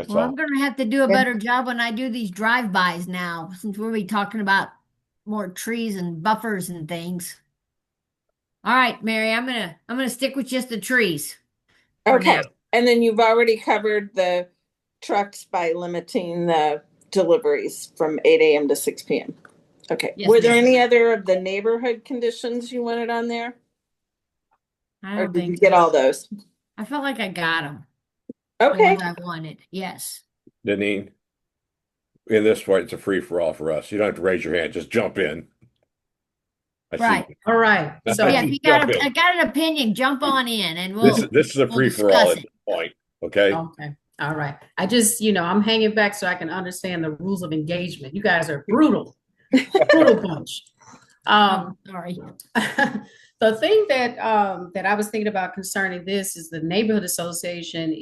well, I'm all. gonna have to do a better job when I do these drive-bys now, since we'll be talking about more trees and buffers and things. All right, Mary, I'm gonna stick with just the trees for Okay. now. And then you've already covered the trucks by limiting the deliveries from 8 a.m. to 6 p.m. Okay. Yes, Were there ma'am. any other of the neighborhood conditions you wanted on there? I Or don't did you think get so. all those? I felt like I got them. Okay. The ones I wanted. Yes. Deneen, in this part, it's a free for all for us. You don't have to raise your hand; just jump in. I see. Right. All right. So Yeah, if you Jump in. I got an opinion, jump on in and This is a we'll free for all discuss at it. this point. Okay. okay. All right. I just, I'm hanging back so I can understand the rules of engagement. You guys are brutal. Brutal bunch. Sorry. The thing that I was thinking about concerning this is the neighborhood association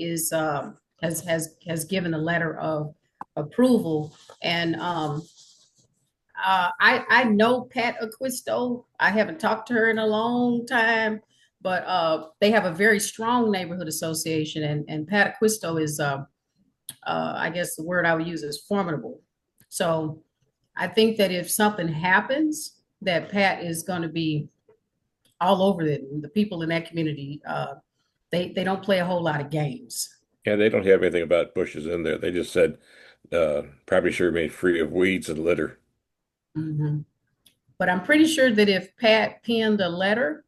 has given a letter of approval, and I know Pat Acquisto. I haven't talked to her in a long time, but they have a very strong neighborhood association, and Pat Acquisto is I guess the word I would use is formidable. So I think that if something happens, that Pat is going to be all over it. And the people in that community, they don't play a whole lot of games. Yeah, they don't have anything about bushes in there. They just said property should remain free of weeds and litter. Mm-hmm. But I'm pretty sure that if Pat penned a letter,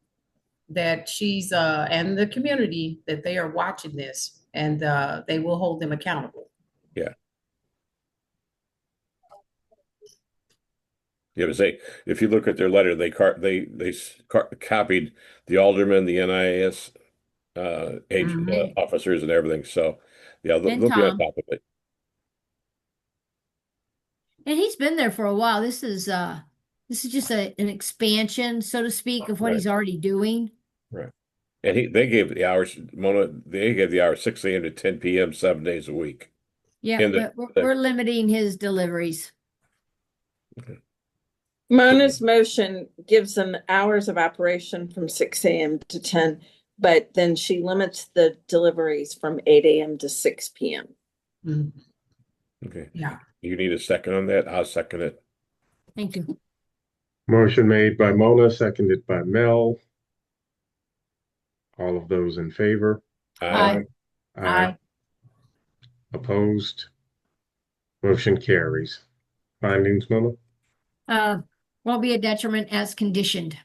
that she's and the community that they are watching this, and they will hold them accountable. Yeah. Yeah, but say if you look at their letter, they copied the alderman, the NIS officers, and everything. So yeah, they'll And be on Tom. top of it. And he's been there for a while. This is just an expansion, so to speak, of what Right. he's already doing. Right. And they gave the hours, Mona. They gave the hours 6 a.m. to 10 p.m. 7 days a week. Yeah, but we're limiting his deliveries. Mona's motion gives them hours of operation from 6 a.m. to 10, but then she limits the deliveries from 8 a.m. to 6 p.m. Okay. Yeah. You need a second on that? I'll second it. Thank you. Motion made by Mona, seconded by Mel. All of those in favor? Aye. Aye. Opposed? Motion carries. Findings, Mona? Won't be a detriment as conditioned.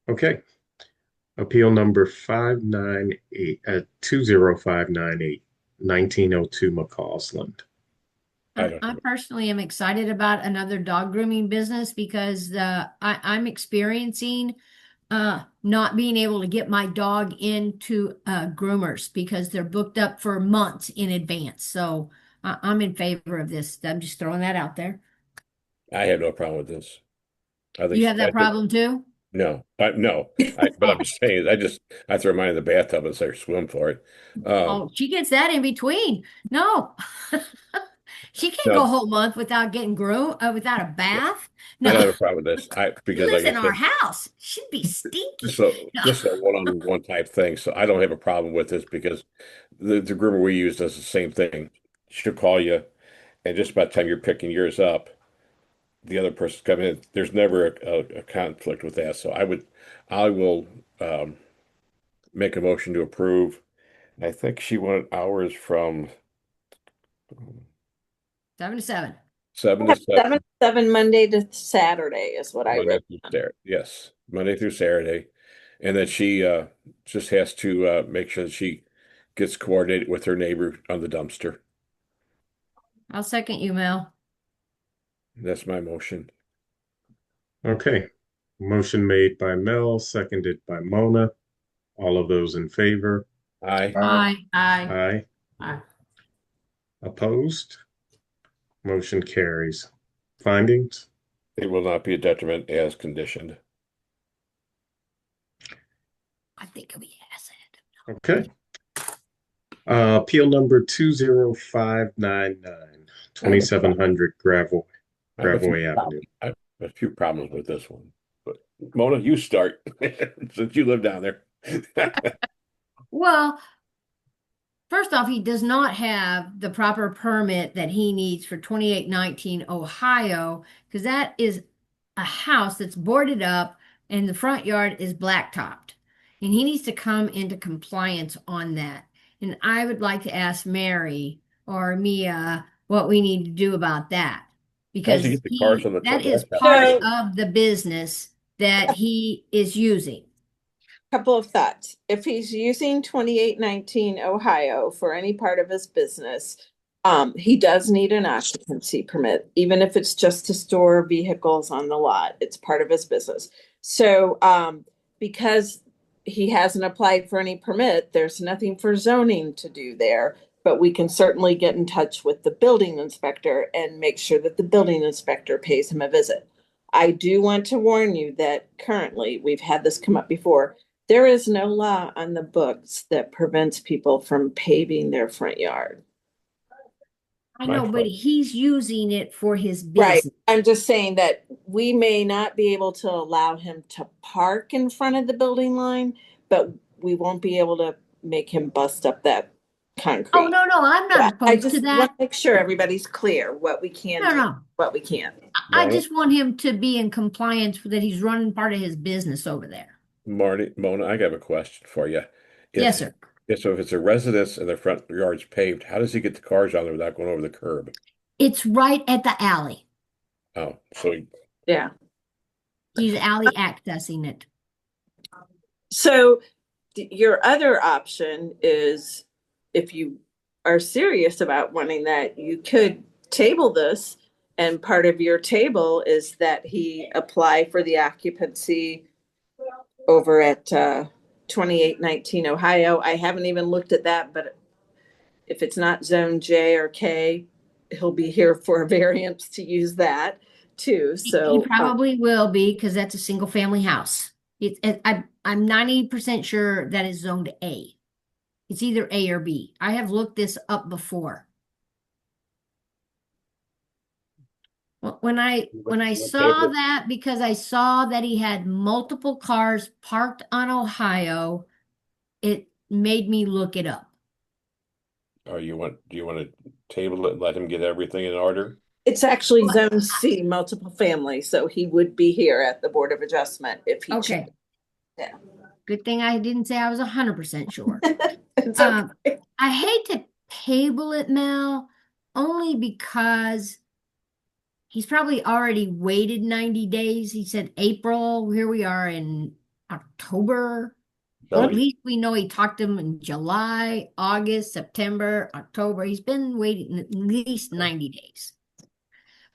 Okay. Appeal number 20598, 1902 McCausland. I personally am excited about another dog grooming business because I'm experiencing not being able to get my dog into groomers because they're booked up for months in advance. So I'm in favor of this. I'm just throwing that out there. I have no problem with this. I think You have that problem too? No, but I'm just saying. I throw mine in the bathtub and say swim for it. Oh, she gets that in between. No. She can't No. go a whole month without getting groomed, without a bath. I don't No, have a problem with this. she Because lives like in I our said, house. She'd be stinky. so No. this is a one-on-one type thing. So I don't have a problem with this because the groomer we use does the same thing. She'll call you, and just about the time you're picking yours up, the other person's coming in. There's never a conflict with that. So I will make a motion to approve. I think she wanted hours from 7 to 7. 7 to 7. 7 to 7 Monday to Saturday is what I Monday wrote. through Saturday. Yes, Monday through Saturday. And then she just has to make sure that she gets coordinated with her neighbor on the dumpster. I'll second you, Mel. That's my motion. Okay. Motion made by Mel, seconded by Mona. All of those in favor? Aye. Aye. Aye. Aye. Opposed? Motion carries. findings? It will not be a detriment as conditioned. I think we has it. Okay. Appeal number 20599, 2700 Gravois Avenue. I have a few problems with this one, but Mona, you start since you live down there. Well, first off, he does not have the proper permit that he needs for 2819 Ohio, because that is a house that's boarded up and the front yard is blacktopped. And he needs to come into compliance on that. And I would like to ask Mary or Mia what we need to do about that. Because How's he get the cars on the that truck? is That's part So- of the business that he is using. Couple of thoughts. If he's using 2819 Ohio for any part of his business, he does need an occupancy permit, even if it's just to store vehicles on the lot. It's part of his business. So, because he hasn't applied for any permit, there's nothing for zoning to do there. But we can certainly get in touch with the building inspector and make sure that the building inspector pays him a visit. I do want to warn you that currently, we've had this come up before, there is no law on the books that prevents people from paving their front yard. I know, but he's using it for his Right. business. I'm just saying that we may not be able to allow him to park in front of the building line, but we won't be able to make him bust up that concrete. Oh, no, I'm Yeah, not I opposed just to want that. to make sure everybody's clear what we can do, No. what we can't. I just want him to be in compliance with that he's running part of his business over there. Mona, I got a question for you. Yes, sir. So if it's a residence and the front yard's paved, how does he get the cars on there without going over the curb? It's right at the alley. Oh, so Yeah. He's alley accessing it. So your other option is, if you are serious about wanting that, you could table this, and part of your table is that he apply for the occupancy over at 2819 Ohio. I haven't even looked at that, but if it's not zone J or K, he'll be here for a variance to use that too. So He probably will be, because that's a single family house. I'm 90% sure that is zoned A. It's either A or B. I have looked this up before. When I saw that, because I saw that he had multiple cars parked on Ohio, it made me look it up. do you want to table it and let him get everything in order? it's actually zone C, multiple family, so he would be here at the Board of Adjustment if he. Okay. Yeah. Good thing I didn't say I was 100% sure. It's okay. I hate to table it, Mel, only because he's probably already waited 90 days. He said April. Here we are in October. Well, at least we know he talked to him in July, August, September, October. He's been waiting at least 90 days.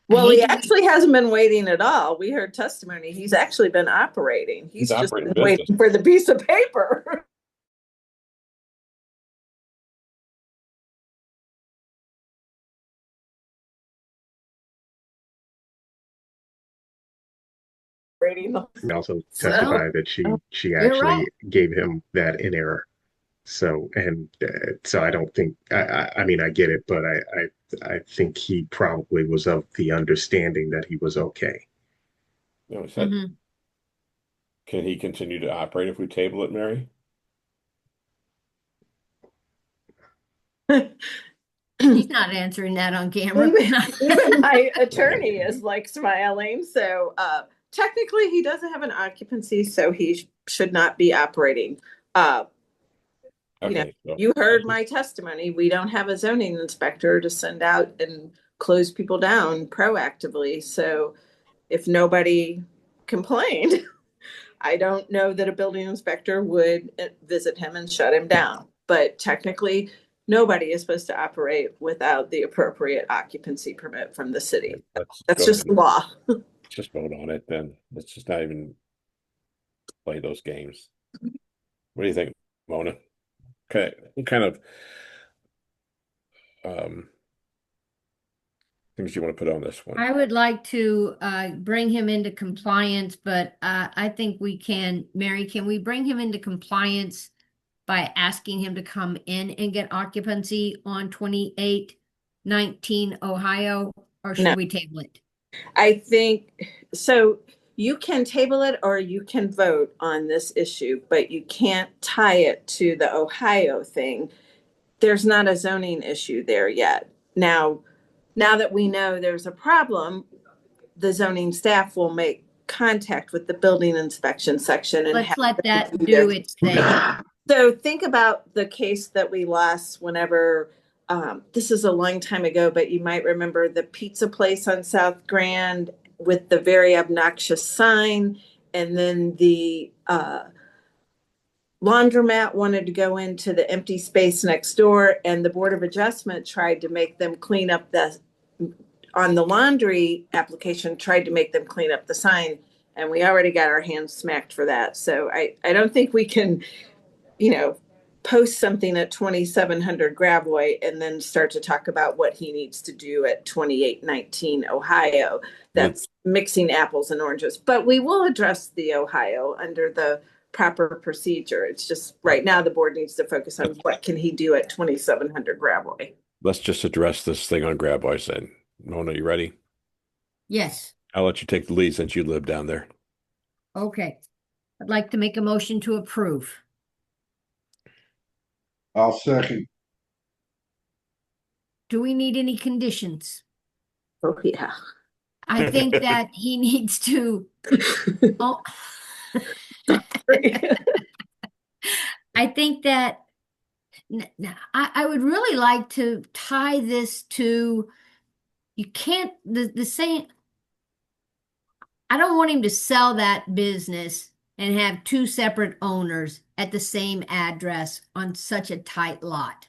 Well, he actually hasn't been waiting at all. We heard testimony. He's actually been operating. He's just operating been waiting for the piece of paper. And also testified that she you're actually right. gave him that in error. So so I don't think I mean I get it, but I think he probably was of the understanding that he was okay. No, Can he continue to operate if we table it, Mary? He's not answering that on camera. Even my attorney is like smiling. So technically he doesn't have an occupancy, so he should not be operating. You heard my testimony. We don't have a zoning inspector to send out and close people down proactively. So if nobody complained, I don't know that a building inspector would visit him and shut him down. But technically, nobody is supposed to operate without the appropriate occupancy permit from the city. That's just law. Just vote on it then. Let's just not even play those games. What do you think, Mona? Okay, what kind of things you want to put on this one? I would like to bring him into compliance, but I think we can, Mary, can we bring him into compliance by asking him to come in and get occupancy on 2819 Ohio, or No. should we table it? I think so. You can table it or you can vote on this issue, but you can't tie it to the Ohio thing. There's not a zoning issue there yet. Now that we know there's a problem, the zoning staff will make contact with the building inspection section and Let's have let them that do do their- its thing. So think about the case that we lost whenever, this is a long time ago, but you might remember the pizza place on South Grand with the very obnoxious sign. And then the laundromat wanted to go into the empty space next door, and the Board of Adjustment tried to make them clean up on the laundry application, tried to make them clean up the sign. And we already got our hands smacked for that. So I don't think we can, post something at 2700 Gravois and then start to talk about what he needs to do at 2819 Ohio. That's mixing apples and oranges. But we will address the Ohio under the proper procedure. It's just right now the board needs to focus on what can he do at 2700 Gravois. Let's just address this thing on Gravois then. Mona, you ready? Yes. I'll let you take the lead since you live down there. Okay. I'd like to make a motion to approve. I'll second. Do we need any conditions? Oh, yeah. I think that he needs to. Oh. I think that I would really like to tie this to, you can't, the same. I don't want him to sell that business and have two separate owners at the same address on such a tight lot.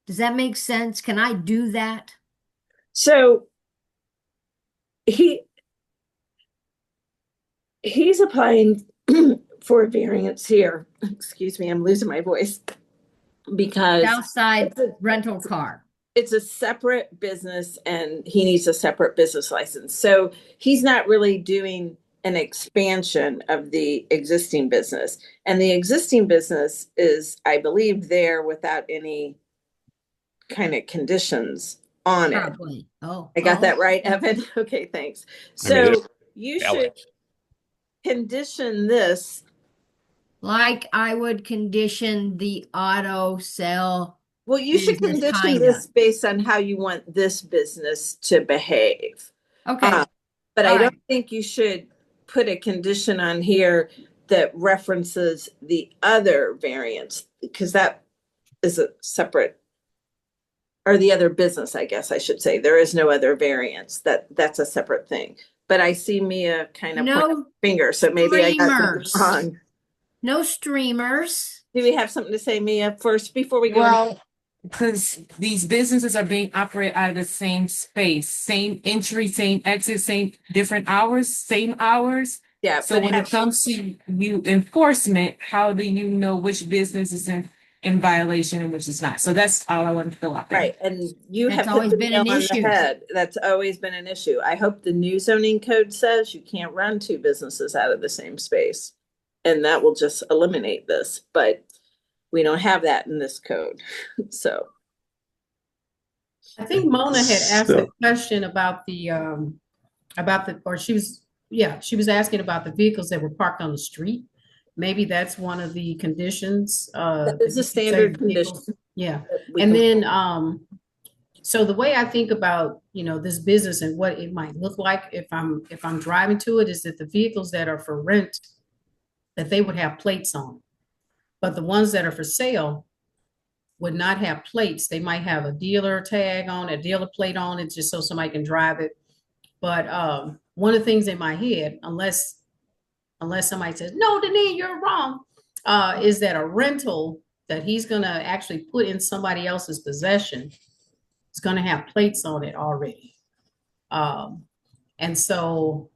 Does that make sense? Can I do that? So he's applying for a variance here. Excuse me, I'm losing my voice because Southside rental car. It's a separate business and he needs a separate business license. So he's not really doing an expansion of the existing business. And the existing business is, I believe, there without any kind of conditions on it. Probably. Oh, I got that right, Evan? Okay, thanks. So you should condition this. Like I would condition the auto sale. Well, you should business, condition this based on how you want this business to behave. Okay. But I All don't right. think you should put a condition on here that references the other variance, because that is a separate, or the other business, I guess I should say. There is no other variance. That's a separate thing. But I see Mia kind of pointing her finger, so maybe I got streamers. something wrong. No streamers. Do we have something to say, Mia, first before we go? Well, because these businesses are being operated out of the same space, same entry, same exit, same different hours, same hours. Yeah. So when it comes to you enforcement, how do you know which business is in violation and which is not? So that's all I want to fill out there. Right, and you That's have hit always the been nail an on issue. the head. That's always been an issue. I hope the new zoning code says you can't run two businesses out of the same space. And that will just eliminate this, but we don't have that in this code, so. I think Mona had asked a question about she was asking about the vehicles that were parked on the street. Maybe that's one of the conditions. That is a standard condition. Yeah, We and can- then, so the way I think about, this business and what it might look like if I'm driving to it is that the vehicles that are for rent, that they would have plates on. But the ones that are for sale would not have plates. They might have a dealer tag on, a dealer plate on it, just so somebody can drive it. But one of the things in my head, unless somebody says, no, Denise, you're wrong, is that a rental that he's gonna actually put in somebody else's possession is gonna have plates on it already. And so,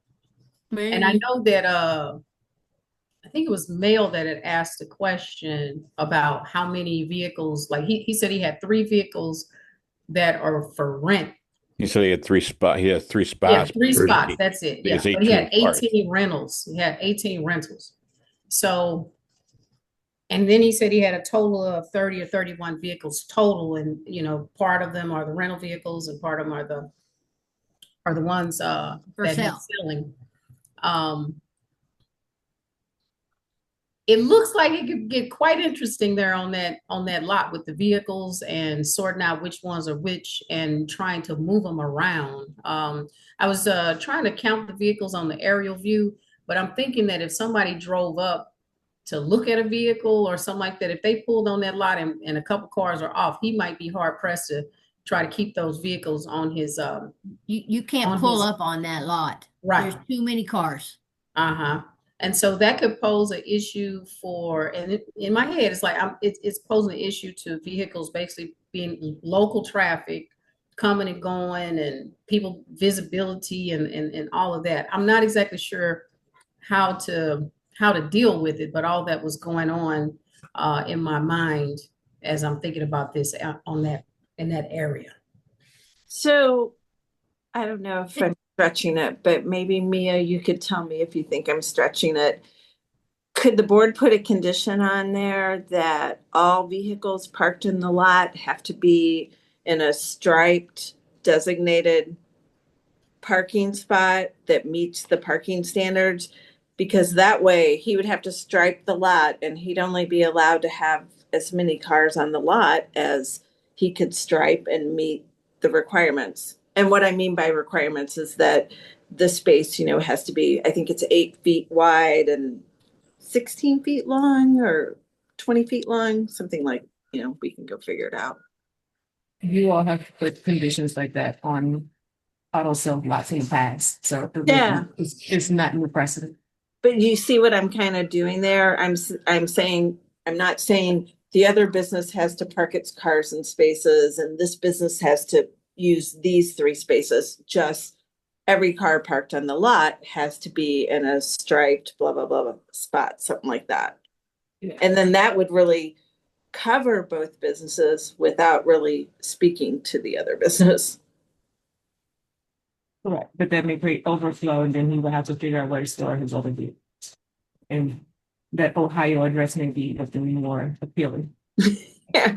and I know that I think it was Mail that had asked a question about how many vehicles, like he said he had 3 vehicles that are for rent He said he had he had three Yeah, spots. three but spots, that's it, he yeah, has but he had 18 cars. 18 rentals, he had 18 rentals. So, and then he said he had a total of 30 or 31 vehicles total, and, you know, part of them are the rental vehicles and part of them are the ones, For that he's sale. selling. It looks like it could get quite interesting there on that lot with the vehicles and sorting out which ones are which and trying to move them around. I was trying to count the vehicles on the aerial view, but I'm thinking that if somebody drove up to look at a vehicle or something like that, if they pulled on that lot and a couple cars are off, he might be hard pressed to try to keep those vehicles on his You can't on pull his up on that lot. right. There's too many cars. Uh-huh. And so that could pose an issue for, and in my head, it's like it's posing an issue to vehicles basically being local traffic, coming and going, and people visibility and all of that. I'm not exactly sure how to deal with it, but all that was going on in my mind as I'm thinking about this on that in that area. So I don't know if I'm stretching it, but maybe Mia, you could tell me if you think I'm stretching it. Could the board put a condition on there that all vehicles parked in the lot have to be in a striped designated parking spot that meets the parking standards? Because that way he would have to stripe the lot and he'd only be allowed to have as many cars on the lot as he could stripe and meet the requirements. And what I mean by requirements is that the space, you know, has to be, I think it's 8 feet wide and 16 feet long or 20 feet long, something like, you know, we can go figure it out. You all have put conditions like that on auto sale lots in the past, so Yeah. it's not new precedent. But you see what I'm kind of doing there? I'm saying, I'm not saying the other business has to park its cars in spaces and this business has to use these 3 spaces. Just every car parked on the lot has to be in a striped blah, blah, blah, blah spot, something like that. Yeah. And then that would really cover both businesses without really speaking to the other business. Correct, but that may create overflow, and then he will have to figure out where to store his other vehicles. And that Ohio address may be looking more appealing. Yeah.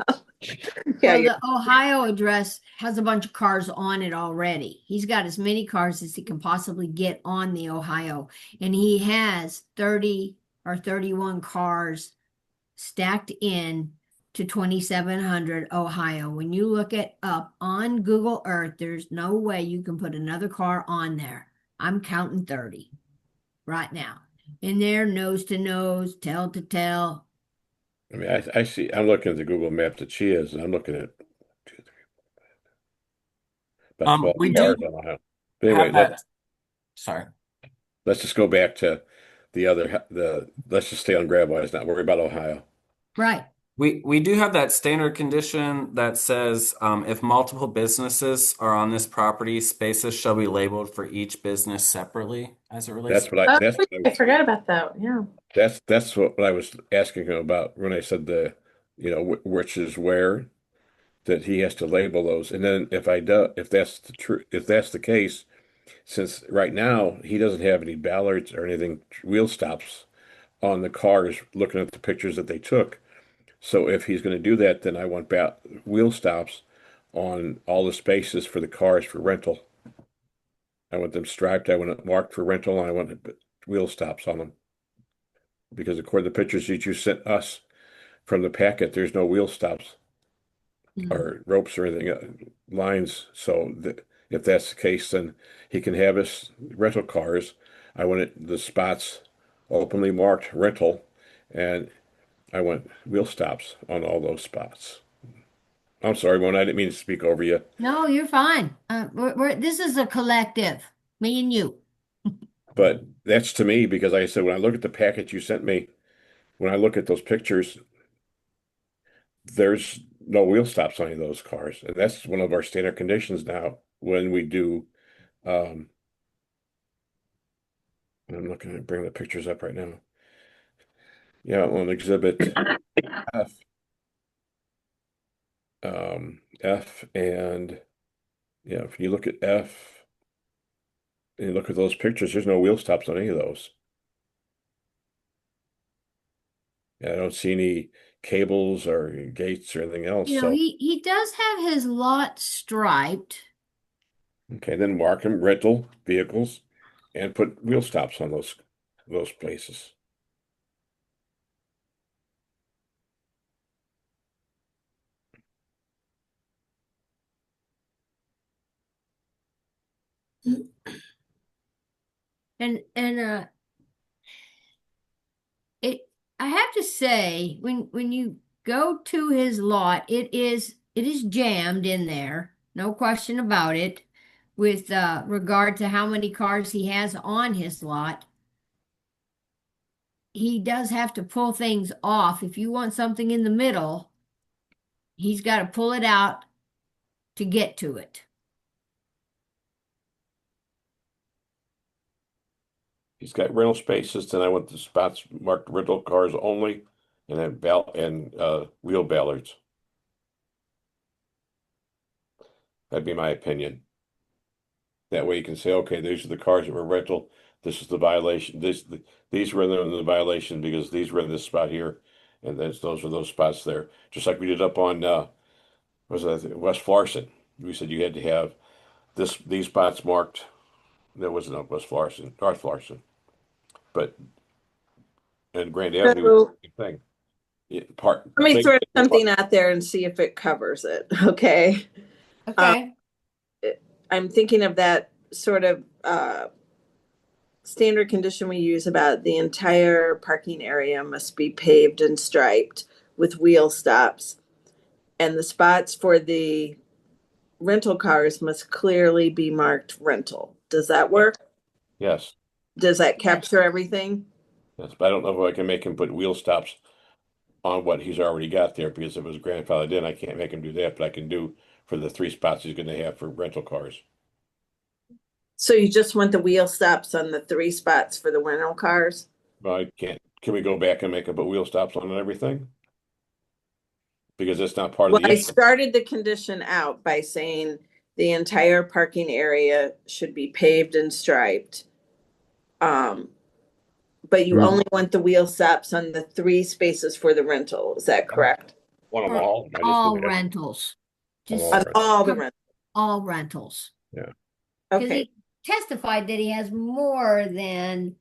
Well, the Ohio address has a bunch of cars on it already. He's got as many cars as he can possibly get on the Ohio. And he has 30 or 31 cars stacked in to 2700 Ohio. When you look it up on Google Earth, there's no way you can put another car on there. I'm counting 30 right now. In there, nose to nose, tail to tail. I mean, I see. I'm looking at the Google map that she is, and I'm looking at 2, 3, 4, 5, about 12 We do cars on Ohio. But anyway, have that. Sorry. let's just go back to let's just stay on Gravois. Let's not worry about Ohio. Right. We do have that standard condition that says if multiple businesses are on this property, spaces shall be labeled for each business separately as it relates. That's what I forgot about that. Yeah. That's what I was asking him about when I said which is where, that he has to label those. And then if that's the case, since right now he doesn't have any ballards or anything, wheel stops on the cars, looking at the pictures that they took. So if he's going to do that, then I want wheel stops on all the spaces for the cars for rental. I want them striped. I want it marked for rental, and I want wheel stops on them. Because according to the pictures that you sent us from the packet, there's no wheel stops or ropes or anything, lines. So if that's the case, then he can have his rental cars. I want the spots openly marked rental, and I want wheel stops on all those spots. I'm sorry, Mona, I didn't mean to speak over you. No, you're fine. This is a collective, me and you. But that's to me, because like I said, when I look at the packet you sent me, when I look at those pictures, there's no wheel stops on any of those cars. And that's one of our standard conditions now when we do, I'm looking to bring the pictures up right now. Yeah, on exhibit F. F and Yeah, if you look at F and you look at those pictures, there's no wheel stops on any of those. And I don't see any cables or gates or anything else. You know, So, he does have his lot striped. okay, then mark them rental vehicles and put wheel stops on those places. And I have to say, when you go to his lot, it is jammed in there, no question about it, with regard to how many cars he has on his lot. He does have to pull things off. If you want something in the middle, he's got to pull it out to get to it. He's got rental spaces, then I want the spots marked rental cars only, and then wheel ballards. That'd be my opinion. That way you can say, okay, these are the cars that were rental. This is the violation. These were in the violation because these were in this spot here, and those are those spots there. Just like we did up on was it West Florissant? We said you had to have these spots marked. That wasn't up West Florissant, North Florissant, but and Grand Avenue was the same thing. Let me throw something out there and see if it covers it. Okay. Okay. I'm thinking of that sort of standard condition we use about the entire parking area must be paved and striped with wheel stops. And the spots for the rental cars must clearly be marked rental. Does that work? Yes. Does that capture everything? Yes, but I don't know if I can make him put wheel stops on what he's already got there, because if it was grandfathered in, I can't make him do that, but I can do for the 3 spots he's going to have for rental cars. So you just want the wheel stops on the 3 spots for the rental cars? Well, I can't. Can we go back and make him put wheel stops on and everything? Because that's not part of Well, the I issue. started the condition out by saying the entire parking area should be paved and striped. But you only want the wheel stops on the 3 spaces for the rental. Is that correct? Want them all? All rentals. Just On all the rentals. all rentals. Yeah. Because Okay. he testified that he has more than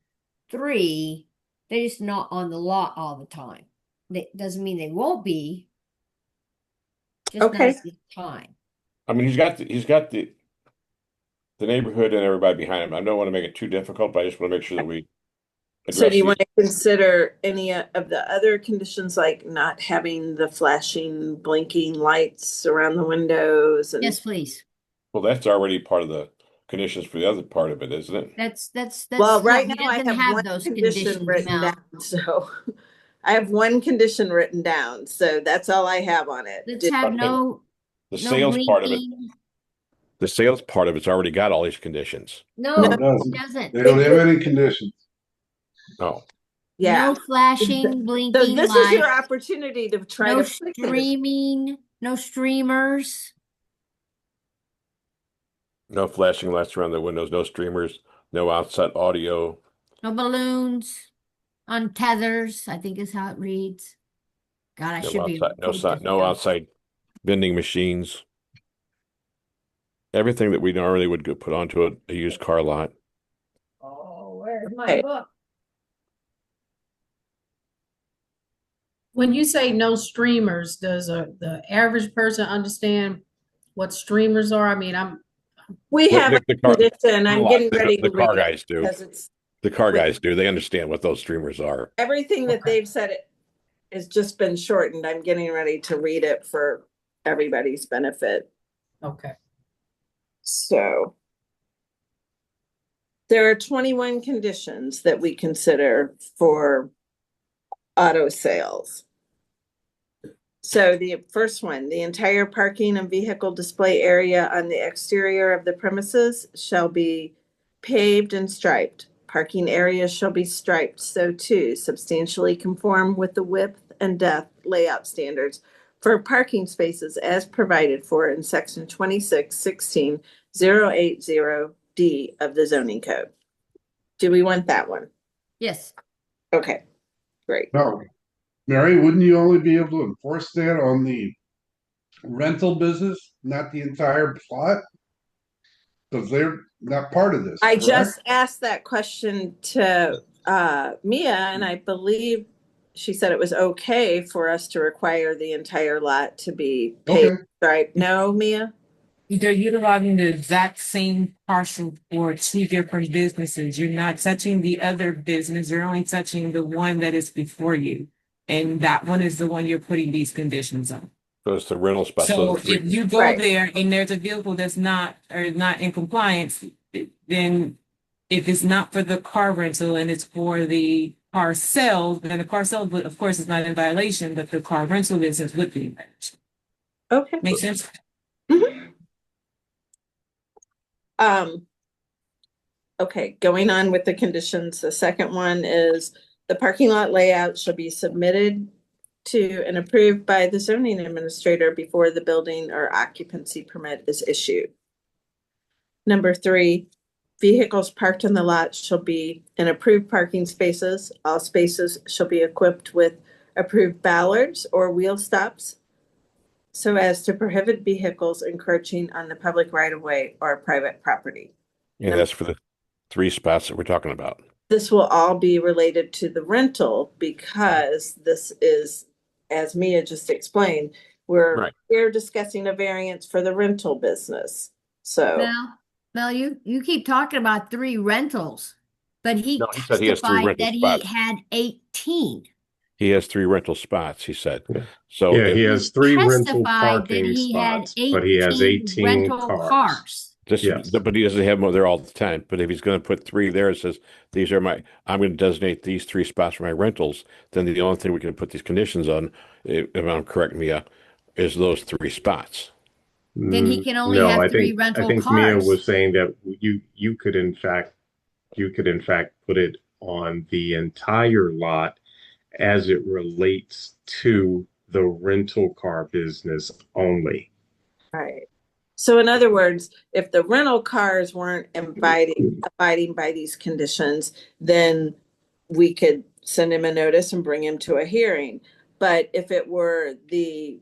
3. They're just not on the lot all the time. That doesn't mean they won't be. Just not Okay. at the time. I mean, he's got the neighborhood and everybody behind him. I don't want to make it too difficult, but I just want to make sure that we So address do you want these. to consider any of the other conditions, like not having the flashing, blinking lights around the windows? And Yes, please. Well, that's already part of the conditions for the other part of it, isn't it? That's well, right he now I doesn't have one those condition conditions, written Mel. down. So I have one condition written down. So that's all I have on it. Let's have no The no sales part of it. blinking. The sales part of it's already got all these conditions. No, No, it it doesn't. doesn't. They don't have any conditions. Oh, Yeah. No flashing, So blinking this is your lights. opportunity to try No to fix it. streaming, no streamers. no flashing lights around the windows, no streamers, no outside audio. No balloons on tethers, I think is how it reads. God, I No should be outside, no outside vending machines. Everything that we normally would put onto a used car lot. Oh, where's my Okay. book? When you say no streamers, does the average person understand what streamers are? I mean, We have a The car- condition. I'm getting ready the to car read it guys do. because it's The car guys do. They understand what those streamers are. everything that they've said it has just been shortened. I'm getting ready to read it for everybody's benefit. okay. So there are 21 conditions that we consider for auto sales. So the first one, the entire parking and vehicle display area on the exterior of the premises shall be paved and striped. Parking areas shall be striped so to substantially conform with the width and depth layout standards for parking spaces as provided for in section 2616.080D of the zoning code. Do we want that one? Yes. Okay, great. No, Mary, wouldn't you only be able to enforce that on the rental business, not the entire plot? Because they're not part of this, I correct? just asked that question to Mia, and I believe she said it was okay for us to require the entire lot to be paid. Okay. Right? No, Mia? They're utilizing the exact same parcel for two different businesses. You're not touching the other business. You're only touching the one that is before you. And that one is the one you're putting these conditions on. So it's the rental spot. So the three- if you go Right. there and there's a vehicle that's not in compliance, then if it's not for the car rental and it's for the car sale, then the car sale, of course, is not in violation, but the car rental business would be in violation. Okay. Make sense? Okay, going on with the conditions. The second one is the parking lot layout shall be submitted to and approved by the zoning administrator before the building or occupancy permit is issued. Number 3, vehicles parked in the lot shall be in approved parking spaces. All spaces shall be equipped with approved ballards or wheel stops so as to prohibit vehicles encroaching on the public right-of-way or private property. Yeah, that's for the 3 spots that we're talking about. This will all be related to the rental because this is, as Mia just explained, we're discussing a variance for the rental business. So Mel, you keep talking about 3 rentals, but he No, he said he has 3 testified rental that he spots. had 18. He has 3 rental spots, he said. So Yeah, he has 3 rental Testified that parking he had spots, but he has 18 rental cars. Just, but he doesn't have them there all the time. But if he's going to put 3 there, it says these are I'm going to designate these 3 spots for my rentals. Then the only thing we can put these conditions on, if I'm correct, Mia, is those 3 spots. Then he can only No, have I 3 think rental Mia cars. was saying that you could in fact put it on the entire lot as it relates to the rental car business only. right. So in other words, if the rental cars weren't abiding by these conditions, then we could send him a notice and bring him to a hearing. But if it were the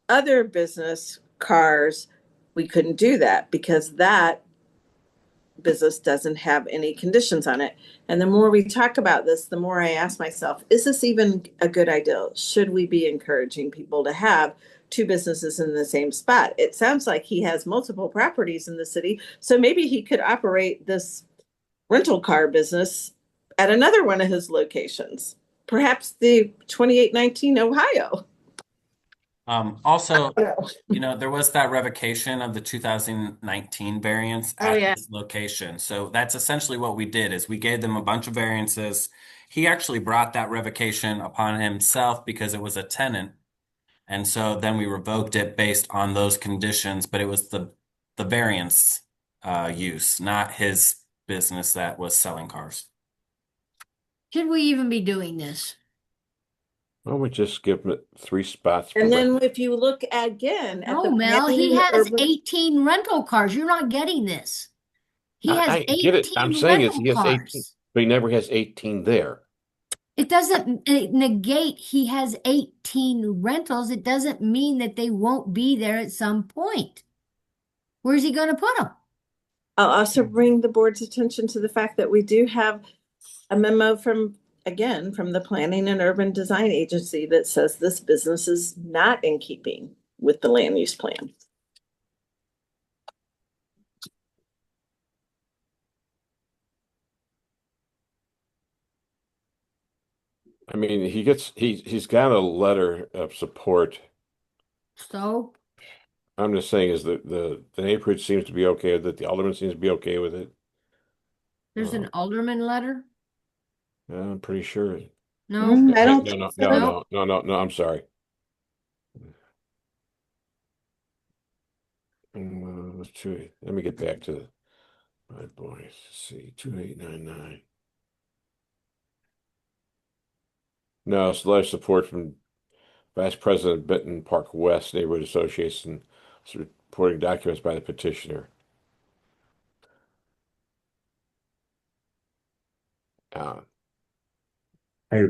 other business cars, we couldn't do that because that business doesn't have any conditions on it. And the more we talk about this, the more I ask myself, is this even a good idea? Should we be encouraging people to have 2 businesses in the same spot? It sounds like he has multiple properties in the city, so maybe he could operate this rental car business at another one of his locations, perhaps the 2819 Ohio. Also, there was that revocation of the 2019 variance at this location. So that's essentially what we did is we gave them a bunch of variances. He actually brought that revocation upon himself because it was a tenant. And so then we revoked it based on those conditions, but it was the variance use, not his business that was selling cars. Should we even be doing this? Why don't we just give him 3 spots? And then if you look again at the Mel, he planning has urban- 18 rental cars. You're not getting this. He has I 18 get it. I'm saying is he has rental 18, cars. but he never has 18 there. It doesn't negate he has 18 rentals. It doesn't mean that they won't be there at some point. Where's he going to put them? I'll also bring the board's attention to the fact that we do have a memo from the Planning and Urban Design Agency that says this business is not in keeping with the land use plan. I mean, he's got a letter of support. So I'm just saying is that the neighborhood seems to be okay with it. The alderman seems to be okay with it. there's an alderman letter? Yeah, I'm pretty sure. No, I don't No, think no, so. no, I'm sorry. Let me get back to my boys. Let's see, 2899. No, it's letter of support from Vice President, Benton Park West Neighborhood Association, supporting documents by the petitioner. I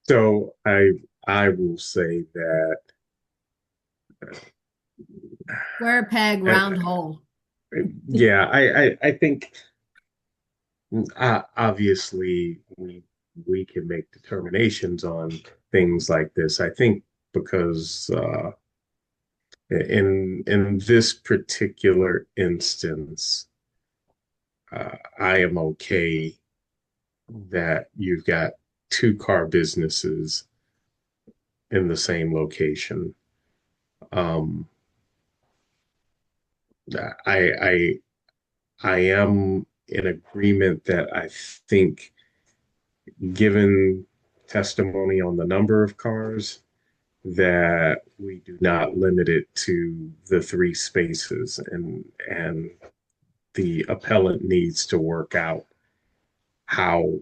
so I will say that Square peg, round hole. yeah, I think obviously we can make determinations on things like this. I think because in this particular instance, I am okay that you've got two car businesses in the same location. I am in agreement that I think, given testimony on the number of cars, that we do not limit it to the 3 spaces, and the appellant needs to work out how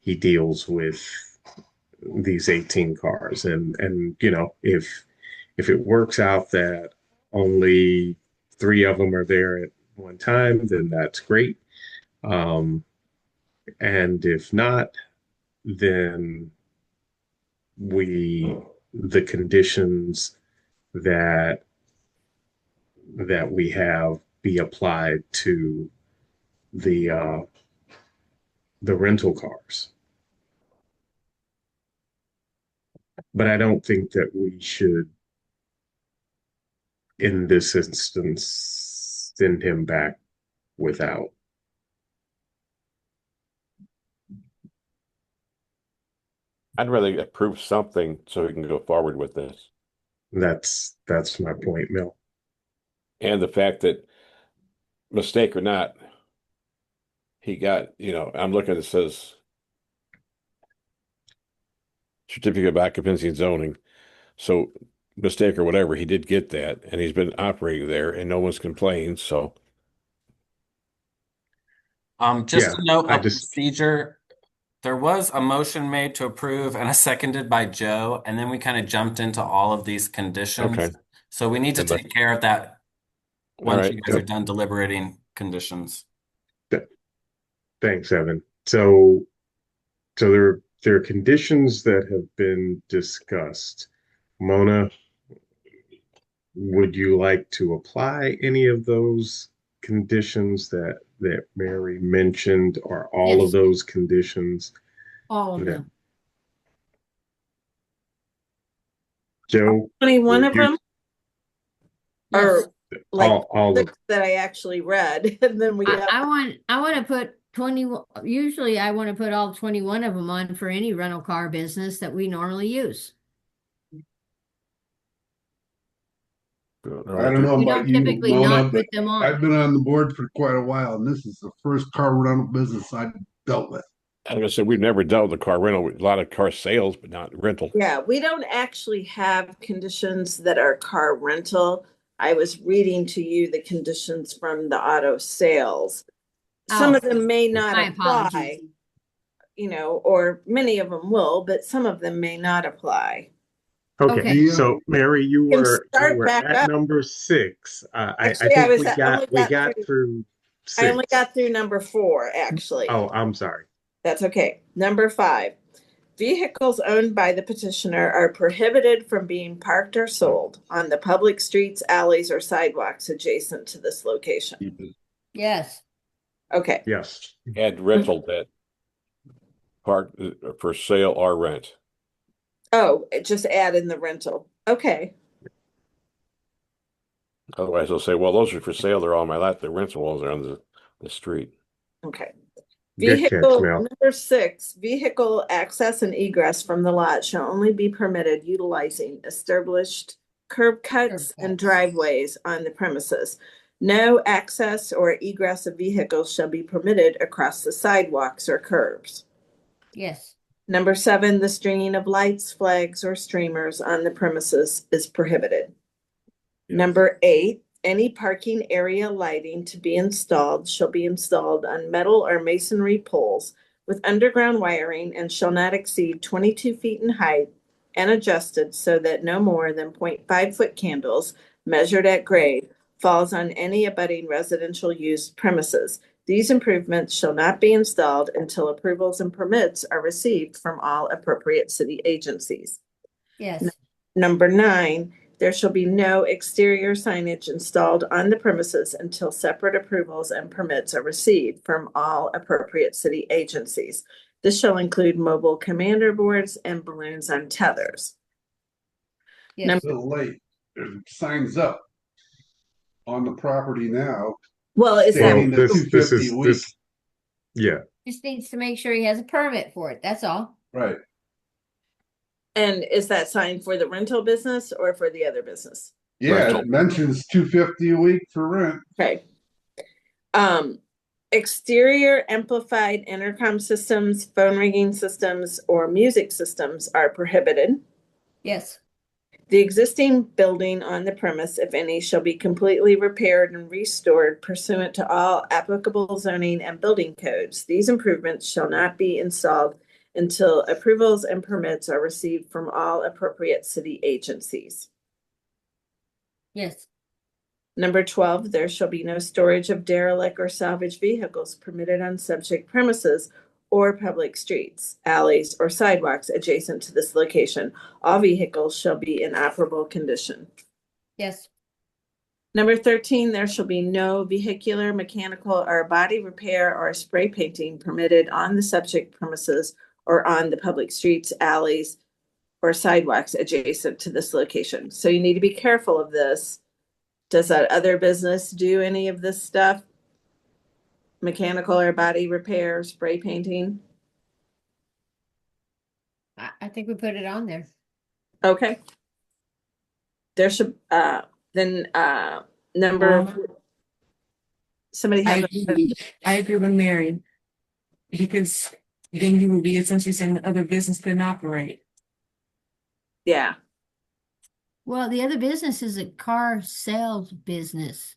he deals with these 18 cars. And you know, if it works out that only 3 of them are there at one time, then that's great. And if not, then the conditions that we have be applied to the rental cars. But I don't think that we should, in this instance, send him back without. I'd rather approve something so we can go forward with this. That's my point, Mel. And the fact that, mistake or not, he got, I'm looking at it says certificate of occupancy and zoning. So mistake or whatever, he did get that, and he's been operating there, and no one's complained. So, just Yeah, to note I of procedure, there was a motion made to approve and a seconded by Joe, and then we kind of jumped into all of these conditions. okay, So we need to And the- take care of that all once right. you guys are done deliberating conditions. Thanks, Evan. So there are conditions that have been discussed. Mona, would you like to apply any of those conditions that Mary mentioned, or all Yes. of those conditions? All of Yeah. them. Joe, 21 would of you- them? Or like all of 6 that I actually read, and then we have. I want to put 21, usually I want to put all 21 of them on for any rental car business that we normally use. I don't know We about don't you, typically Mona, not but put them on. I've been on the board for quite a while, and this is the first car rental business I've dealt with. Like I said, we've never dealt with the car rental, a lot of car sales, but not rental. Yeah, we don't actually have conditions that are car rental. I was reading to you the conditions from the auto sales. Some Oh, of them may not my apply, apologies. or many of them will, but some of them may not apply. Okay, Okay. so Mary, you Can were start back at up. number 6. I Actually, think I was we at- got only we got got through- through 6. I only got through number 4, actually. Oh, I'm sorry. That's okay. Number 5, vehicles owned by the petitioner are prohibited from being parked or sold on the public streets, alleys, or sidewalks adjacent to this location. Yes. Okay, Yes. Add rental that park for sale or rent. just add in the rental. Okay, Otherwise, they'll say, well, those are for sale. They're on my lot. The rental ones are on the street. okay. Good catch, Vehicle Mel. number 6, vehicle access and egress from the lot shall only be permitted utilizing established curb cuts and driveways on the premises. No access or egress of vehicles shall be permitted across the sidewalks or curbs. Yes. Number 7, the stringing of lights, flags, or streamers on the premises is prohibited. Number 8, any parking area lighting to be installed shall be installed on metal or masonry poles with underground wiring and shall not exceed 22 feet in height and adjusted so that no more than 0.5-foot candles measured at grade falls on any abutting residential use premises. These improvements shall not be installed until approvals and permits are received from all appropriate city agencies. Yes. Number 9, there shall be no exterior signage installed on the premises until separate approvals and permits are received from all appropriate city agencies. This shall include mobile commander boards and balloons on tethers. Yes. So late, there's signs up on the property now. Well, is that stating the this 250 a week. Yeah. Just needs to make sure he has a permit for it. That's all. Right. And is that sign for the rental business or for the other business? Yeah, Rental. it mentions 250 a week for rent. Okay. Exterior amplified intercom systems, phone ringing systems, or music systems are prohibited. Yes. The existing building on the premise, if any, shall be completely repaired and restored pursuant to all applicable zoning and building codes. These improvements shall not be installed until approvals and permits are received from all appropriate city agencies. Yes. Number 12, there shall be no storage of derelict or salvage vehicles permitted on subject premises or public streets, alleys, or sidewalks adjacent to this location. All vehicles shall be in operable condition. Yes. Number 13, there shall be no vehicular, mechanical, or body repair or spray painting permitted on the subject premises or on the public streets, alleys, or sidewalks adjacent to this location. So you need to be careful of this. Does that other business do any of this stuff? Mechanical or body repair, spray painting? I think we put it on there. Okay. There should, number, somebody I have, agree. I agree with Mary. Because then you would be essentially saying the other business couldn't operate. yeah. Well, the other business is a car sales business.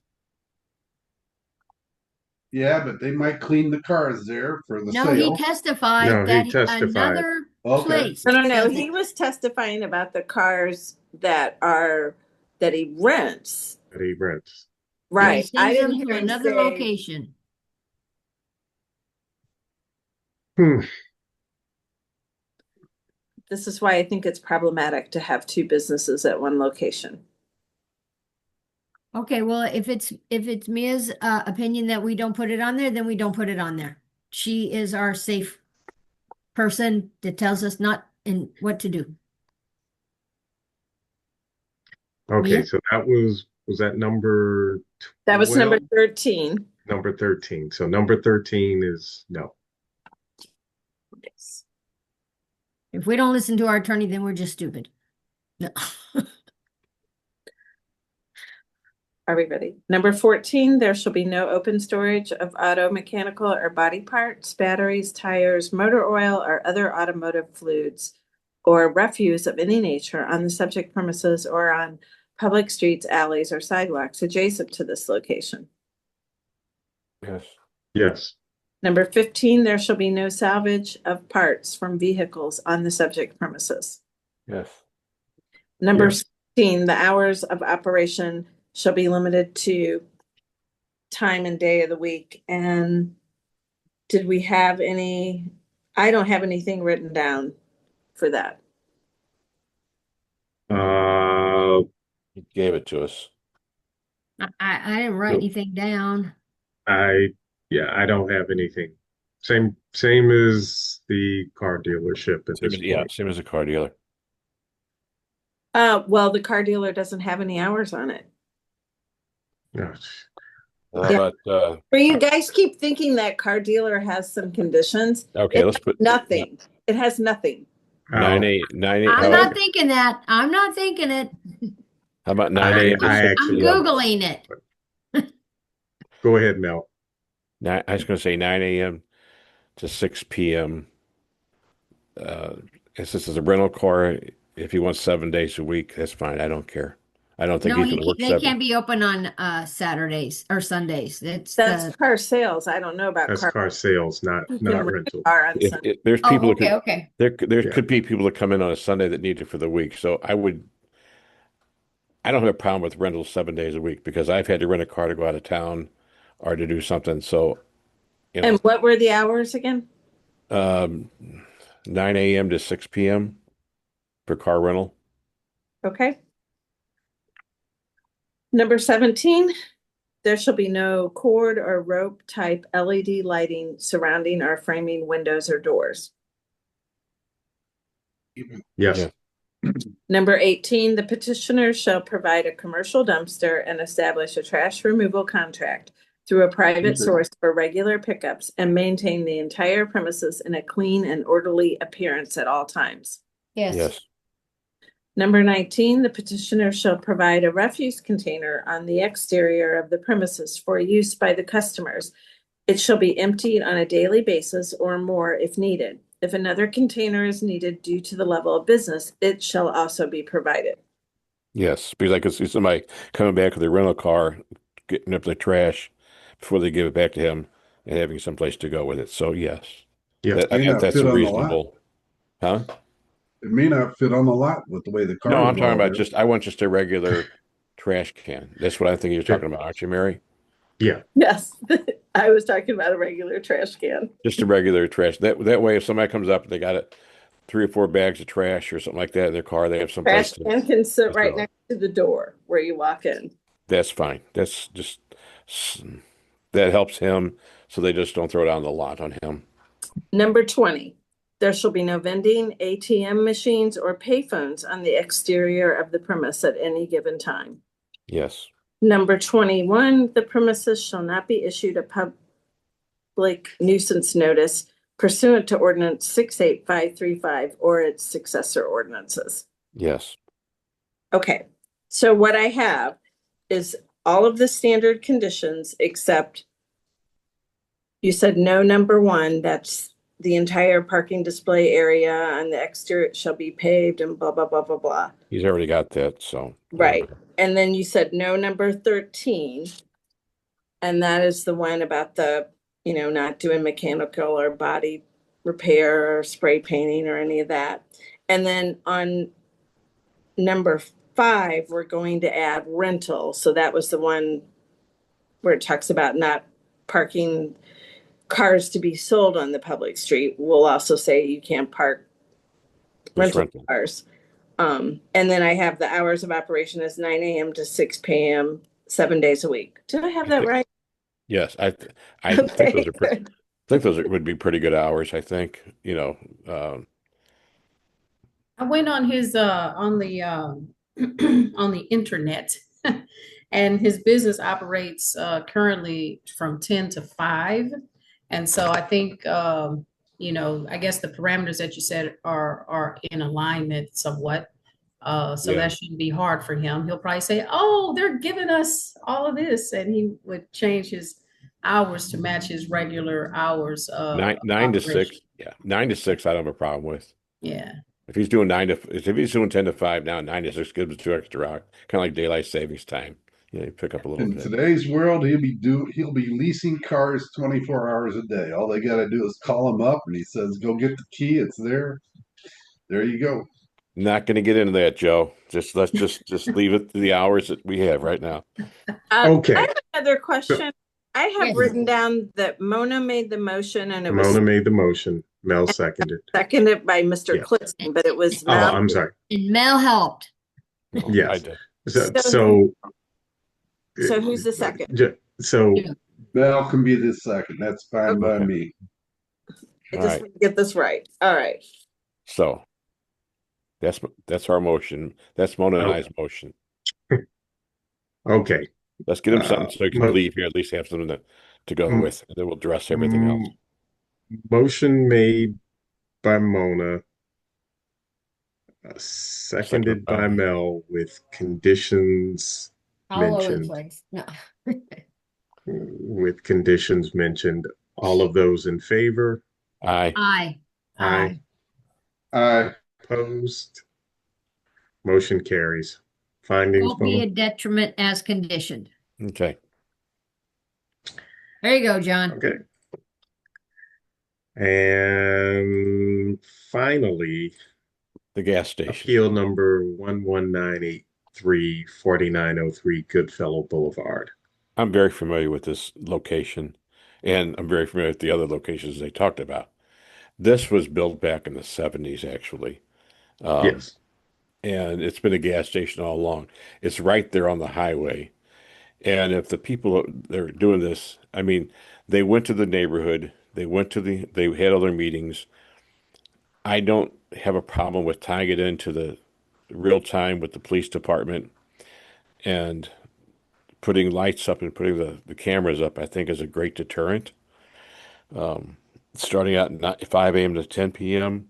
Yeah, but they might clean the cars there for the No, he sale. testified No, he that testified. another Okay. place. No, does he it. was testifying about the cars that he rents. That he rents. Right. He I sends them didn't to hear him another say, location. Hmm. this is why I think it's problematic to have two businesses at one location. Okay, well, if it's Mia's opinion that we don't put it on there, then we don't put it on there. She is our safe person that tells us not in what to do. Okay, Mia? so was that number That was number 12? 13. Number 13. So number 13 is no. Yes. If we don't listen to our attorney, then we're just stupid. No. Are we ready? Number 14, there shall be no open storage of auto, mechanical, or body parts, batteries, tires, motor oil, or other automotive fluids, or refuse of any nature on the subject premises or on public streets, alleys, or sidewalks adjacent to this location. Yes. Yes. Number 15, there shall be no salvage of parts from vehicles on the subject premises. Yes. Number Yes. 16, the hours of operation shall be limited to time and day of the week. And did we have any? I don't have anything written down for that. He gave it to us. I didn't write Nope. anything down. I don't have anything. Same as the car dealership at this point. Same as a car dealer. Well, the car dealer doesn't have any hours on it. No. How about Or you guys keep thinking that car dealer has some conditions. okay, It let's has put nothing. It has nothing. 9 a.m. I'm not thinking that. I'm not thinking it. How about 9 a.m. to I 6 I'm actually- p.m.? Googling it. Go ahead, Mel. I was going to say 9 a.m. to 6 p.m. Since it's a rental car, if he wants 7 days a week, that's fine. I don't care. I don't think No, he's going to work they 7. can't be open on Saturdays or Sundays. It's That's the car sales. I don't know about That's car. car sales, not You can rent a rental. car on Sunday. There's people oh, that okay. there Yeah. could be people that come in on a Sunday that need it for the week. So I don't have a problem with rentals 7 days a week because I've had to rent a car to go out of town or to do something. So, you know, And what were the hours again? 9 a.m. to 6 p.m. for car rental. Okay. Number 17, there shall be no cord or rope type LED lighting surrounding or framing windows or doors. Yes. Number 18, the petitioner shall provide a commercial dumpster and establish a trash removal contract through a private source for regular pickups and maintain the entire premises in a clean and orderly appearance at all times. Yes. Number 19, the petitioner shall provide a refuse container on the exterior of the premises for use by the customers. It shall be emptied on a daily basis or more if needed. If another container is needed due to the level of business, it shall also be provided. Yes. Because I could see somebody coming back with a rental car, getting up the trash before they give it back to him and having someplace to go with it. So yes. Yeah. May not That's fit a on the lot. reasonable. Huh? It may not fit on the lot with the way the car. No, I'm is talking all about there. I want just a regular trash can. That's what I think you're talking about, aren't you, Mary? Yeah. Yes, I was talking about a regular trash can. Just a regular trash. That way, if somebody comes up and they got 3 or 4 bags of trash or something like that in their car, they have some place Trash can can sit right throw it. next to the door where you walk in. That's fine. That's just that helps him, so they just don't throw it on the lot on him. Number 20, there shall be no vending, ATM machines, or payphones on the exterior of the premise at any given time. Yes. Number 21, the premises shall not be issued a public nuisance notice pursuant to ordinance 68535 or its successor ordinances. Yes. Okay, so what I have is all of the standard conditions except you said no number 1, that's the entire parking display area on the exterior shall be paved and blah, blah, blah, blah, blah. He's already got that, so. Right. And then you said no number 13. And that is the one about the, not doing mechanical or body repair or spray painting or any of that. And then on number 5, we're going to add rental. So that was the one where it talks about not parking cars to be sold on the public street. We'll also say you can't park rental cars. And then I have the hours of operation as 9 a.m. to 6 p.m. 7 days a week. Did I have that right? Yes, I Okay, think those would be pretty good hours. I think I went on his on the on the internet and his business operates currently from 10 to 5. And so I think I guess the parameters that you said are in alignment somewhat. So that shouldn't be hard for him. He'll probably say, "Oh, they're giving us all of this," and he would change his hours to match his regular hours. 9 to 6. Yeah, 9 to 6. I don't have a problem with. Yeah. If he's doing 10 to 5 now, 9 to 6 gives him 2 extra hours, kind of like daylight savings time. You pick up a little In bit. today's world, he'll be leasing cars 24 hours a day. All they got to do is call him up, and he says, "Go get the key. It's there." There you go. Not going to get into that, Joe. Let's just leave it to the hours that we have right now. Okay. I have another question. I have written down that Mona made the motion and it was Mona made the motion. Mel seconded. seconded by Mr. Yes. Klitzman, but it was Oh, Mel. I'm sorry. And Mel helped. Yes. I did. So who's the second? So Mel can be the second. That's fine by me. I All just right. want to get this right. All right. So that's our motion. That's Mona and I's motion. Okay. Let's get him something so he can leave here. At least have something to go with, and then we'll address everything else. Motion made by Mona, seconded by Mel with conditions All over the mentioned. place. No. With conditions mentioned. All of those in favor? Aye. Aye. Aye. Aye. Opposed? Motion carries findings, Won't be a Paul? detriment as conditioned. Okay. There you go, John. Okay. And finally, The gas station. appeal number 11983 4903 Goodfellow Boulevard. I'm very familiar with this location, and I'm very familiar with the other locations they talked about. This was built back in the 70s, actually. Yes. And it's been a gas station all along. It's right there on the highway. And if the people that are doing this, I mean, they went to the neighborhood, they had other meetings. I don't have a problem with tying it into the real time with the police department and putting lights up and putting the cameras up, I think is a great deterrent. Starting at 5 a.m. to 10 p.m.,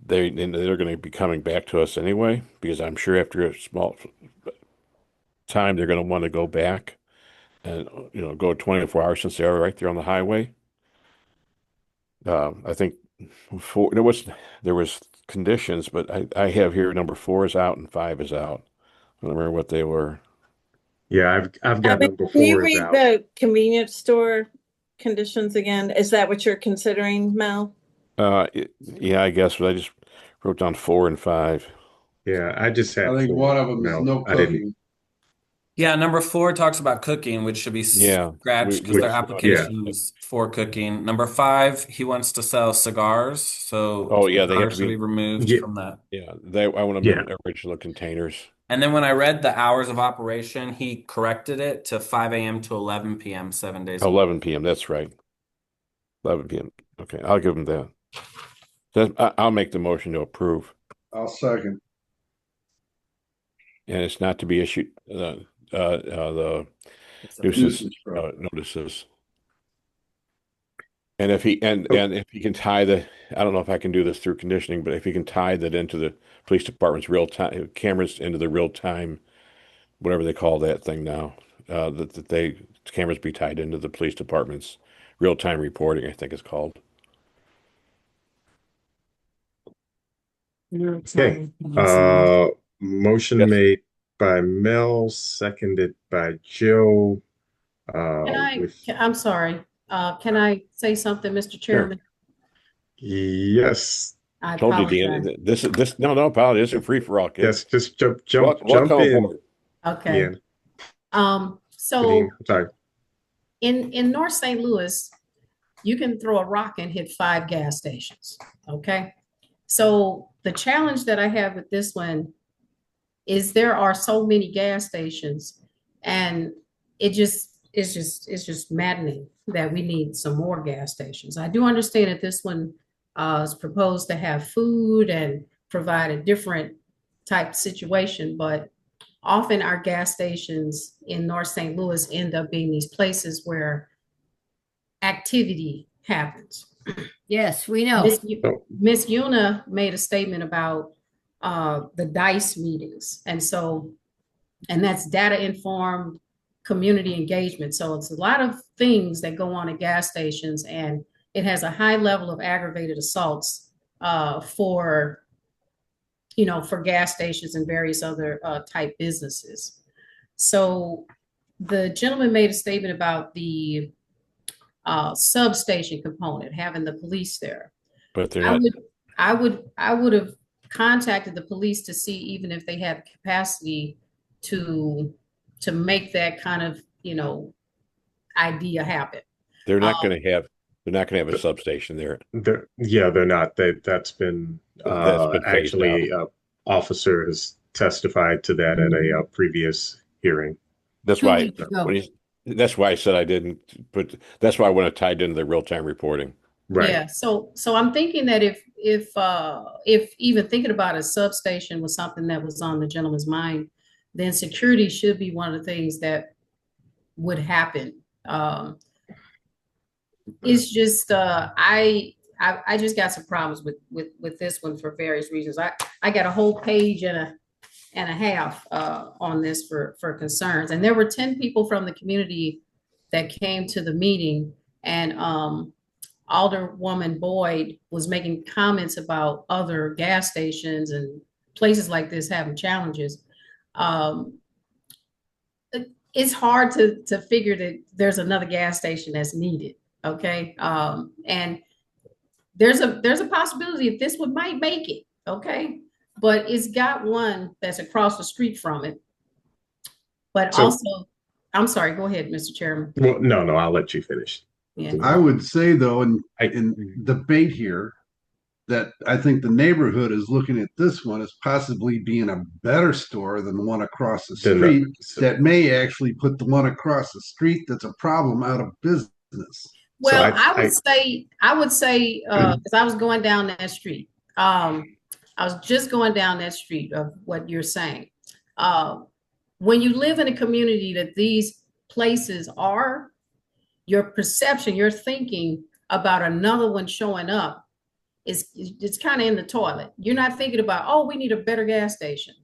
they're going to be coming back to us anyway, because I'm sure after a small time, they're going to want to go back and, go 24 hours since they are right there on the highway. I think there was conditions, but I have here number 4 is out and 5 is out. I don't remember what they were. Yeah, I've got number Can you 4 is read out. the convenience store conditions again? Is that what you're considering, Mel? Yeah, I guess, but I just wrote down 4 and 5. Yeah, I just had I think 4. one of them is No, no I didn't. cooking. Yeah, number 4 talks about cooking, which should be Yeah, scratched because we- their yeah. application is for cooking. Number 5, he wants to sell cigars, so Oh, yeah, they have cigars to should be. be removed Yeah. from that. Yeah, I want them Yeah. in original containers. And then when I read the hours of operation, he corrected it to 5 a.m. to 11 p.m. 7 days a week. 11 p.m. That's right. 11 p.m. Okay, I'll give them that. I'll make the motion to approve, I'll second. and it's not to be issued the nuisance notices. And if he if he can tie I don't know if I can do this through conditioning, but if he can tie that into the police department's real time cameras into the real time, whatever they call that thing now, that cameras be tied into the police department's real time reporting, I think it's called. Okay. Motion Yes. made by Mel, seconded by Joe. I'm sorry. Can I say something, Mr. Chairman? Yes. I Told you, apologize. Dan. This no apology. This is a free for all, kids. Yes, just jump Welcome in. aboard. Okay. Yeah. So Nadine, I'm sorry. in North St. Louis, you can throw a rock and hit 5 gas stations. Okay. So the challenge that I have with this one is there are so many gas stations, and it's just maddening that we need some more gas stations. I do understand that this one is proposed to have food and provide a different type situation, but often our gas stations in North St. Louis end up being these places where activity happens. Yes, we know. Miss Yuna made a statement about the DICE meetings. And that's data informed community engagement. So it's a lot of things that go on at gas stations, and it has a high level of aggravated assaults for gas stations and various other type businesses. So the gentleman made a statement about the substation component, having the police there. But they're not. I would have contacted the police to see even if they had capacity to make that kind of idea happen. They're not going to have a substation there. They're not. That's been Phased actually officer has testified to that at a previous hearing. That's why that's why I said I didn't put. That's why I want to tie it into the real time reporting. Right. Yeah. So I'm thinking that if even thinking about a substation was something that was on the gentleman's mind, then security should be one of the things that would happen. It's just I just got some problems with this one for various reasons. I got a whole page and a half on this for concerns, and there were 10 people from the community that came to the meeting, and Alderwoman Boyd was making comments about other gas stations and places like this having challenges. Um, it's hard to figure that there's another gas station that's needed. Okay. And there's a possibility if this one might make it. Okay. But it's got one that's across the street from it. But So, also, I'm sorry, go ahead, Mr. Chairman. well, no, I'll let you finish. Yeah. I would say though, in debate here, that I think the neighborhood is looking at this one as possibly being a better store than the one across the Then street so, that may actually put the one across the street that's a problem out of business. so Well, I would say, because I was going down that street. I was just going down that street of what you're saying. When you live in a community that these places are, your perception, your thinking about another one showing up it's kind of in the toilet. You're not thinking about, oh, we need a better gas station.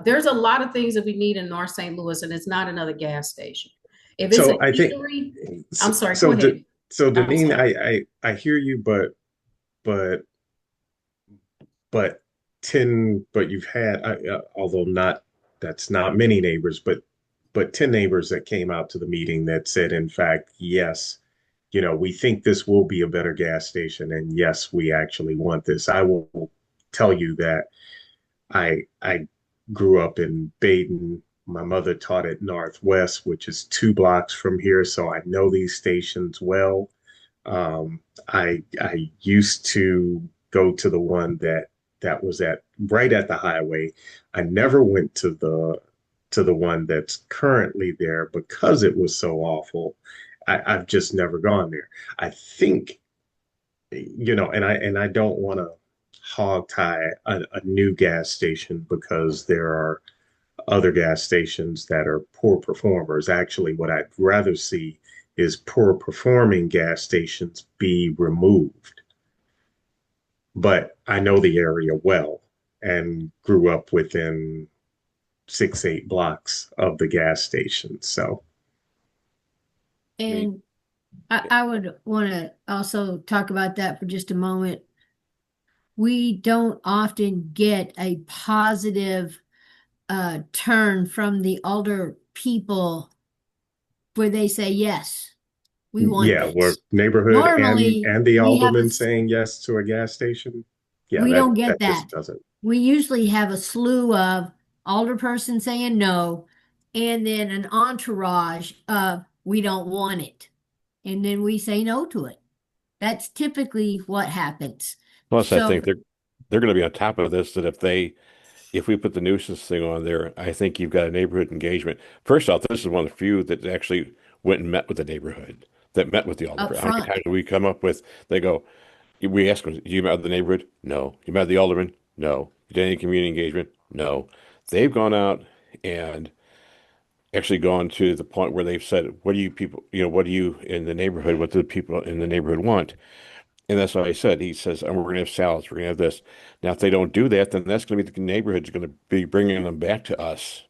There's a lot of things that we need in North St. Louis, and it's not another gas station. If it's so an I think eatery, I'm sorry, so go ahead. so I'm Deneen, sorry. I hear you, but but you've had although not that's not many neighbors, but 10 neighbors that came out to the meeting that said, in fact, yes, we think this will be a better gas station, and yes, we actually want this. I will tell you that I grew up in Baden. My mother taught at Northwest, which is 2 blocks from here, so I know these stations well. I used to go to the one that was at right at the highway. I never went to the one that's currently there because it was so awful. I've just never gone there. I think, and I don't want to hog tie a new gas station because there are other gas stations that are poor performers. Actually, what I'd rather see is poor performing gas stations be removed. But I know the area well and grew up within 6, 8 blocks of the gas station. So, And I would want to also talk about that for just a moment. We don't often get a positive turn from the older people where they say, yes, we want yeah, we're this. neighborhood Normally, and the we have alderman saying yes to a gas station. Yeah, we don't get that that. just doesn't. We usually have a slew of alderperson saying no, and then an entourage of we don't want it. And then we say no to it. That's typically what happens. Plus, I So, think they're going to be on top of this. That if we put the nuisance thing on there, I think you've got a neighborhood engagement. First off, this is one of the few that actually went and met with the neighborhood, that met with the up alderman. How many front, times do we come up with? They go, we ask them, you met with the neighborhood? No. You met with the alderman? No. You did any community engagement? No. They've gone out and actually gone to the point where they've said, what do you people, what do you in the neighborhood, what do the people in the neighborhood want? And that's what I said. He says, and we're going to have salads. We're going to have this. Now, if they don't do that, then that's going to be the neighborhood's going to be bringing them back to us.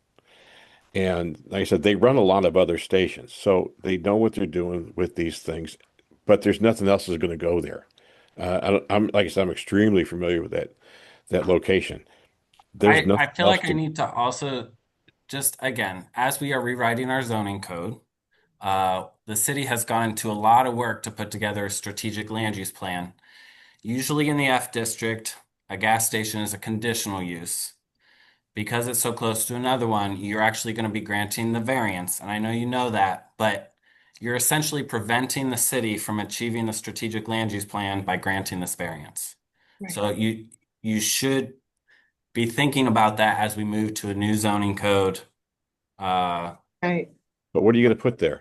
And like I said, they run a lot of other stations, so they know what they're doing with these things. But there's nothing else that's going to go there. I'm like I said, I'm extremely familiar with that location. There's I nothing feel else like I need to also just again, as we are rewriting our zoning code, the city has gone into a lot of work to put together a strategic land use plan. Usually in the F district, a gas station is a conditional use. Because it's so close to another one, you're actually going to be granting the variance. And I know you know that, but you're essentially preventing the city from achieving the strategic land use plan by granting this variance. Right. So you should be thinking about that as we move to a new zoning code. Right. But what are you going to put there?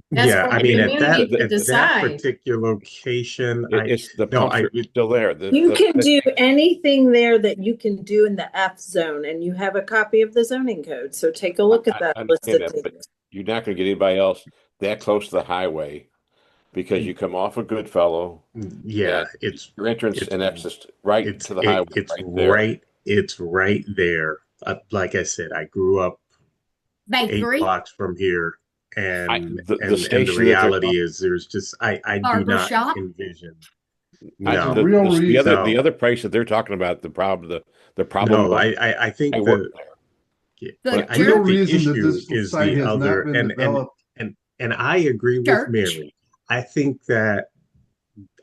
That's Yeah, for I the mean, community to at that decide. particular location, It's the pumps are still there. You can do anything there that you can do in the F zone, and you have a copy of the zoning code. So take a look at that I list understand of that, but things. you're not going to get anybody else that close to the highway because you come off of Goodfellow. yeah, and your entrance and exit right to the highway, it's right there. Like I said, I grew up 8 bakery, blocks from here, and the the station that they're reality is there's just I do barber not shop. envision. the, No, real the reason. other no, the other price that they're talking about the problem no. going, I think I work there. Yeah, The yeah, I There's no think the reason that issue this is site the has not other, been developed. and I agree with church. Mary. I think that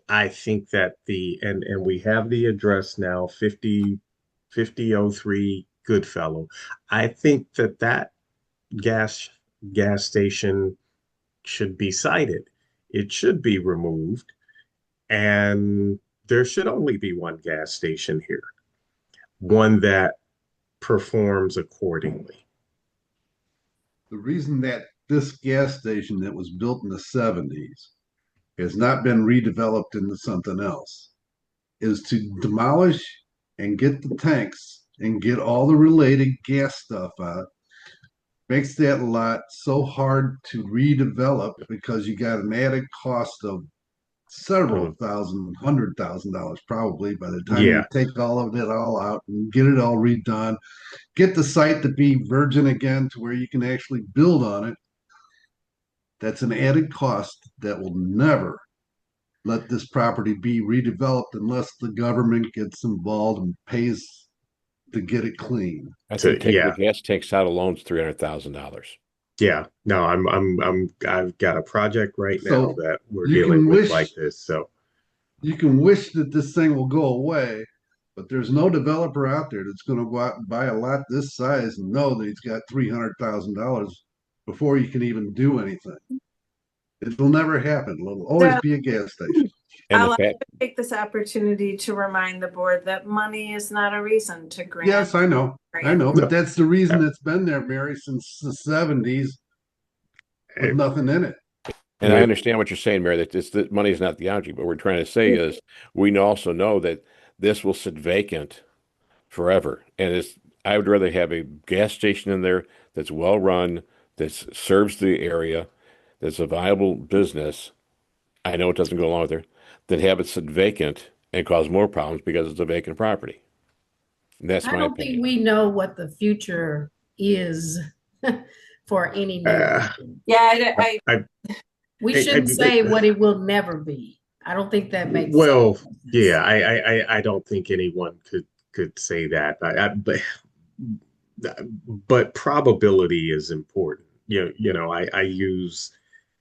and we have the address now, 5003 Goodfellow. I think that gas gas station should be cited. It should be removed, and there should only be one gas station here, one that performs accordingly. The reason that this gas station that was built in the 70s has not been redeveloped into something else is to demolish and get the tanks and get all the related gas stuff out. Makes that lot so hard to redevelop because you got an added cost of several thousand, $100,000 probably by the time you Yeah, take all of it all out and get it all redone, get the site to be virgin again to where you can actually build on it. That's an added cost that will never let this property be redeveloped unless the government gets involved and pays to get it clean. I think taking the yeah, gas tanks out alone is $300,000. yeah. No, I've got a project right now So that we're you dealing can with wish like this. So you can wish that this thing will go away, but there's no developer out there that's going to go out and buy a lot this size and know that he's got $300,000 before you can even do anything. It'll never happen. It'll always be a gas station. And I'll the fact, take this opportunity to remind the board that money is not a reason to grant. Yes, I know, No. but that's the reason it's been there, Mary, since the 70s with nothing in it. and I understand what you're saying, Mary, that that money is not the object. But what we're trying to say is we also know that this will sit vacant forever. And I would rather have a gas station in there that's well run, that serves the area, that's a viable business. I know it doesn't go along with there, than have it sit vacant and cause more problems because it's a vacant property. And that's I my don't opinion. think we know what the future is for any neighborhood. Yeah, We I- shouldn't I- say what it will never be. I don't think that makes well, sense. yeah, I don't think anyone could say that. But probability is important.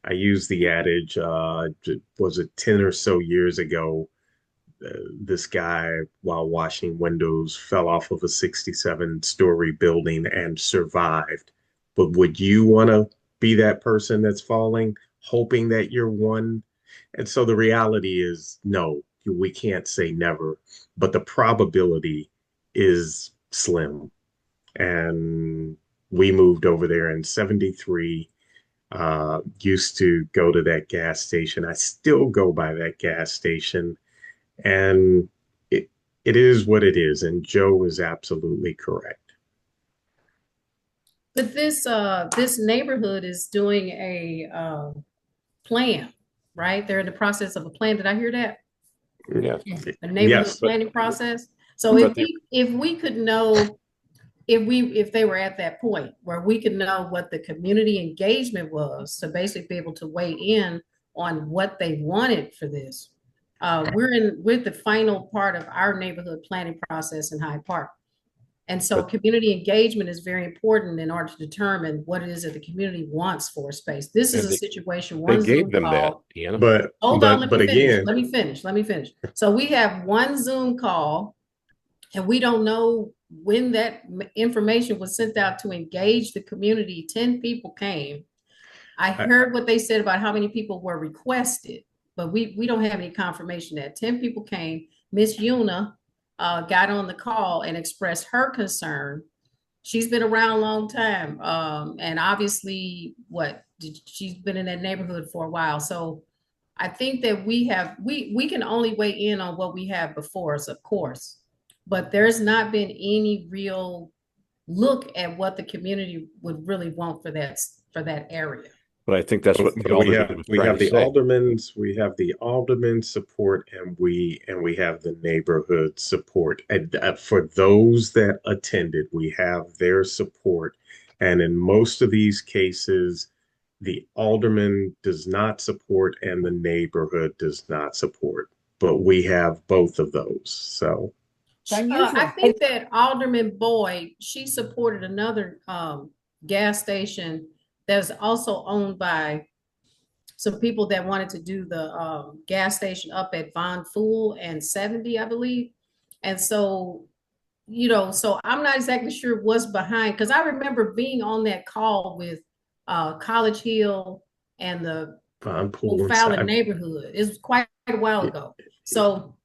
I use the adage, was it 10 or so years ago, this guy, while washing windows, fell off of a 67-story building and survived. But would you want to be that person that's falling, hoping that you're one? And so the reality is, no, we can't say never, but the probability is slim. And we moved over there in 73. Used to go to that gas station. I still go by that gas station, and it is what it is. And Joe is absolutely correct. But this neighborhood is doing a plan, right? They're in the process of a plan. Did I hear that? Yes. A neighborhood Yes. planning process. So if we could know, if they were at that point where we could know what the community engagement was, to basically be able to weigh in on what they wanted for this. We're with the final part of our neighborhood planning process in Hyde Park. And so community engagement is very important in order to determine what it is that the community wants for a space. This is a situation, They one gave Zoom them that, call. Deanna. But Hold on, let me finish. again, Let me finish. So we have one Zoom call, and we don't know when that information was sent out to engage the community. 10 people came. I heard what they said about how many people were requested, but we don't have any confirmation that 10 people came. Miss Yuna got on the call and expressed her concern. She's been around a long time, and obviously, she's been in that neighborhood for a while. So I think that we can only weigh in on what we have before us, of course, but there's not been any real look at what the community would really want for that area. But I think that's what the But we alderman was we trying have to the say. we have the alderman support, and we have the neighborhood support. And for those that attended, we have their support. And in most of these cases, the alderman does not support and the neighborhood does not support. But we have both of those. So It's unusual. I think that Alderman Boyd, she supported another gas station that's also owned by some people that wanted to do the gas station up at Von Fool and 70, I believe. And so, you know, so I'm not exactly sure what's behind, because I remember being on that call with College Hill and the Von Pool and Fallon Side. neighborhood. It was quite a while ago. So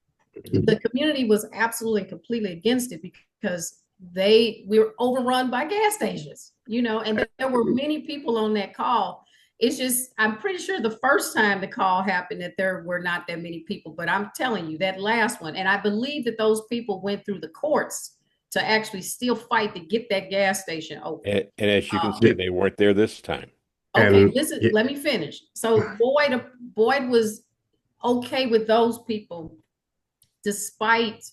the community was absolutely and completely against it because we were overrun by gas stations, you know, and there were many people on that call. It's just, I'm pretty sure the first time the call happened that there were not that many people, but I'm telling you that last one, and I believe that those people went through the courts to actually still fight to get that gas station open. And as you can see, they weren't there this time. Okay, And let me finish. So Boyd was okay with those people despite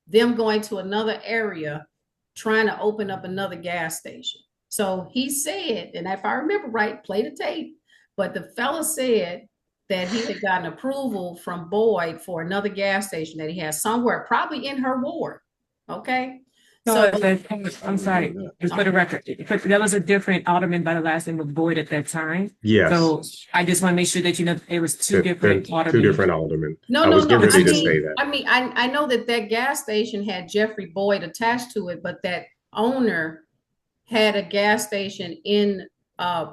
them going to another area trying to open up another gas station. So he said, and if I remember right, play the tape, but the fella said that he had gotten approval from Boyd for another gas station that he has somewhere, probably in her ward. Okay. No, I'm sorry, just for the record, but that was a different alderman by the last name of Boyd at that time. Yes. So I just want to make sure that you know it was two different aldermen. Two different aldermen. No, I was getting ready I to mean, say that. I mean, I know that gas station had Jeffrey Boyd attached to it, but that owner had a gas station in Pam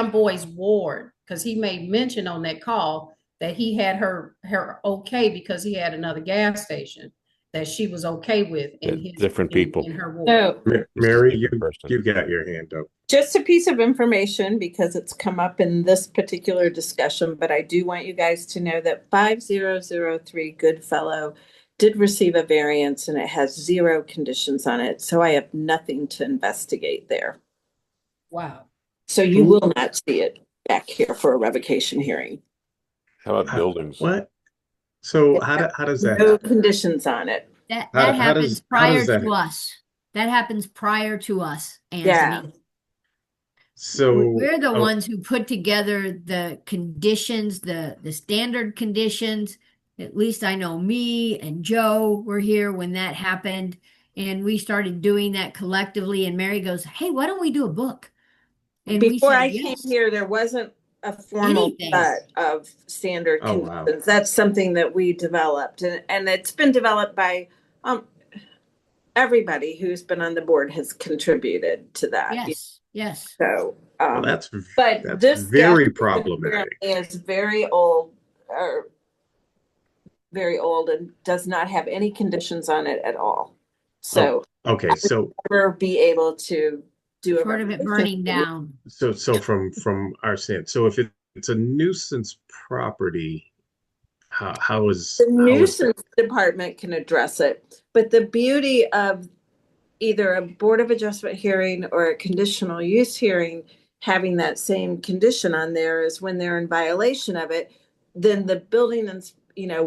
Boyd's ward, because he made mention on that call that he had her okay because he had another gas station that she was okay with Different people. in her ward. So Mary, you got your hand up. just a piece of information, because it's come up in this particular discussion, but I do want you guys to know that 5003 Goodfellow did receive a variance and it has 0 conditions on it. So I have nothing to investigate there. Wow. So you will not see it back here for a revocation hearing. How about buildings? What? So how does that No happen? conditions on it. That How happens does prior that to us. That happens prior to us, Anthony. Yeah. So We're the ones who put together the conditions, the standard conditions. At least I know me and Joe were here when that happened, and we started doing that collectively. And Mary goes, "Hey, why don't we do a book?" And we Before said, I yes. came here, there wasn't a formal Anything. set of standard Oh, wow. conditions. That's something that we developed, and it's been developed by everybody who's been on the board has contributed to that. Yes, yes. So, Well, that's this very gas problematic. is very old, and does not have any conditions on it at all. So, Okay, I would so never be able to do Short of it burning down. so from our stance, so if it's a nuisance property, how is The nuisance department can address it, but the beauty of either a Board of Adjustment hearing or a conditional use hearing having that same condition on there is when they're in violation of it, then the building and,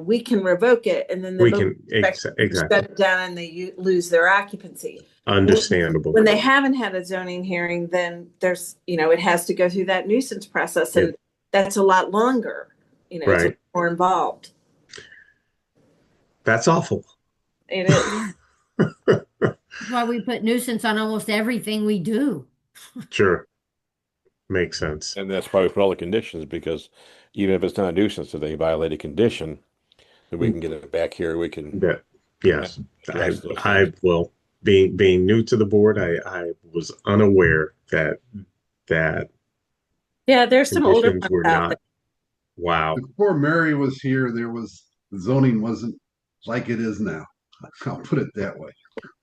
we can revoke it, and then the we building can inspector can exactly shut it down and they lose their occupancy. understandable. When they haven't had a zoning hearing, then there's, it has to go through that nuisance process, and that's a lot longer, Right. it's more involved. That's awful. It is. That's why we put nuisance on almost everything we do. Sure. Makes sense. And that's why we put all the conditions, because even if it's not a nuisance, if they violate a condition, then we can get it back here. We can. Yes. address those I things. will being new to the board, I was unaware that Yeah, there's some older conditions were ones out not. Wow. Before Mary was here, zoning wasn't like it is now. I'll put it that way.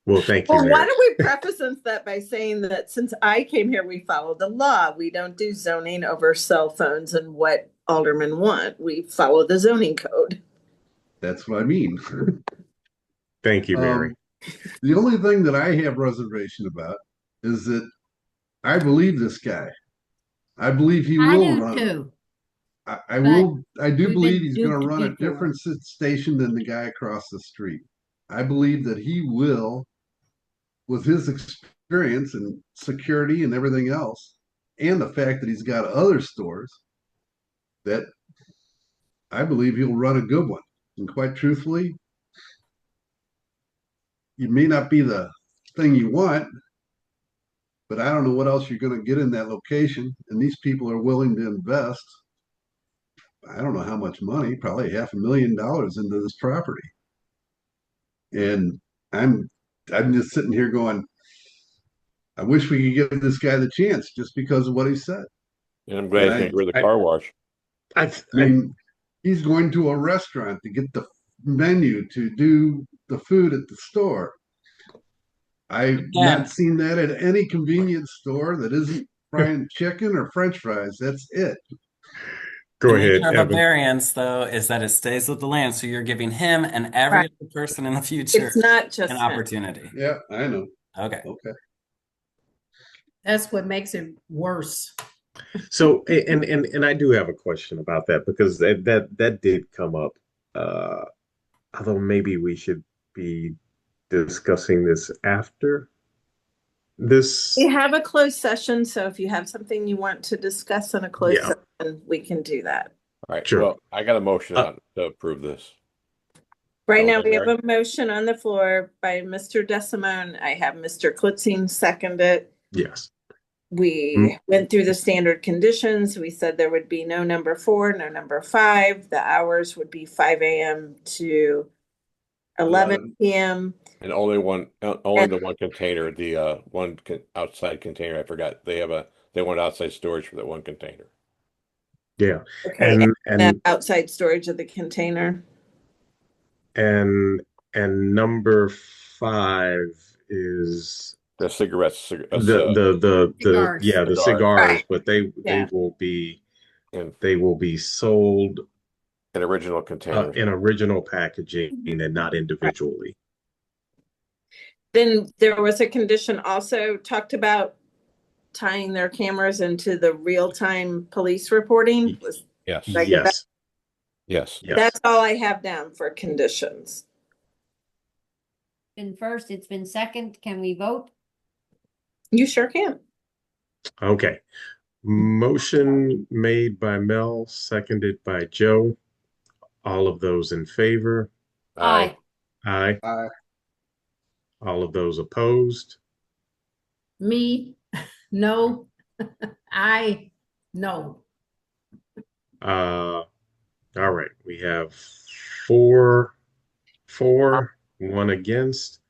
Well, thank you, Well, why Mary. don't we preface that by saying that since I came here, we follow the law. We don't do zoning over cell phones and what aldermen want. We follow the zoning code. That's what I mean. Thank you, Mary. The only thing that I have reservation about is that I believe this guy. I believe he I will do run. too. I do we've believe been he's going to duped run a before. different station than the guy across the street. I believe that he will, with his experience and security and everything else, and the fact that he's got other stores, that I believe he'll run a good one. And quite truthfully, you may not be the thing you want, but I don't know what else you're going to get in that location. And these people are willing to invest, I don't know how much money, probably $500,000 into this property. And I'm just sitting here going, I wish we could give this guy the chance just because of what he said. And I'm glad he's going to get rid of the car wash. I mean, he's going to a restaurant to get the menu to do the food at the store. I've not seen that at any convenience store that isn't frying chicken or French fries. That's it. Go The ahead, nature of a Evan. variance, though, is that it stays with the land. So you're giving him and every Right. other person in the future It's not just an him. opportunity. Yeah, I know. Okay. Okay. That's what makes it worse. So, and I do have a question about that because that did come up. Although maybe we should be discussing this after this. We have a closed session, so if you have something you want to discuss in a closed Yeah. session, we can do that. All right. Sure. Well, I got a motion to approve this. Right Oh, now, we Mary? have a motion on the floor by Mr. DeSimone. I have Mr. Klitzing seconded. Yes. We went through the standard conditions. We said there would be no number 4, no number 5. The hours would be 5 a.m. to 11 p.m. And only the one container, the outside container. I forgot they want outside storage for that one container. Yeah. Okay, And that outside storage of the container. and number 5 is the cigarettes. the Cigars. yeah, the Cigars. cigars, Right. but they Yeah. will be in sold original containers. in original packaging and not individually. Then there was a condition also talked about tying their cameras into the real-time police reporting. Yes. Did I get that? Yes. That's all I have down for conditions. Been first, it's been second. Can we vote? You sure can. Okay. Motion made by Mel, seconded by Joe. All of those in favor? Aye. Aye. Aye. All of those opposed? Me, no. I, no. All right. We have 4 for, 1 against.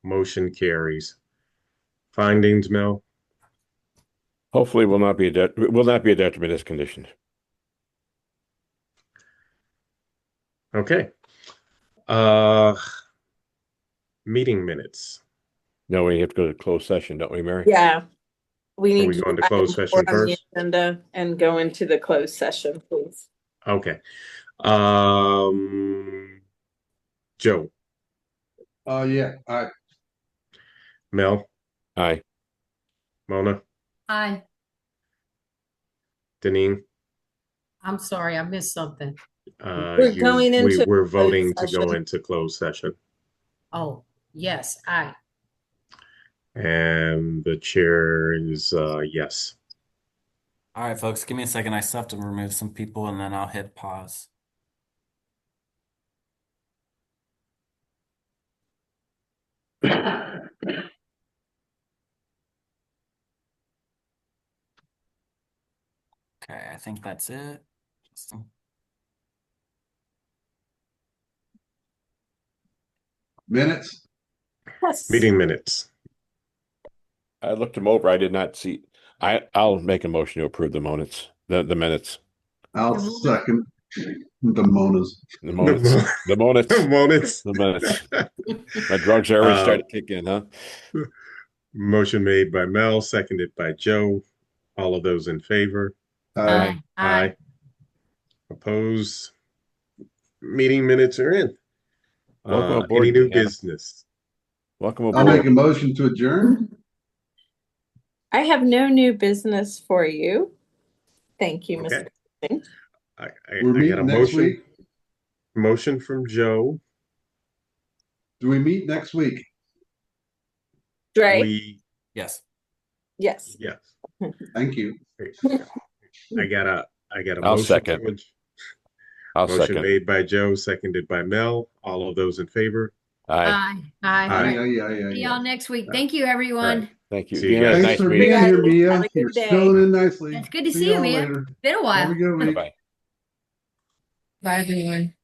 Motion carries. Findings, Mel? Hopefully, will not be a detriment to this condition. Okay. Meeting minutes. No, we have to go to closed session, don't we, Mary? Yeah. We need we to going to do closed item session 4 on the first? agenda and go into the closed session, please. Okay. Joe, Yeah. Aye. Mel, Aye. Mona, Aye. Deneen. I'm sorry, I missed something. We're going into we're voting closed to go session. into closed session. Oh, yes, aye. And the chair is yes. All right, folks, give me a second. I still have to remove some people and then I'll hit pause. Okay, I think that's it. Minutes? Yes. Meeting minutes. I looked them over. I did not see. I'll make a motion to approve the minutes. The minutes. I'll second the Monas. The minutes. The minutes. Moments. The minutes. My drugs are already starting to kick in, huh? Motion made by Mel, seconded by Joe. All of those in favor? Aye. Aye. Opposed? Meeting minutes are in. Welcome aboard, Any new Deanna. business? Welcome I'll make a aboard. motion to adjourn. I have no new business for you. Thank you, Okay. Mr. Singh. I We're got a meeting next motion. week. Motion from Joe. Do we meet next week? Dre? Yes. Yes. Yes. Thank you. I got a I'll motion. second. from- I'll motion second. made by Joe, seconded by Mel. All of those in favor? Aye. Aye. Aye. See y'all next week. Thank you, everyone. Thank you. See you Deanna, guys. Thanks nice for meeting being you. here, Have Mia. a You're good day. filling in nicely. It's good to See see you, y'all Mia. later. Been a Have while. a good week. Bye-bye. Bye, everyone.